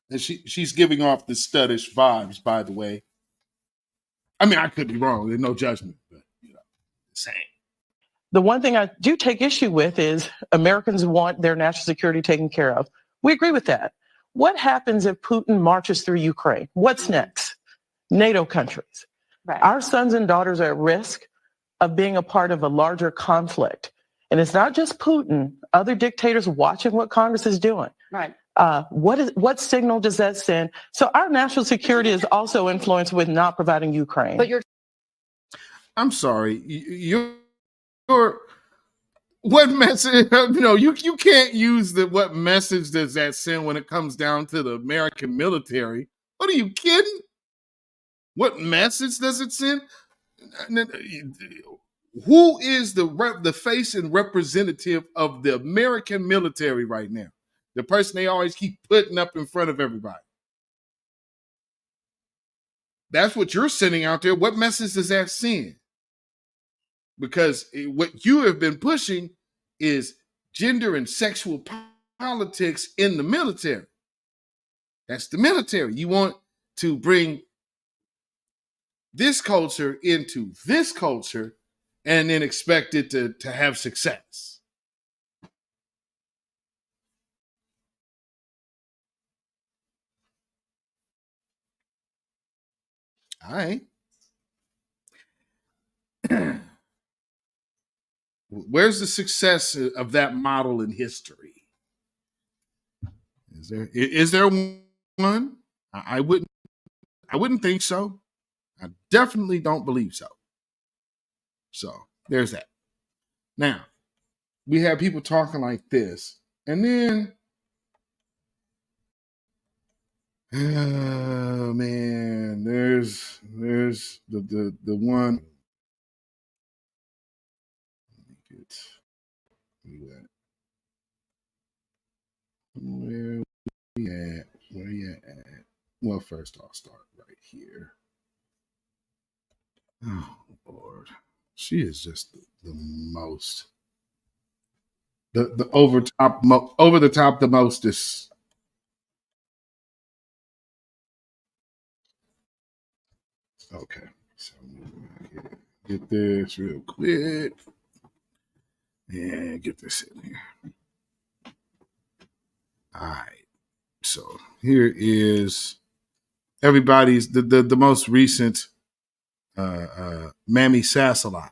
And she's giving off the studdish vibes, by the way. I mean, I could be wrong. There's no judgment, but same. The one thing I do take issue with is Americans want their national security taken care of. We agree with that. What happens if Putin marches through Ukraine? What's next? NATO countries. Right. Our sons and daughters are at risk of being a part of a larger conflict. And it's not just Putin, other dictators watching what Congress is doing. Right. What signal does that send? So our national security is also influenced with not providing Ukraine. But I'm sorry. You're what message? You can't use what message does that send when it comes down to the American military? What are you kidding? What message does it send? Who is the face and representative of the American military right now? The person they always keep putting up in front of everybody. That's what you're sending out there. What message does that send? Because what you have been pushing is gender and sexual politics in the military. That's the military. You want to bring this culture into this culture and then expect it to have success. All right. Where's the success of that model in history? Is there one? I wouldn't think so. I definitely don't believe so. So there's that. Now, we have people talking like this, and then oh man, there's the one. Where we at? Where you at? Well, first I'll start right here. Oh Lord, she is just the most the over the top the mostest. Okay, so get this real quick and get this in here. All right, so here is everybody's the most recent Mammy Sass-a-lot.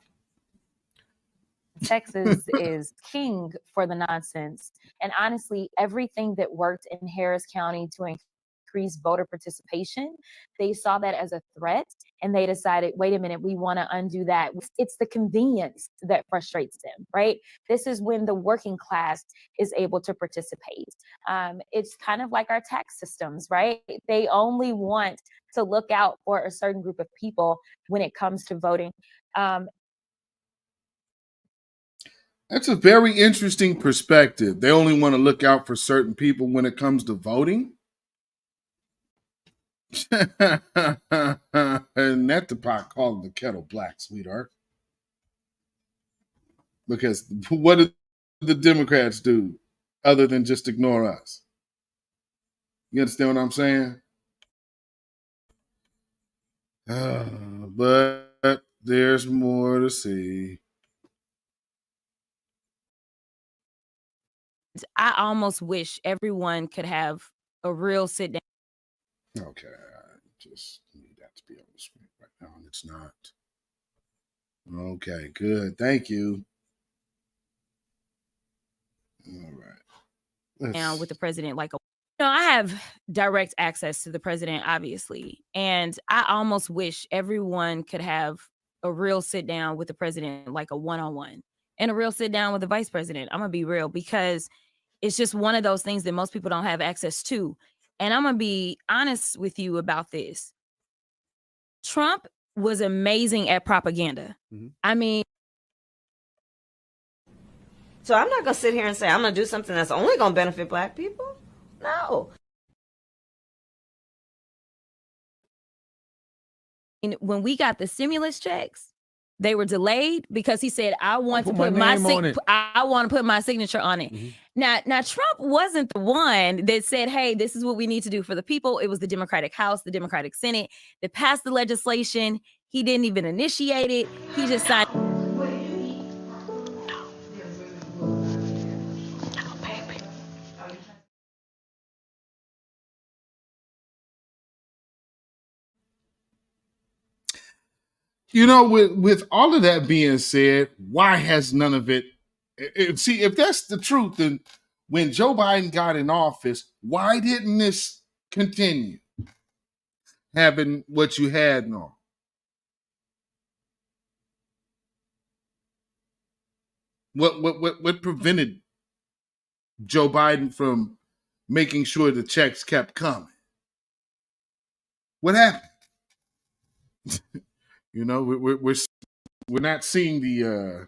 Texas is king for the nonsense. And honestly, everything that worked in Harris County to increase voter participation, they saw that as a threat and they decided, wait a minute, we want to undo that. It's the convenience that frustrates them, right? This is when the working class is able to participate. It's kind of like our tax systems, right? They only want to look out for a certain group of people when it comes to voting. That's a very interesting perspective. They only want to look out for certain people when it comes to voting. And that's the pot calling the kettle black, sweetheart. Because what did the Democrats do other than just ignore us? You understand what I'm saying? But there's more to see. I almost wish everyone could have a real sit down. Okay, I just need that to be on the screen right now, and it's not. Okay, good. Thank you. All right. down with the president like a, I have direct access to the president, obviously, and I almost wish everyone could have a real sit down with the president, like a one-on-one, and a real sit down with the vice president. I'm gonna be real, because it's just one of those things that most people don't have access to. And I'm gonna be honest with you about this. Trump was amazing at propaganda. I mean, so I'm not gonna sit here and say I'm gonna do something that's only gonna benefit Black people. No. When we got the stimulus checks, they were delayed because he said, I want to put my signature on it. Now Trump wasn't the one that said, hey, this is what we need to do for the people. It was the Democratic House, the Democratic Senate that passed the legislation. He didn't even initiate it. He just signed. You know, with all of that being said, why has none of it? See, if that's the truth, then when Joe Biden got in office, why didn't this continue having what you had now? What prevented Joe Biden from making sure the checks kept coming? What happened? You know, we're not seeing the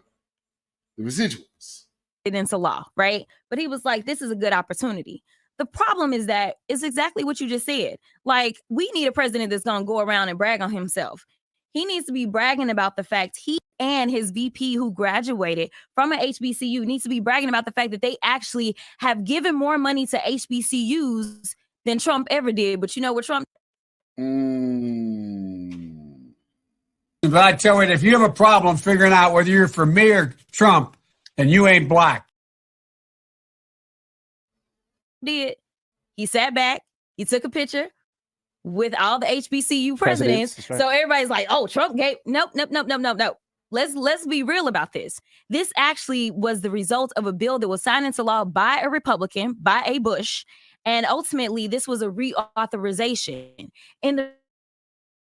residuals. Into law, right? But he was like, this is a good opportunity. The problem is that it's exactly what you just said. Like, we need a president that's going to go around and brag on himself. He needs to be bragging about the fact he and his VP who graduated from an HBCU needs to be bragging about the fact that they actually have given more money to HBCUs than Trump ever did. But you know what Trump... But I tell you, if you have a problem figuring out whether you're for me or Trump, then you ain't Black. He sat back, he took a picture with all the HBCU presidents. So everybody's like, oh, Trump gave... Nope. Let's be real about this. This actually was the result of a bill that was signed into law by a Republican, by a Bush, and ultimately this was a reauthorization. And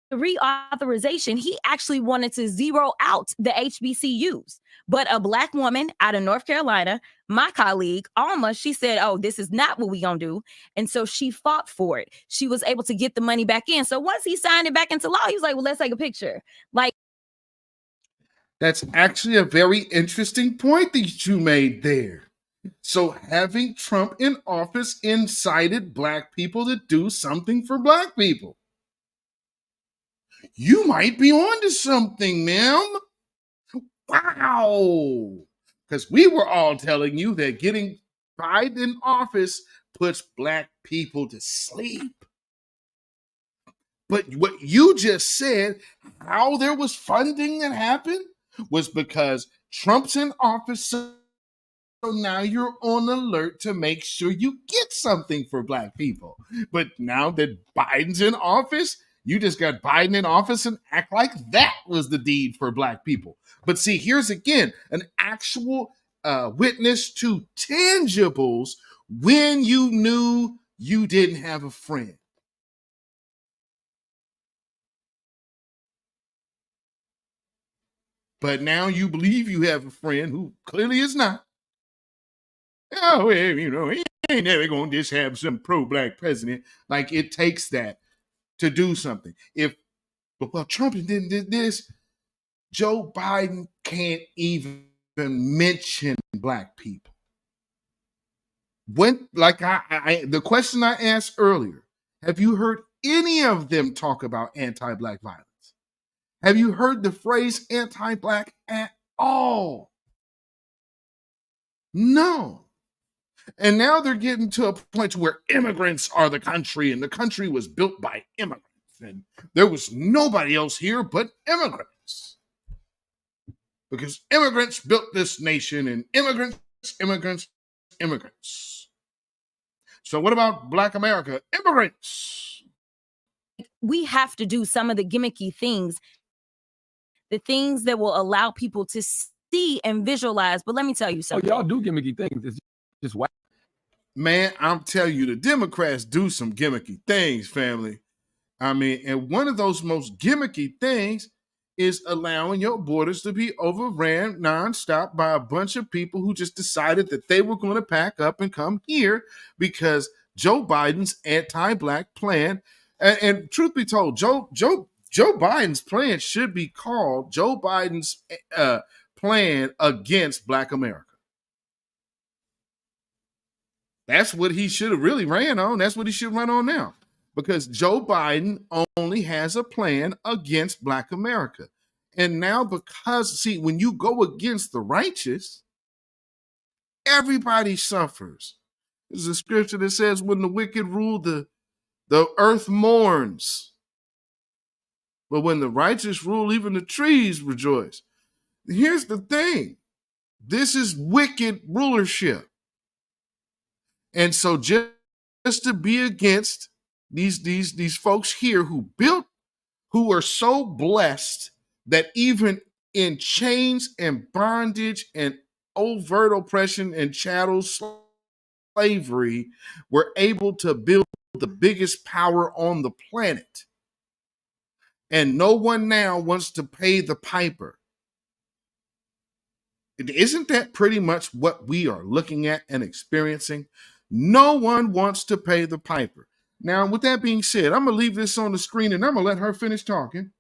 the reauthorization, he actually wanted to zero out the HBCUs. But a Black woman out of North Carolina, my colleague, Alma, she said, oh, this is not what we gonna do. And so she fought for it. She was able to get the money back in. So once he signed it back into law, he was like, well, let's take a picture. Like, that's actually a very interesting point that you made there. So having Trump in office incited Black people to do something for Black people. You might be onto something, ma'am. Wow. Because we were all telling you that getting Biden in office puts Black people to sleep. But what you just said, how there was funding that happened, was because Trump's in office. So now you're on alert to make sure you get something for Black people. But now that Biden's in office, you just got Biden in office and act like that was the deed for Black people. But see, here's again an actual witness to tangibles when you knew you didn't have a friend. But now you believe you have a friend who clearly is not. Oh, well, you know, he ain't never going to just have some pro-Black president. Like, it takes that to do something. Well, Trump did this, Joe Biden can't even mention Black people. When, like the question I asked earlier, have you heard any of them talk about anti-Black violence? Have you heard the phrase anti-Black at all? No. And now they're getting to a point where immigrants are the country, and the country was built by immigrants. And there was nobody else here but immigrants. Because immigrants built this nation, and immigrants. So what about Black America? Immigrants. We have to do some of the gimmicky things, the things that will allow people to see and visualize. But let me tell you something. Oh, y'all do gimmicky things. It's just whack. Man, I'm telling you, the Democrats do some gimmicky things, family. I mean, and one of those most gimmicky things is allowing your borders to be overran nonstop by a bunch of people who just decided that they were going to pack up and come here because Joe Biden's anti-black plan. And truth be told, Joe Biden's plan should be called Joe Biden's plan against Black America. That's what he should have really ran on. That's what he should run on now. Because Joe Biden only has a plan against Black America. And now because, see, when you go against the righteous, everybody suffers. There's a scripture that says, when the wicked rule, the earth mourns. But when the righteous rule, even the trees rejoice. Here's the thing. This is wicked rulership. And so just to be against these folks here who are so blessed that even in chains and bondage and overt oppression and chattel slavery were able to build the biggest power on the planet. And no one now wants to pay the piper. Isn't that pretty much what we are looking at and experiencing? No one wants to pay the piper. Now, with that being said, I'm going to leave this on the screen and I'm going to let her finish talking.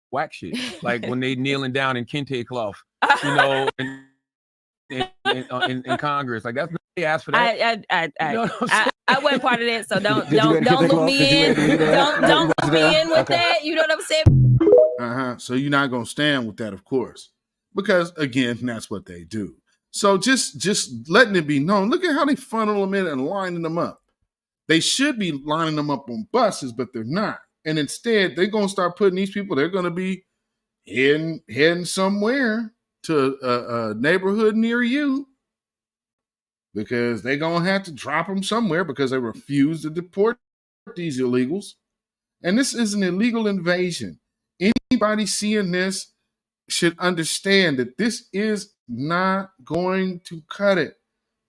Whack shit. Like when they kneeling down in kente cloth, you know, in Congress. Like that's they asked for that. I wasn't part of that, so don't loop me in. Don't loop me in with that. You know what I'm saying? So you're not going to stand with that, of course, because again, that's what they do. So just letting it be known. Look at how they funnel them in and lining them up. They should be lining them up on buses, but they're not. And instead, they're going to start putting these people, they're going to be heading somewhere to a neighborhood near you because they're going to have to drop them somewhere because they refuse to deport these illegals. And this is an illegal invasion. Anybody seeing this should understand that this is not going to cut it.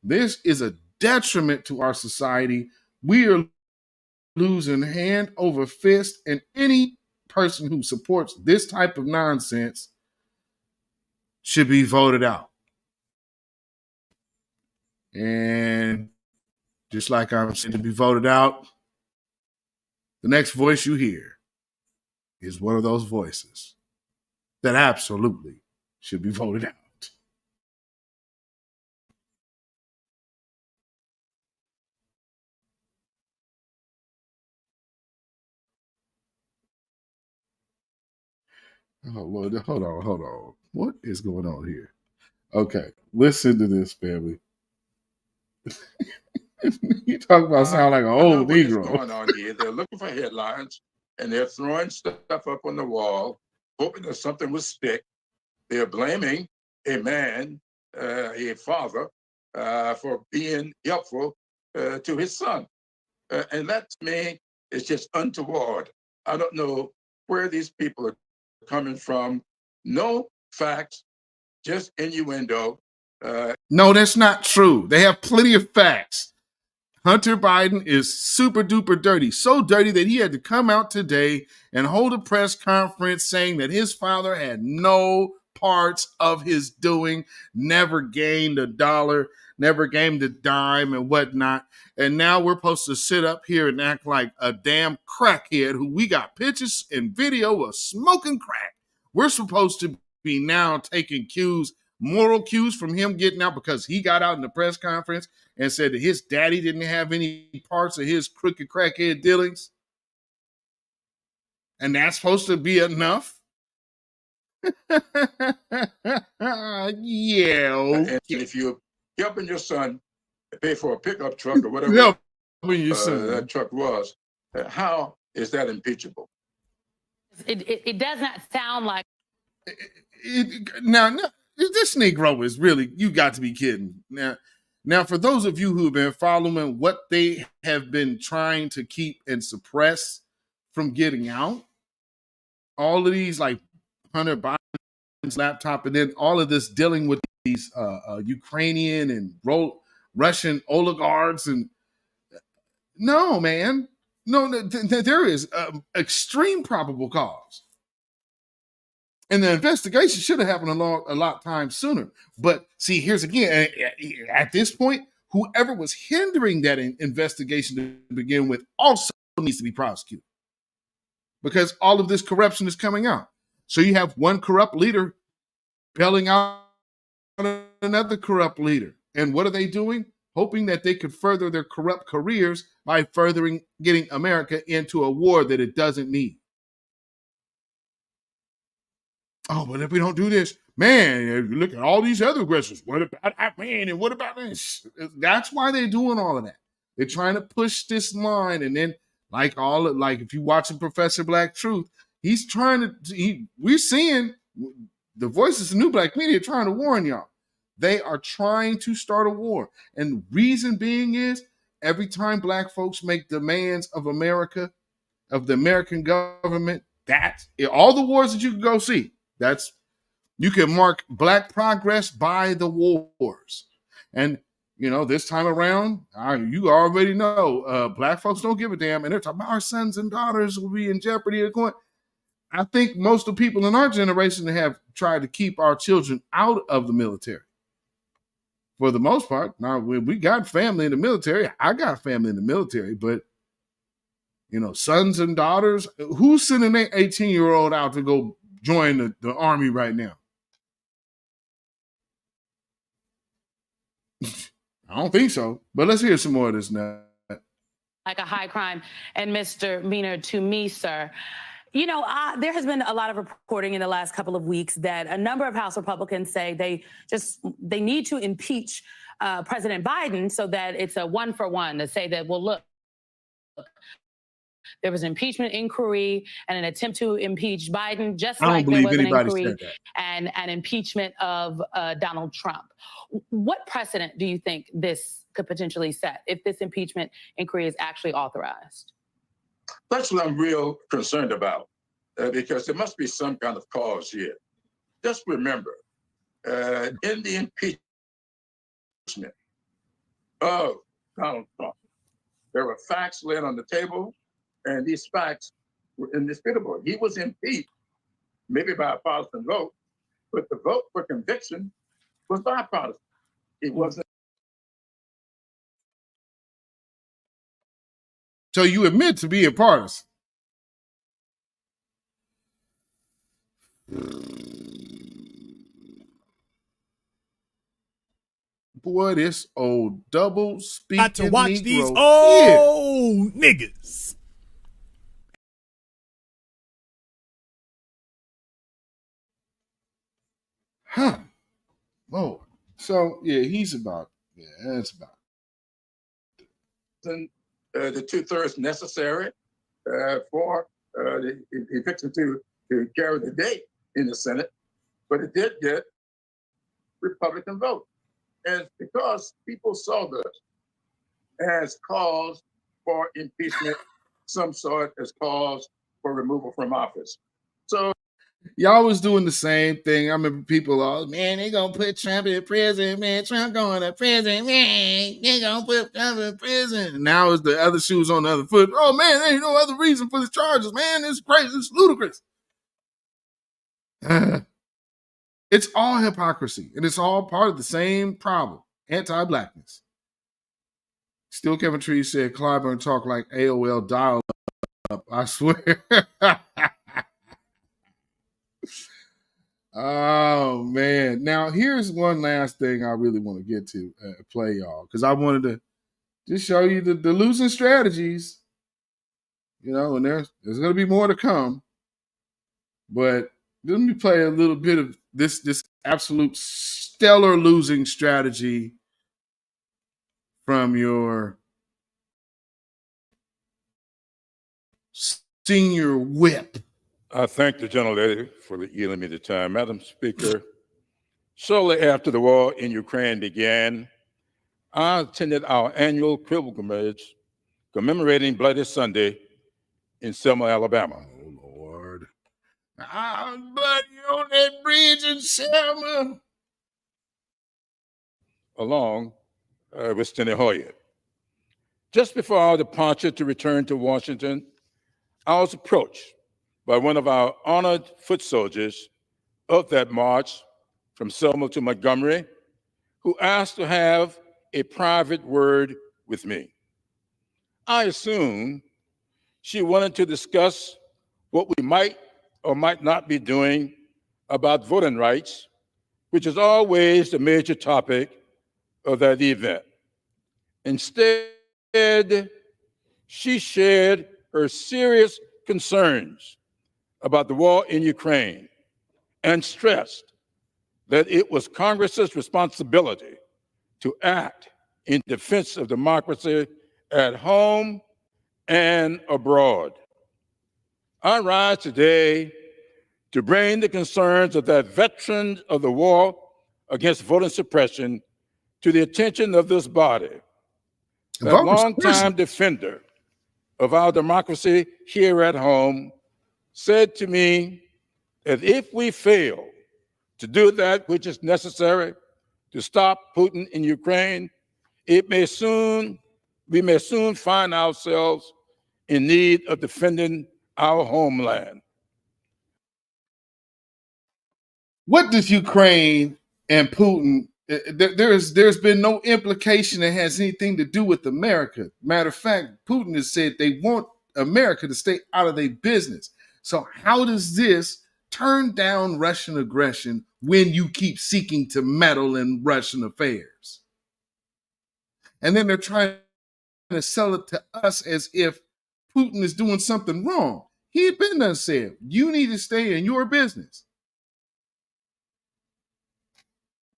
This is a detriment to our society. We are losing hand over fist, and any person who supports this type of nonsense should be voted out. And just like I'm saying to be voted out, the next voice you hear is one of those voices that absolutely should be voted out. Oh, Lord, hold on. What is going on here? Okay, listen to this, family. You talk about sound like an old Negro. What's going on here? They're looking for headlines, and they're throwing stuff up on the wall, hoping that something will stick. They're blaming a man, a father, for being helpful to his son. And that, to me, is just untoward. I don't know where these people are coming from. No facts, just innuendo. No, that's not true. They have plenty of facts. Hunter Biden is super duper dirty. So dirty that he had to come out today and hold a press conference saying that his father had no parts of his doing, never gained a dollar, never gained a dime and whatnot. And now we're supposed to sit up here and act like a damn crackhead who we got pictures and video of smoking crack. We're supposed to be now taking moral cues from him getting out because he got out in the press conference and said that his daddy didn't have any parts of his crooked crackhead dealings. And that's supposed to be enough? Yeah, okay. And if you're helping your son pay for a pickup truck or whatever that truck was, how is that impeachable? It does not sound like Now, this Negro is really, you got to be kidding. Now, for those of you who have been following what they have been trying to keep and suppress from getting out, all of these like Hunter Biden's laptop, and then all of this dealing with these Ukrainian and Russian oligarchs. And no, man, no, there is extreme probable cause. And the investigation should have happened a lot time sooner. But see, here's again, at this point, whoever was hindering that investigation to begin with also needs to be prosecuted, because all of this corruption is coming out. So you have one corrupt leader bailing out another corrupt leader. And what are they doing? Hoping that they could further their corrupt careers by getting America into a war that it doesn't need. Oh, but if we don't do this, man, if you look at all these other aggressors, what about that man and what about this? That's why they're doing all of that. They're trying to push this line. And then like if you watching Professor Black Truth, he's trying to, we're seeing the voices of New Black Media trying to warn y'all. They are trying to start a war. And reason being is every time Black folks make demands of America, of the American government, that's all the wars that you can go see. You can mark Black progress by the wars. And, this time around, you already know, Black folks don't give a damn. And they're talking about our sons and daughters will be in jeopardy. I think most of the people in our generation have tried to keep our children out of the military. For the most part. Now, we got family in the military. I got family in the military, but, sons and daughters, who's sending an 18-year-old out to go join the army right now? I don't think so. But let's hear some more of this now. Like a high crime and misdemeanor to me, sir. There has been a lot of reporting in the last couple of weeks that a number of House Republicans say they need to impeach President Biden so that it's a 1-for-1 to say that, well, look, there was an impeachment inquiry and an attempt to impeach Biden, just like there was an inquiry and an impeachment of Donald Trump. What precedent do you think this could potentially set if this impeachment inquiry is actually authorized? That's what I'm real concerned about, because there must be some kind of cause here. Just remember, in the impeachment of Donald Trump, there were facts laid on the table, and these facts were indisputable. He was impeached, maybe by a partisan vote, but the vote for conviction was bipartisan. It wasn't. So you admit to being partisan. Boy, this old double speaking Got to watch Negro these old niggas. Huh. Lord. So, yeah, that's about The 2/3 necessary for the eviction to carry the day in the Senate, but it did get Republican vote. And because people saw this as cause for impeachment, some saw it as cause for removal from office. So y'all was doing the same thing. I remember people, man, they gonna put Trump in prison, man. Trump going to prison, man. They gonna put Trump in prison. And now is the other shoes on the other foot. Oh man, there ain't no other reason for the charges, man. It's crazy, it's ludicrous. It's all hypocrisy, and it's all part of the same problem: anti-blackness. Still, Kevin Tree said Clyburn talk like AOL dial-up. I swear. Oh man! Now here's one last thing I really want to get to play y'all, because I wanted to just show you the losing strategies. And there's going to be more to come, but let me play a little bit of this absolute stellar losing strategy from your senior whip. I thank the gentlelady for yielding me the time. Madam Speaker, shortly after the war in Ukraine began, I attended our annual pilgrimage commemorating Bloody Sunday in Selma, Alabama. Oh, Lord. I'm bloody on that bridge in Selma. Along with Steny Hoyer. Just before our departure to return to Washington, I was approached by one of our honored foot soldiers of that march from Selma to Montgomery, who asked to have a private word with me. I assumed she wanted to discuss what we might or might not be doing about voting rights, which is always the major topic of that event. Instead, she shared her serious concerns about the war in Ukraine and stressed that it was Congress's responsibility to act in defense of democracy at home and abroad. I rise today to bring the concerns of that veteran of the war against voting suppression to the attention of this body. That longtime defender of our democracy here at home said to me that if we fail to do that which is necessary to stop Putin in Ukraine, we may soon find ourselves in need of defending our homeland. What does Ukraine and Putin? There's been no implication that has anything to do with America. Matter of fact, Putin has said they want America to stay out of their business. So how does this turn down Russian aggression when you keep seeking to meddle in Russian affairs? And then they're trying to sell it to us as if Putin is doing something wrong. He had been done said, you need to stay in your business.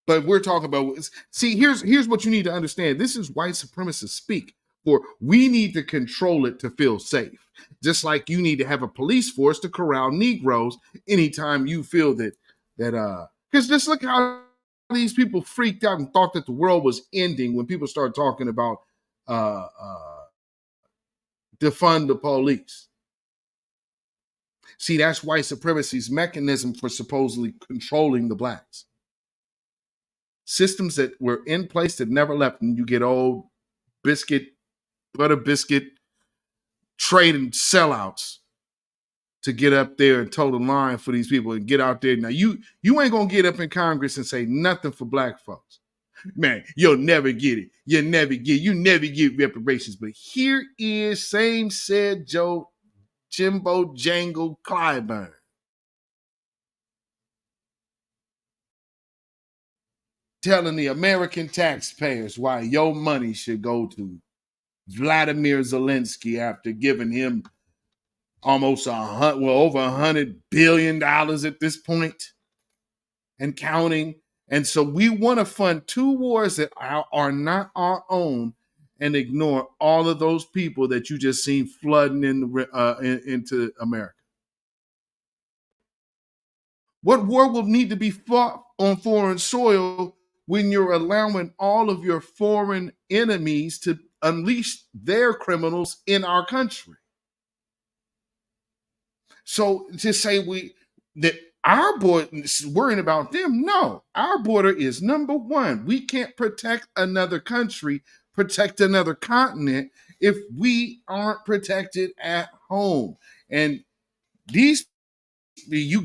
But we're talking about, see, here's what you need to understand. This is white supremacists speak for. We need to control it to feel safe. Just like you need to have a police force to corral Negroes anytime you feel that, because just look how these people freaked out and thought that the world was ending when people started talking about defund the police. See, that's white supremacy's mechanism for supposedly controlling the blacks. Systems that were in place that never left, and you get old butter biscuit trading sellouts to get up there and toe the line for these people and get out there. Now you ain't gonna get up in Congress and say nothing for black folks. Man, you'll never get it. You never get reparations. But here is same said Joe Jimbo Jangle Clyburn. Telling the American taxpayers why your money should go to Vladimir Zelensky after giving him almost over $100 billion at this point and counting. And so we want to fund two wars that are not our own and ignore all of those people that you just seen flooding into America. What war will need to be fought on foreign soil when you're allowing all of your foreign enemies to unleash their criminals in our country? So to say that our border is worrying about them, no. Our border is number one. We can't protect another country, protect another continent if we aren't protected at home. And you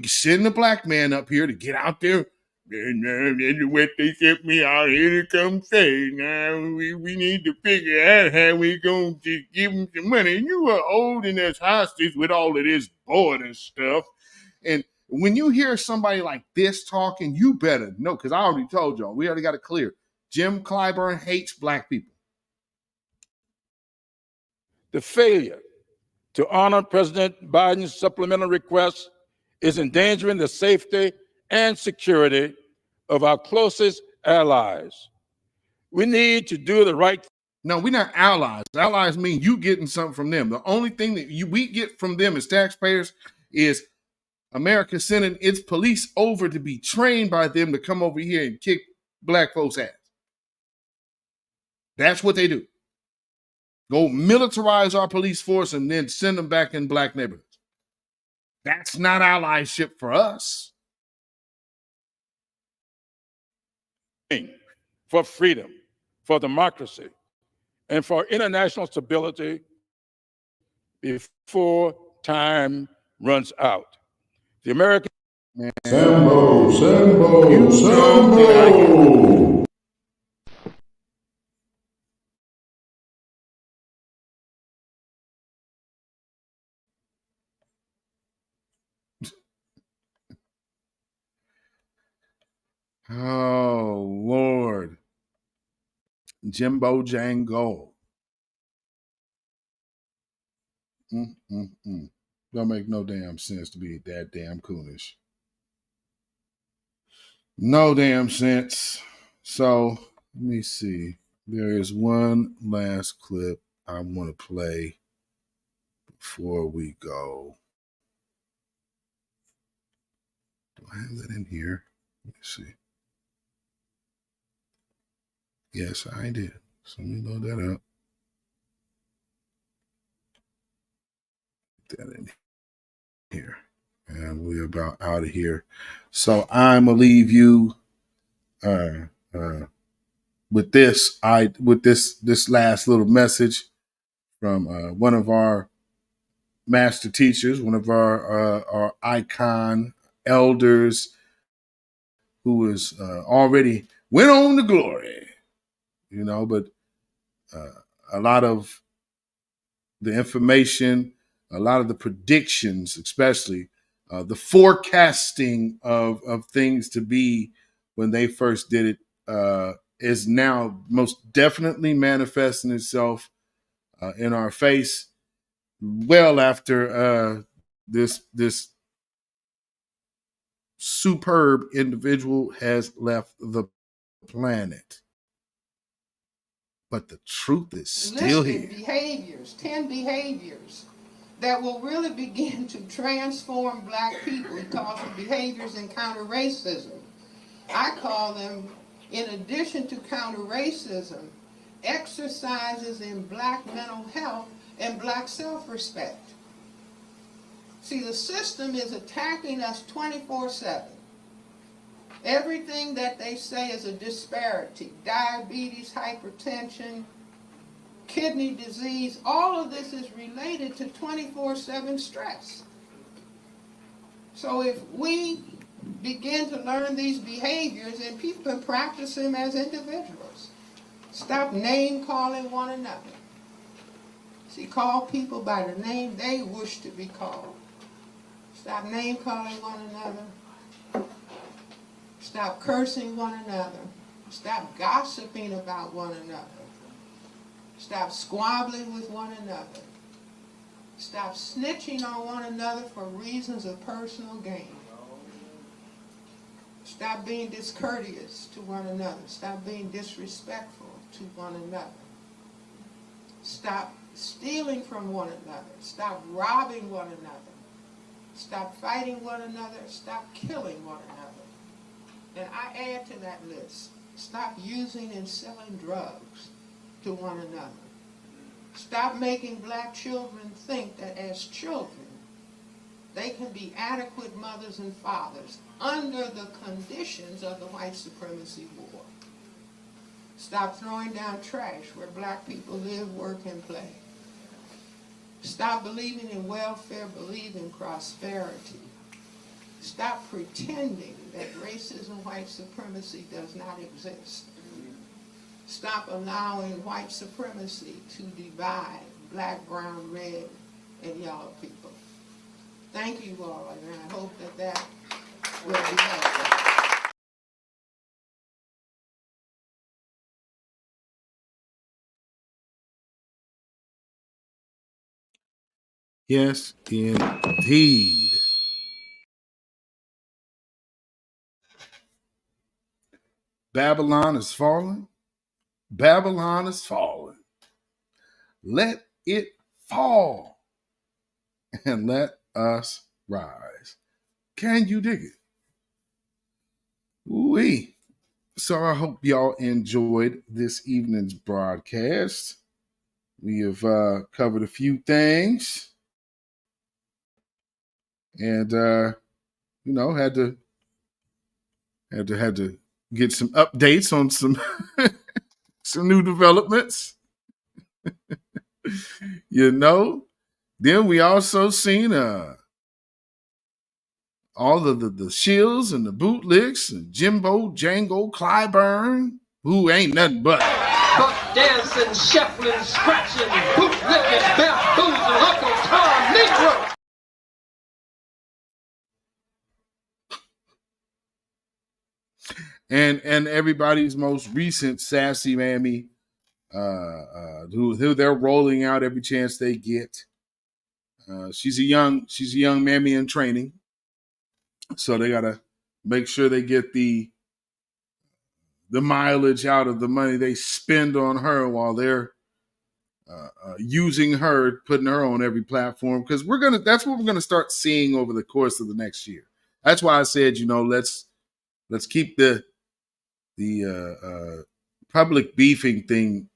send a black man up here to get out there. And what they sent me out here to come say, now we need to figure out how we going to give them some money. And you are holding us hostage with all of this border stuff. And when you hear somebody like this talking, you better know, because I already told y'all, we already got it clear. Jim Clyburn hates black people. The failure to honor President Biden's supplemental request is endangering the safety and security of our closest allies. We need to do the right thing. No, we're not allies. Allies mean you getting something from them. The only thing that we get from them as taxpayers is America sending its police over to be trained by them to come over here and kick black folks' ass. That's what they do. Go militarize our police force and then send them back in black neighborhoods. That's not allyship for us. For freedom, for democracy and for international stability before time runs out. The American Sambo, Sambo, Sambo. Oh, Lord. Jimbo Jango. Don't make no damn sense to be that damn coonish. No damn sense. So, let me see. There is one last clip I want to play before we go. Do I have that in here? Let me see. Yes, I did. So let me load that up. Put that in here. And we're about out of here. So I'm gonna leave you with this last little message from one of our master teachers, one of our icon elders who is already went on to glory, but a lot of the information, a lot of the predictions, especially the forecasting of things to be when they first did it, is now most definitely manifesting itself in our face well after this superb individual has left the planet. But the truth is still here. Behaviors, 10 behaviors that will really begin to transform black people. We call them behaviors in counter-racism. I call them, in addition to counter-racism, exercises in black mental health and black self-respect. See, the system is attacking us 24/7. Everything that they say is a disparity. Diabetes, hypertension, kidney disease, all of this is related to 24/7 stress. So if we begin to learn these behaviors, and people can practice them as individuals. Stop name calling one another. See, call people by the name they wish to be called. Stop name calling one another. Stop cursing one another. Stop gossiping about one another. Stop squabbling with one another. Stop snitching on one another for reasons of personal gain. Stop being discourteous to one another. Stop being disrespectful to one another. Stop stealing from one another. Stop robbing one another. Stop fighting one another. Stop killing one another. And I add to that list, stop using and selling drugs to one another. Stop making black children think that as children, they can be adequate mothers and fathers under the conditions of the white supremacy war. Stop throwing down trash where black people live, work, and play. Stop believing in welfare, believe in prosperity. Stop pretending that racism, white supremacy does not exist. Stop allowing white supremacy to divide black, brown, red, and yellow people. Thank you all, and I hope that will be helpful. Yes, indeed. Babylon is falling. Babylon is falling. Let it fall and let us rise. Can you dig it? Ooh-wee. So I hope y'all enjoyed this evening's broadcast. We have covered a few things, and had to get some updates on some some new developments. You know, then we also seen all of the Shills and the Bootlicks and Jimbo, Django, Clyburn, who ain't nothing but Buck dancing, shuffling, scratching, bootlicking, bamboozling, Uncle Tom Negro. and everybody's most recent sassy mammy, who they're rolling out every chance they get. She's a young mammy in training, so they gotta make sure they get the mileage out of the money they spend on her while they're using her, putting her on every platform. Because that's what we're gonna start seeing over the course of the next year. That's why I said, let's keep the public beefing thing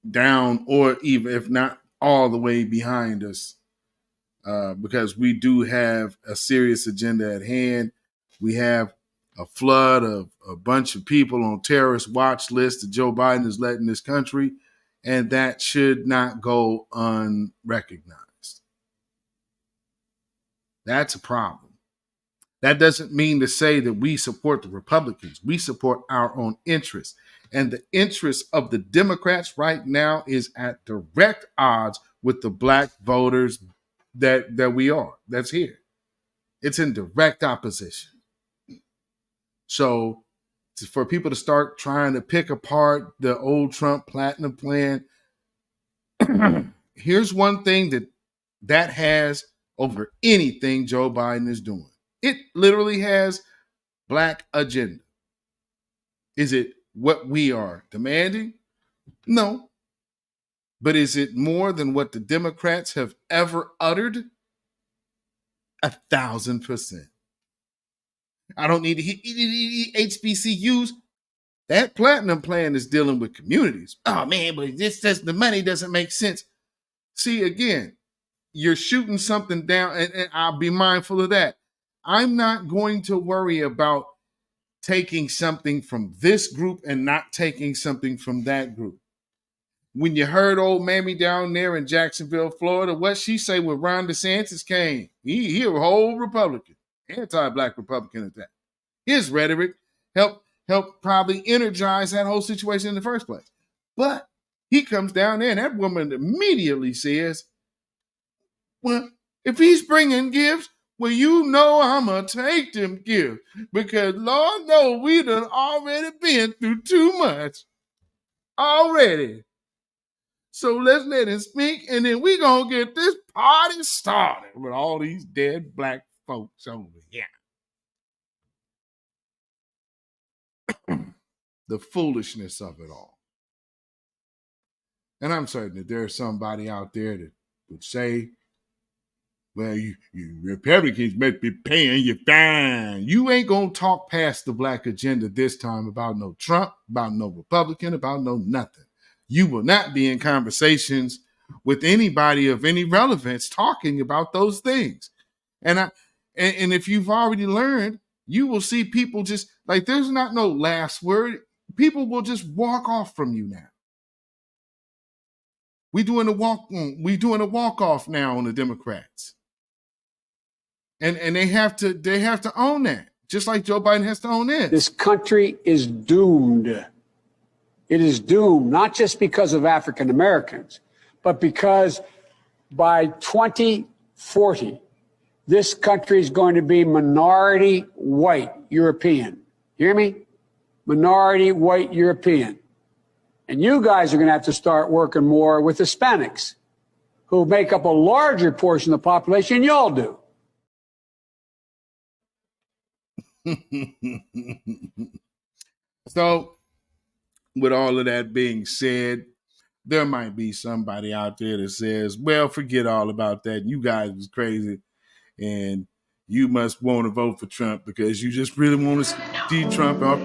down, or even if not all the way behind us, because we do have a serious agenda at hand. We have a flood of a bunch of people on terrorist watch lists that Joe Biden is letting this country, and that should not go unrecognized. That's a problem. That doesn't mean to say that we support the Republicans. We support our own interests. And the interests of the Democrats right now is at direct odds with the black voters that's here. It's in direct opposition. So for people to start trying to pick apart the old Trump Platinum Plan, here's one thing that has over anything Joe Biden is doing. It literally has black agenda. Is it what we are demanding? No. But is it more than what the Democrats have ever uttered? 1,000%. I don't need to HBCUs. That platinum plan is dealing with communities. Oh man, but the money doesn't make sense. See, again, you're shooting something down, and I'll be mindful of that. I'm not going to worry about taking something from this group and not taking something from that group. When you heard old Mammy down there in Jacksonville, Florida, what she say when Ron DeSantis came? He a whole Republican, anti-black Republican at that. His rhetoric helped probably energize that whole situation in the first place. But he comes down there and that woman immediately says, well, if he's bringing gifts, well, I'm going to take them gifts because Lord knows we done already been through too much already. So let's let him speak, and then we going to get this party started with all these dead black folks over here. The foolishness of it all. And I'm certain that there's somebody out there that would say, well, you Republicans must be paying you fine. You ain't going to talk past the black agenda this time about no Trump, about no Republican, about no nothing. You will not be in conversations with anybody of any relevance talking about those things. And if you've already learned, you will see people just like there's not no last word. People will just walk off from you now. We doing a walk off now on the Democrats. And they have to own that, just like Joe Biden has to own it. This country is doomed. It is doomed, not just because of African Americans, but because by 2040, this country is going to be minority white European. You hear me? Minority white European. And you guys are going to have to start working more with Hispanics, who make up a larger portion of the population than y'all do. So, with all of that being said, there might be somebody out there that says, well, forget all about that. You guys was crazy, and you must want to vote for Trump because you just really want to see Trump off.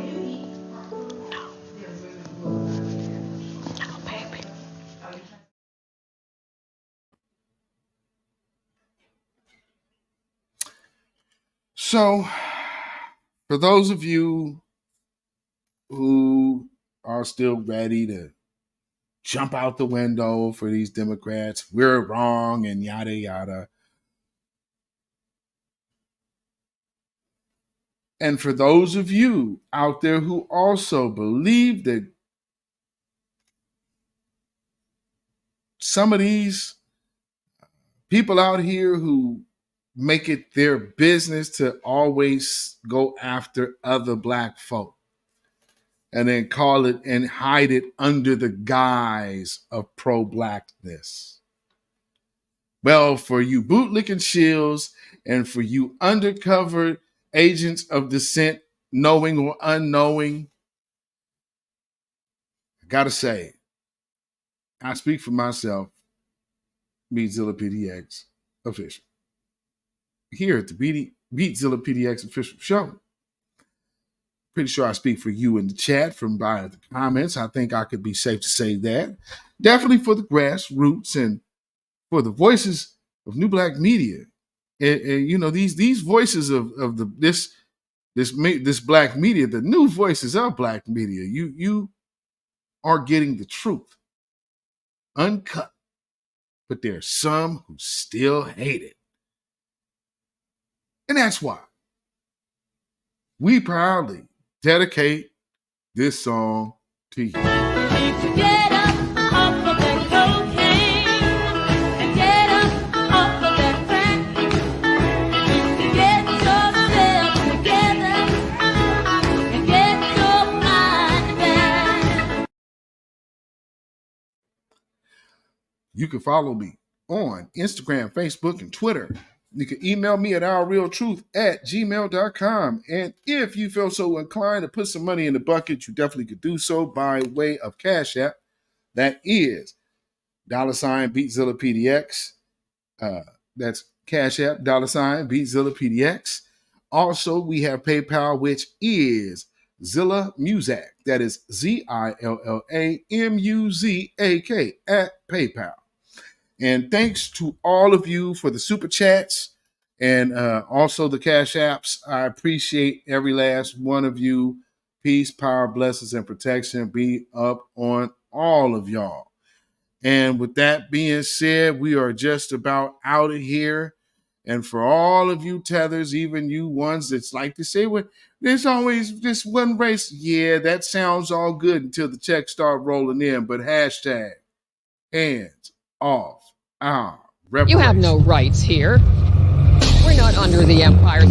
So, for those of you who are still ready to jump out the window for these Democrats. We're wrong and yada, yada. And for those of you out there who also believe that some of these people out here who make it their business to always go after other Black folk and then call it and hide it under the guise of pro-Blackness. Well, for you bootlicking shills and for you undercover agents of dissent, knowing or unknowing, I gotta say, I speak for myself, beatzillapdx official. Here at the beatzillapdx official show. Pretty sure I speak for you in the chat from by the comments. I think I could be safe to say that. Definitely for the grassroots and for the voices of New Black media. And you know, these voices of this Black media, the new voices of Black media, you are getting the truth uncut. But there are some who still hate it. And that's why we proudly dedicate this song to you. Get up off of that cocaine and get up off of that crack. Get yourself together and get your mind back. You can follow me on Instagram, Facebook, and Twitter. You can email me at ourrealtruth@gmail.com. And if you feel so inclined to put some money in the bucket, you definitely could do so by way of CashApp. That is $beatzillapdx. That's CashApp, $beatzillapdx. Also, we have PayPal, which is Zilla Muzak. That is ZILLAMUZAK at PayPal. And thanks to all of you for the super chats and also the Cash Apps. I appreciate every last one of you. Peace, power, blessings, and protection be up on all of y'all. And with that being said, we are just about out of here. And for all of you tethers, even you ones that's like to say, well, there's always just one race. Yeah, that sounds all good until the checks start rolling in. But hashtag hands off. You have no rights here. We're not under the empire.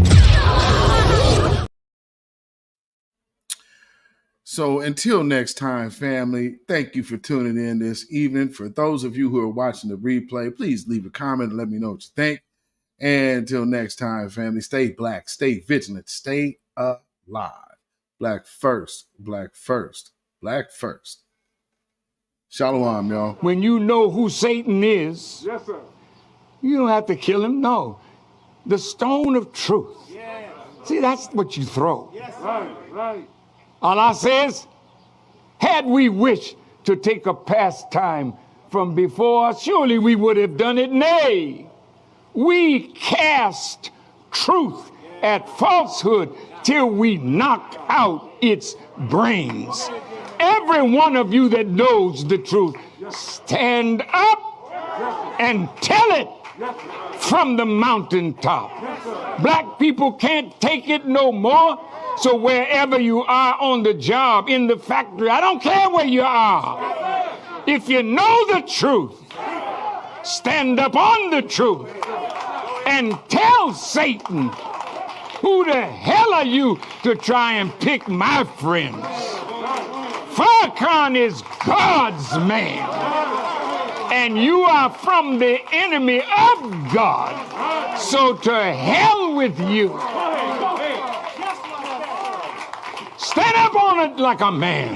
So until next time, family, thank you for tuning in this evening. For those of you who are watching the replay, please leave a comment and let me know what you think. And until next time, family, stay Black, stay vigilant, stay alive. Black first, Black first, Black first. Shalom, y'all. When you know who Satan is, yes, sir, you don't have to kill him. No. The stone of truth. Yeah. See, that's what you throw. Yes, right. Allah says, had we wished to take a pastime from before, surely we would have done it. Nay, we cast truth at falsehood till we knock out its brains. Every one of you that knows the truth, stand up and tell it from the mountaintop. Black people can't take it no more. So wherever you are on the job, in the factory, I don't care where you are. If you know the truth, stand up on the truth and tell Satan, who the hell are you to try and pick my friends? Farrakhan is God's man, and you are from the enemy of God. So to hell with you. Stand up on it like a man.